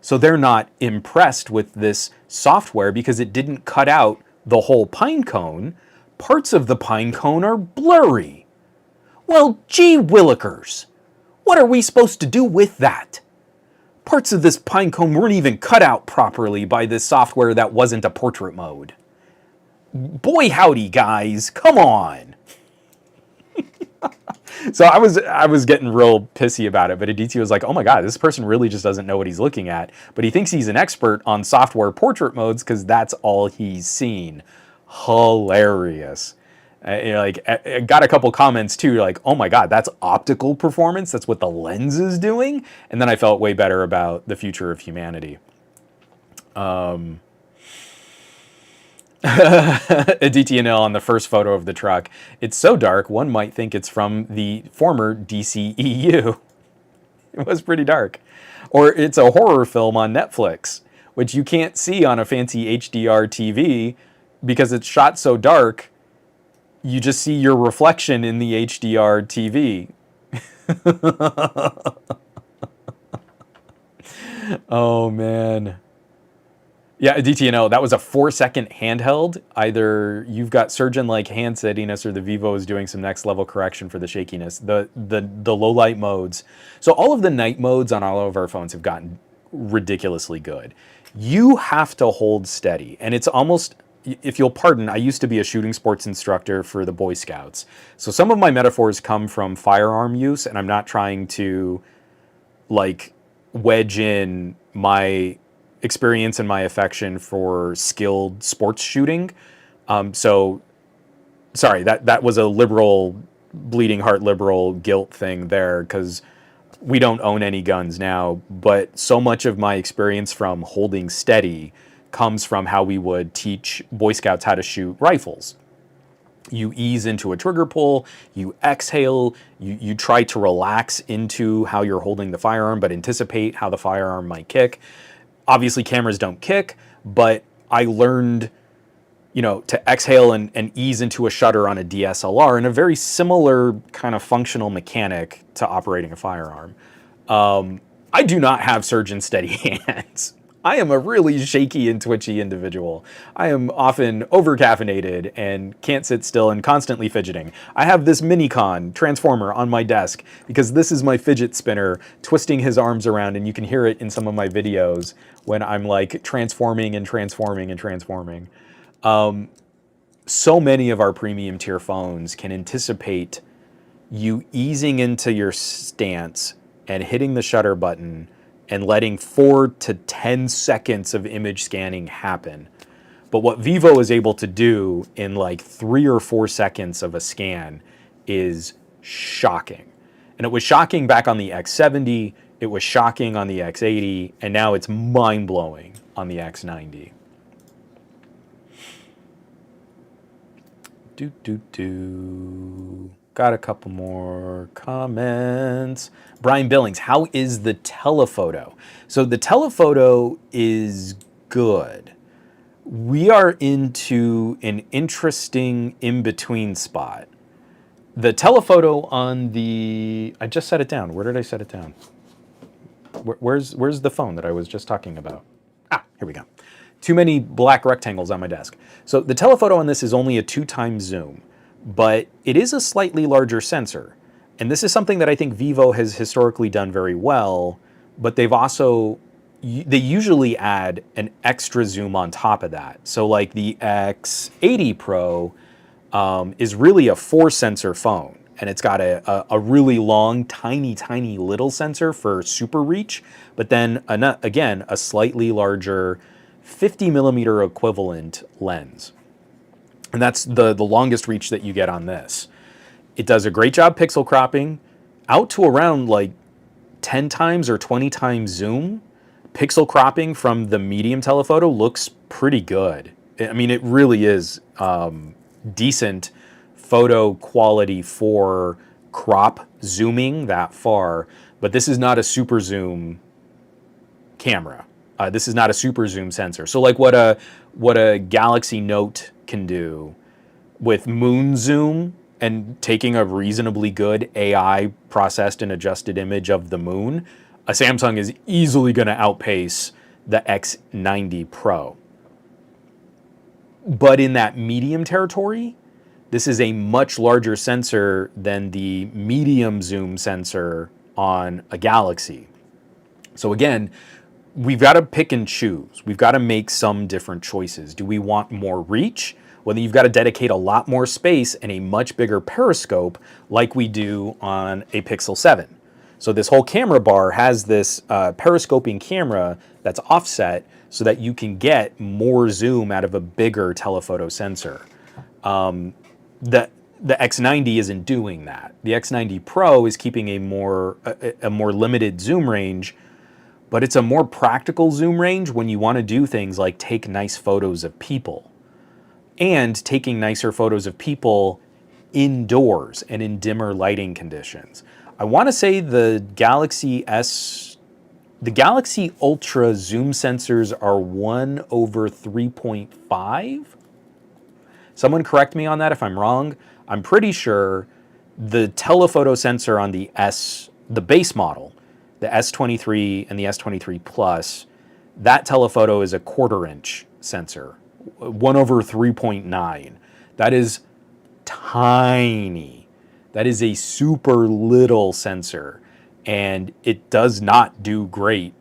So they're not impressed with this software because it didn't cut out the whole pine cone. Parts of the pine cone are blurry. Well, gee willikers, what are we supposed to do with that? Parts of this pine cone weren't even cut out properly by this software that wasn't a portrait mode. Boy howdy, guys, come on. So I was getting real pissy about it, but Aditya was like, oh my God, this person really just doesn't know what he's looking at. But he thinks he's an expert on software portrait modes because that's all he's seen. Hilarious. I got a couple comments too, like, oh my God, that's optical performance. That's what the lens is doing. And then I felt way better about the future of humanity. Aditya Nil on the first photo of the truck. It's so dark, one might think it's from the former DCEU. It was pretty dark. Or it's a horror film on Netflix, which you can't see on a fancy HDR TV because it's shot so dark. You just see your reflection in the HDR TV. Oh, man. Yeah, DTNO, that was a 4-second handheld. Either you've got surgeon-like hand steadiness or the Vivo is doing some next-level correction for the shakiness. The low-light modes. So all of the night modes on all of our phones have gotten ridiculously good. You have to hold steady, and it's almost... If you'll pardon, I used to be a shooting sports instructor for the Boy Scouts. So some of my metaphors come from firearm use, and I'm not trying to, like, wedge in my experience and my affection for skilled sports shooting. So, sorry, that was a liberal, bleeding heart liberal guilt thing there, because we don't own any guns now. But so much of my experience from holding steady comes from how we would teach Boy Scouts how to shoot rifles. You ease into a trigger pull, you exhale, you try to relax into how you're holding the firearm, but anticipate how the firearm might kick. Obviously, cameras don't kick, but I learned, to exhale and ease into a shutter on a DSLR in a very similar kind of functional mechanic to operating a firearm. I do not have surgeon steady hands. I am a really shaky and twitchy individual. I am often over-caffeinated and can't sit still and constantly fidgeting. I have this Minicon transformer on my desk because this is my fidget spinner twisting his arms around, and you can hear it in some of my videos when I'm like transforming and transforming and transforming. So many of our premium tier phones can anticipate you easing into your stance and hitting the shutter button and letting 4 to 10 seconds of image scanning happen. But what Vivo is able to do in like 3 or 4 seconds of a scan is shocking. And it was shocking back on the X70, it was shocking on the X80, and now it's mind-blowing on the X90. Got a couple more comments. Brian Billings, how is the telephoto? So the telephoto is good. We are into an interesting in-between spot. The telephoto on the... I just set it down. Where did I set it down? Where's the phone that I was just talking about? Ah, here we go. Too many black rectangles on my desk. So the telephoto on this is only a 2x zoom, but it is a slightly larger sensor. And this is something that I think Vivo has historically done very well, but they usually add an extra zoom on top of that. So like the X80 Pro is really a 4-sensor phone. And it's got a really long, tiny, tiny little sensor for super reach, but then, again, a slightly larger 50 millimeter equivalent lens. And that's the longest reach that you get on this. It does a great job pixel cropping out to around like 10 times or 20 times zoom. Pixel cropping from the medium telephoto looks pretty good. I mean, it really is decent photo quality for crop zooming that far, but this is not a super zoom camera. This is not a super zoom sensor. So like what a Galaxy Note can do with moon zoom and taking a reasonably good AI processed and adjusted image of the moon, a Samsung is easily going to outpace the X90 Pro. But in that medium territory, this is a much larger sensor than the medium zoom sensor on a Galaxy. So again, we've got to pick and choose. We've got to make some different choices. Do we want more reach? Well, then you've got to dedicate a lot more space and a much bigger periscope like we do on a Pixel 7. So this whole camera bar has this periscoping camera that's offset so that you can get more zoom out of a bigger telephoto sensor. The X90 isn't doing that. The X90 Pro is keeping a more limited zoom range, but it's a more practical zoom range when you want to do things like take nice photos of people. And taking nicer photos of people indoors and in dimmer lighting conditions. I want to say the Galaxy Ultra zoom sensors are 1/3.5. Someone correct me on that if I'm wrong. I'm pretty sure the telephoto sensor on the base model, the S23 and the S23 Plus, that telephoto is a 1/4 inch sensor, 1/3.9. That is tiny. That is a super little sensor, and it does not do great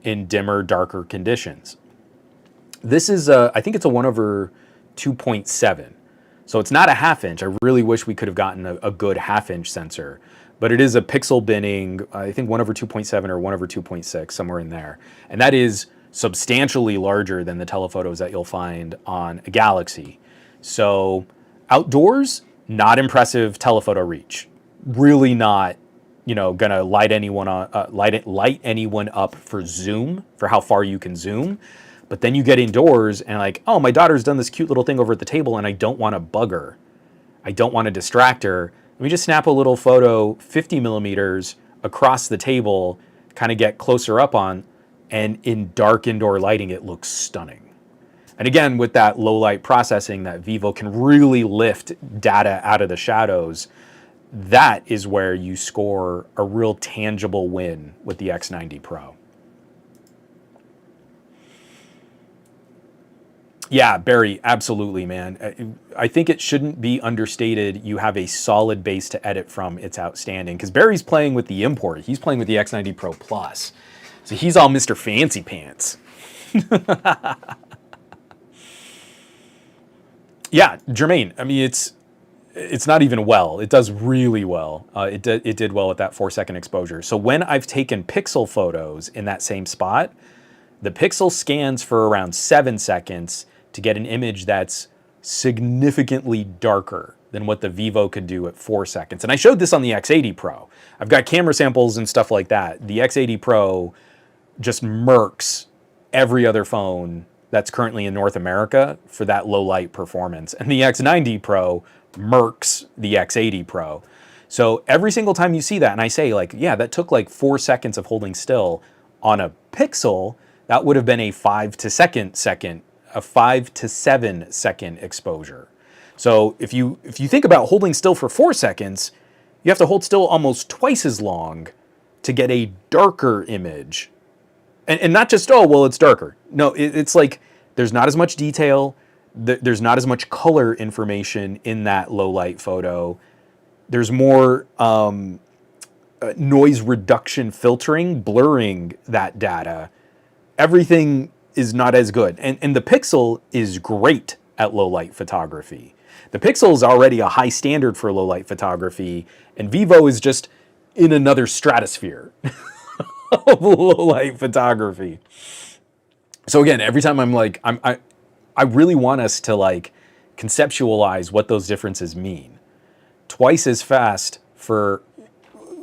in dimmer, darker conditions. This is I think it's a 1/2.7. So it's not a 1/2 inch. I really wish we could have gotten a good 1/2 inch sensor, but it is a pixel binning, I think 1/2.7 or 1/2.6, somewhere in there. And that is substantially larger than the telephotos that you'll find on a Galaxy. So outdoors, not impressive telephoto reach. Really not, gonna light anyone up for zoom, for how far you can zoom. But then you get indoors and like, oh, my daughter's done this cute little thing over at the table and I don't want to bug her. I don't want to distract her. Let me just snap a little photo 50 millimeters across the table, kind of get closer up on, and in dark indoor lighting, it looks stunning. And again, with that low light processing that Vivo can really lift data out of the shadows, that is where you score a real tangible win with the X90 Pro. Yeah, Barry, absolutely, man. I think it shouldn't be understated. You have a solid base to edit from. It's outstanding. Because Barry's playing with the import. He's playing with the X90 Pro Plus. So he's all Mr. Fancy Pants. Yeah, Jermaine, I mean, it's not even well. It does really well. It did well at that 4-second exposure. So when I've taken pixel photos in that same spot, the pixel scans for around 7 seconds to get an image that's significantly darker than what the Vivo could do at 4 seconds. And I showed this on the X80 Pro. I've got camera samples and stuff like that. The X80 Pro just murks every other phone that's currently in North America for that low light performance. And the X90 Pro murks the X80 Pro. So every single time you see that, and I say like, yeah, that took like 4 seconds of holding still on a Pixel, that would have been a 5 to 7 second exposure. So if you think about holding still for 4 seconds, you have to hold still almost twice as long to get a darker image. And not just, oh, well, it's darker. No, it's like there's not as much detail. There's not as much color information in that low light photo. There's more noise reduction filtering, blurring that data. Everything is not as good. And the Pixel is great at low light photography. The Pixel is already a high standard for low light photography, and Vivo is just in another stratosphere of low light photography. So again, every time I really want us to like conceptualize what those differences mean. Twice as fast for,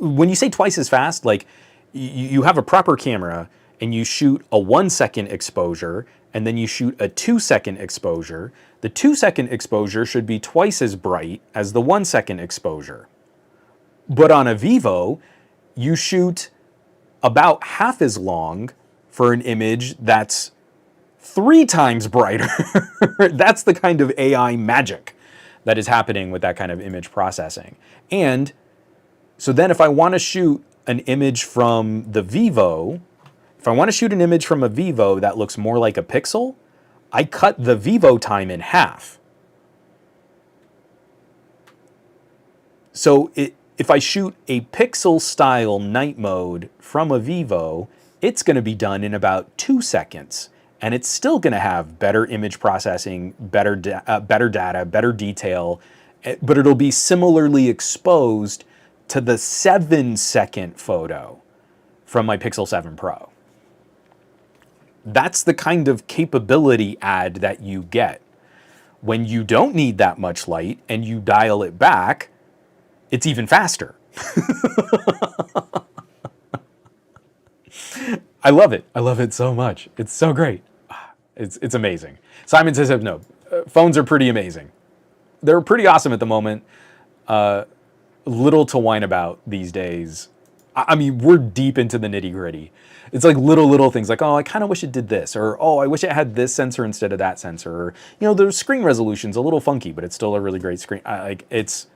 when you say twice as fast, like you have a proper camera and you shoot a 1 second exposure and then you shoot a 2 second exposure. The 2 second exposure should be twice as bright as the 1 second exposure. But on a Vivo, you shoot about half as long for an image that's 3 times brighter. That's the kind of AI magic that is happening with that kind of image processing. And so then if I want to shoot an image from the Vivo, if I want to shoot an image from a Vivo that looks more like a Pixel, I cut the Vivo time in half. So if I shoot a Pixel style night mode from a Vivo, it's going to be done in about 2 seconds. And it's still going to have better image processing, better data, better detail, but it'll be similarly exposed to the 7 second photo from my Pixel 7 Pro. That's the kind of capability add that you get. When you don't need that much light and you dial it back, it's even faster. I love it. I love it so much. It's so great. It's amazing. Simon says, no, phones are pretty amazing. They're pretty awesome at the moment. Little to whine about these days. I mean, we're deep into the nitty gritty. It's like little things like, oh, I kind of wish it did this, or oh, I wish it had this sensor instead of that sensor, or you know, the screen resolution's a little funky, but it's still a really great screen. It's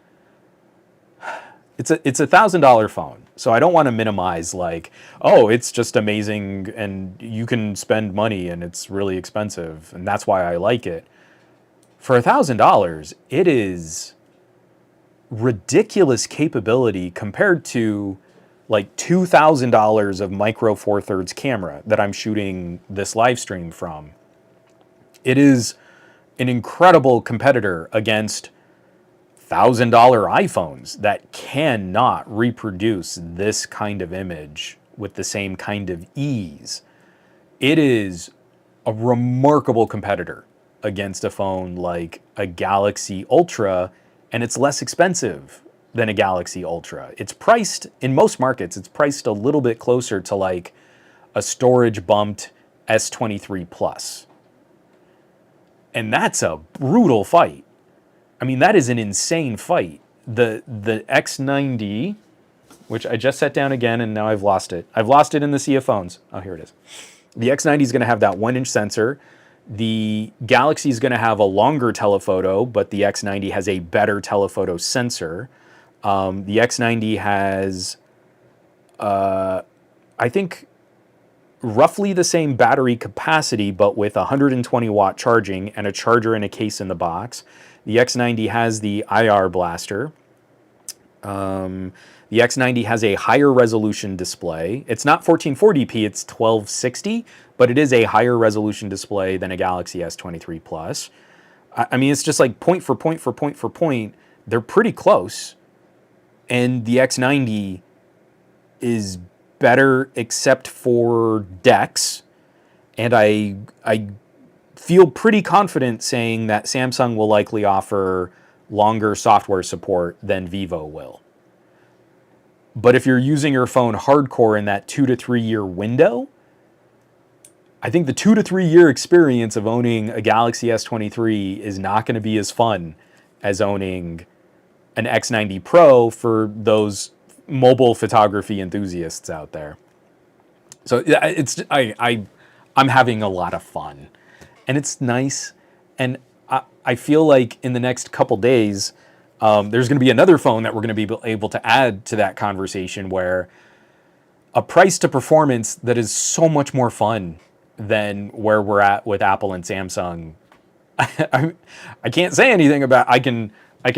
$1,000 phone, so I don't want to minimize like, oh, it's just amazing and you can spend money and it's really expensive and that's why I like it. For $1,000, it is ridiculous capability compared to like $2,000 of micro four thirds camera that I'm shooting this live stream from. It is an incredible competitor against $1,000 iPhones that cannot reproduce this kind of image with the same kind of ease. It is a remarkable competitor against a phone like a Galaxy Ultra, and it's less expensive than a Galaxy Ultra. It's priced, in most markets, it's priced a little bit closer to like a storage bumped S23 Plus. And that's a brutal fight. I mean, that is an insane fight. The X90, which I just set down again and now I've lost it. I've lost it in the sea of phones. Oh, here it is. The X90 is going to have that 1-inch sensor. The Galaxy is going to have a longer telephoto, but the X90 has a better telephoto sensor. The X90 has, I think, roughly the same battery capacity, but with 120 watt charging and a charger and a case in the box. The X90 has the IR blaster. The X90 has a higher resolution display. It's not 1440p, it's 1260, but it is a higher resolution display than a Galaxy S23 Plus. I mean, it's just like point for point for point for point. They're pretty close. And the X90 is better except for DeX. And I feel pretty confident saying that Samsung will likely offer longer software support than Vivo will. But if you're using your phone hardcore in that 2 to 3 year window, I think the 2 to 3 year experience of owning a Galaxy S23 is not going to be as fun as owning an X90 Pro for those mobile photography enthusiasts out there. So I'm having a lot of fun, and it's nice. And I feel like in the next couple days, there's going to be another phone that we're going to be able to add to that conversation, where a price to performance that is so much more fun than where we're at with Apple and Samsung. I can't say anything about, I can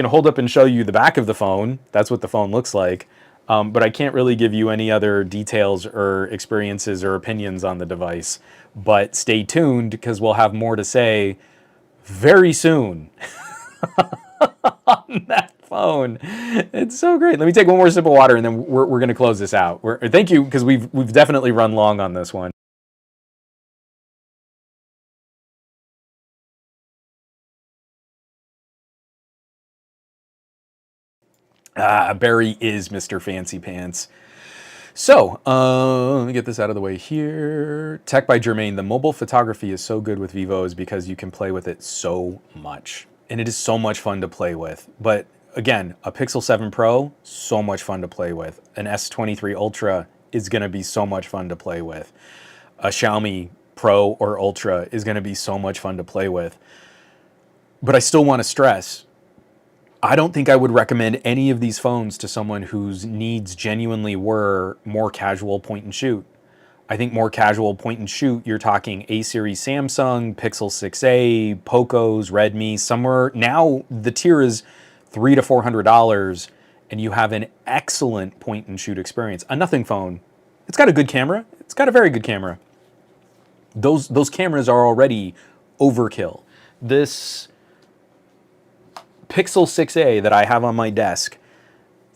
hold up and show you the back of the phone. That's what the phone looks like. But I can't really give you any other details or experiences or opinions on the device. But stay tuned, because we'll have more to say very soon. on that phone. It's so great. Let me take one more sip of water and then we're going to close this out. Thank you, because we've definitely run long on this one. Barry is Mr. Fancy Pants. So, let me get this out of the way here. Tech by Jermaine. The mobile photography is so good with Vivo is because you can play with it so much. And it is so much fun to play with. But again, a Pixel 7 Pro, so much fun to play with. An S23 Ultra is going to be so much fun to play with. A Xiaomi Pro or Ultra is going to be so much fun to play with. But I still want to stress, I don't think I would recommend any of these phones to someone whose needs genuinely were more casual point and shoot. I think more casual point and shoot, you're talking A-series Samsung, Pixel 6a, Pocos, Redmi, somewhere. Now the tier is $300 to $400 and you have an excellent point and shoot experience. A nothing phone, it's got a good camera. It's got a very good camera. Those cameras are already overkill. This Pixel 6a that I have on my desk,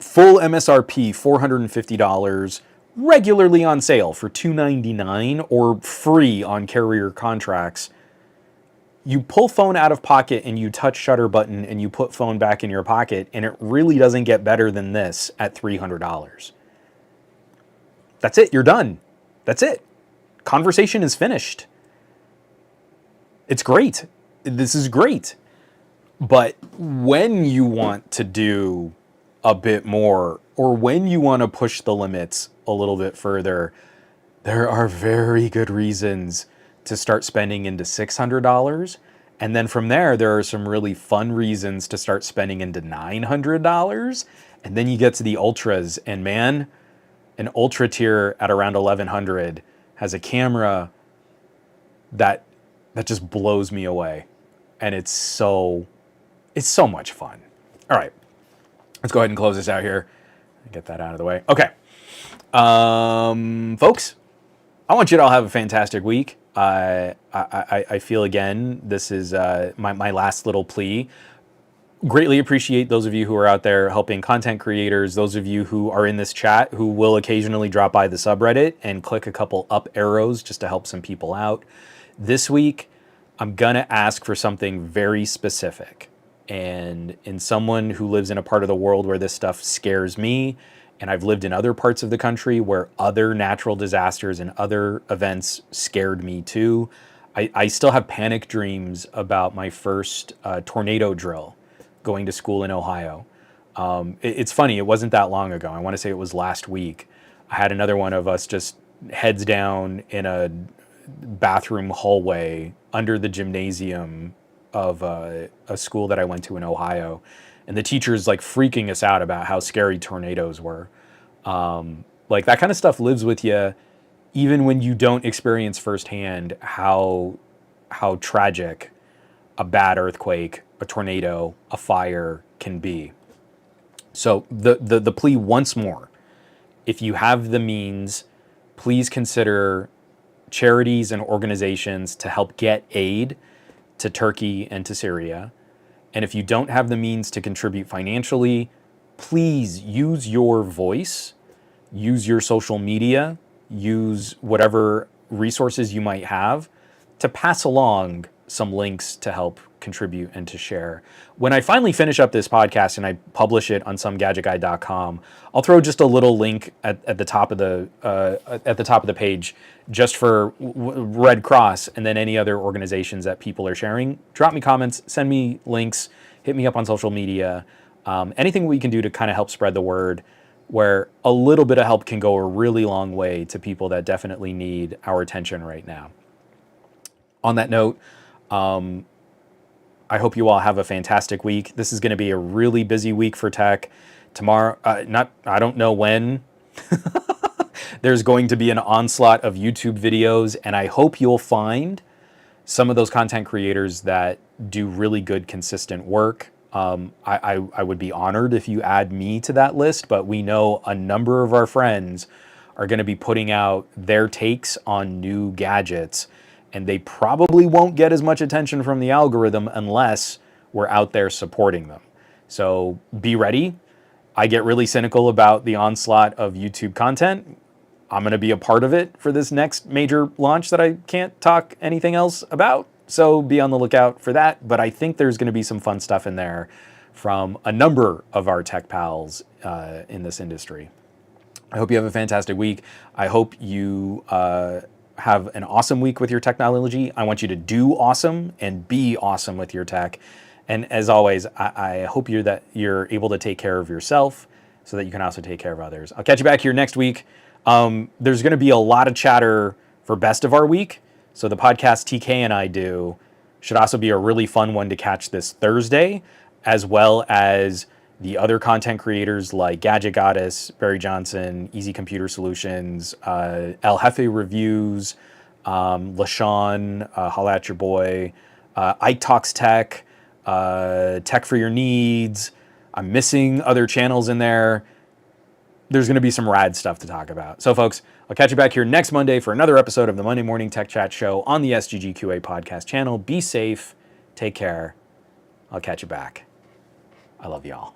full MSRP, $450, regularly on sale for $299 or free on carrier contracts. You pull phone out of pocket and you touch shutter button and you put phone back in your pocket, and it really doesn't get better than this at $300. That's it, you're done. That's it. Conversation is finished. It's great. This is great. But when you want to do a bit more, or when you want to push the limits a little bit further, there are very good reasons to start spending into $600. And then from there, there are some really fun reasons to start spending into $900. And then you get to the ultras, and man, an ultra tier at around $1,100 has a camera that just blows me away. And it's so much fun. All right, let's go ahead and close this out here. Get that out of the way. Okay, folks, I want you to all have a fantastic week. I feel, again, this is my last little plea. Greatly appreciate those of you who are out there helping content creators, those of you who are in this chat who will occasionally drop by the subreddit and click a couple up arrows just to help some people out. This week, I'm gonna ask for something very specific. And in someone who lives in a part of the world where this stuff scares me, and I've lived in other parts of the country where other natural disasters and other events scared me too, I still have panic dreams about my first tornado drill going to school in Ohio. It's funny, it wasn't that long ago. I want to say it was last week. I had another one of us just heads down in a bathroom hallway under the gymnasium of a school that I went to in Ohio, and the teachers like freaking us out about how scary tornadoes were. Like that kind of stuff lives with you, even when you don't experience firsthand how tragic a bad earthquake, a tornado, a fire can be. So the plea once more, if you have the means, please consider charities and organizations to help get aid to Turkey and to Syria. And if you don't have the means to contribute financially, please use your voice, use your social media, use whatever resources you might have to pass along some links to help contribute and to share. When I finally finish up this podcast and I publish it on somegadgetguy.com, I'll throw just a little link at the top of the page just for Red Cross and then any other organizations that people are sharing. Drop me comments, send me links, hit me up on social media. Anything we can do to kind of help spread the word, where a little bit of help can go a really long way to people that definitely need our attention right now. On that note, I hope you all have a fantastic week. This is going to be a really busy week for tech. Tomorrow, I don't know when, there's going to be an onslaught of YouTube videos, and I hope you'll find some of those content creators that do really good, consistent work. I would be honored if you add me to that list, but we know a number of our friends are going to be putting out their takes on new gadgets, and they probably won't get as much attention from the algorithm unless we're out there supporting them. So be ready. I get really cynical about the onslaught of YouTube content. I'm going to be a part of it for this next major launch that I can't talk anything else about. So be on the lookout for that. But I think there's going to be some fun stuff in there from a number of our tech pals in this industry. I hope you have a fantastic week. I hope you have an awesome week with your technology. I want you to do awesome and be awesome with your tech. And as always, I hope you're able to take care of yourself so that you can also take care of others. I'll catch you back here next week. There's going to be a lot of chatter for best of our week. So the podcast TK and I do should also be a really fun one to catch this Thursday, as well as the other content creators like Gadget Goddess, Barry Johnson, Easy Computer Solutions, El Jefe Reviews, LaShawn, Holla at Your Boy, Ike Talks Tech, Tech for Your Needs. I'm missing other channels in there. There's going to be some rad stuff to talk about. So, folks, I'll catch you back here next Monday for another episode of the Monday Morning Tech Chat Show on the SGGQA podcast channel. Be safe. Take care. I'll catch you back. I love y'all.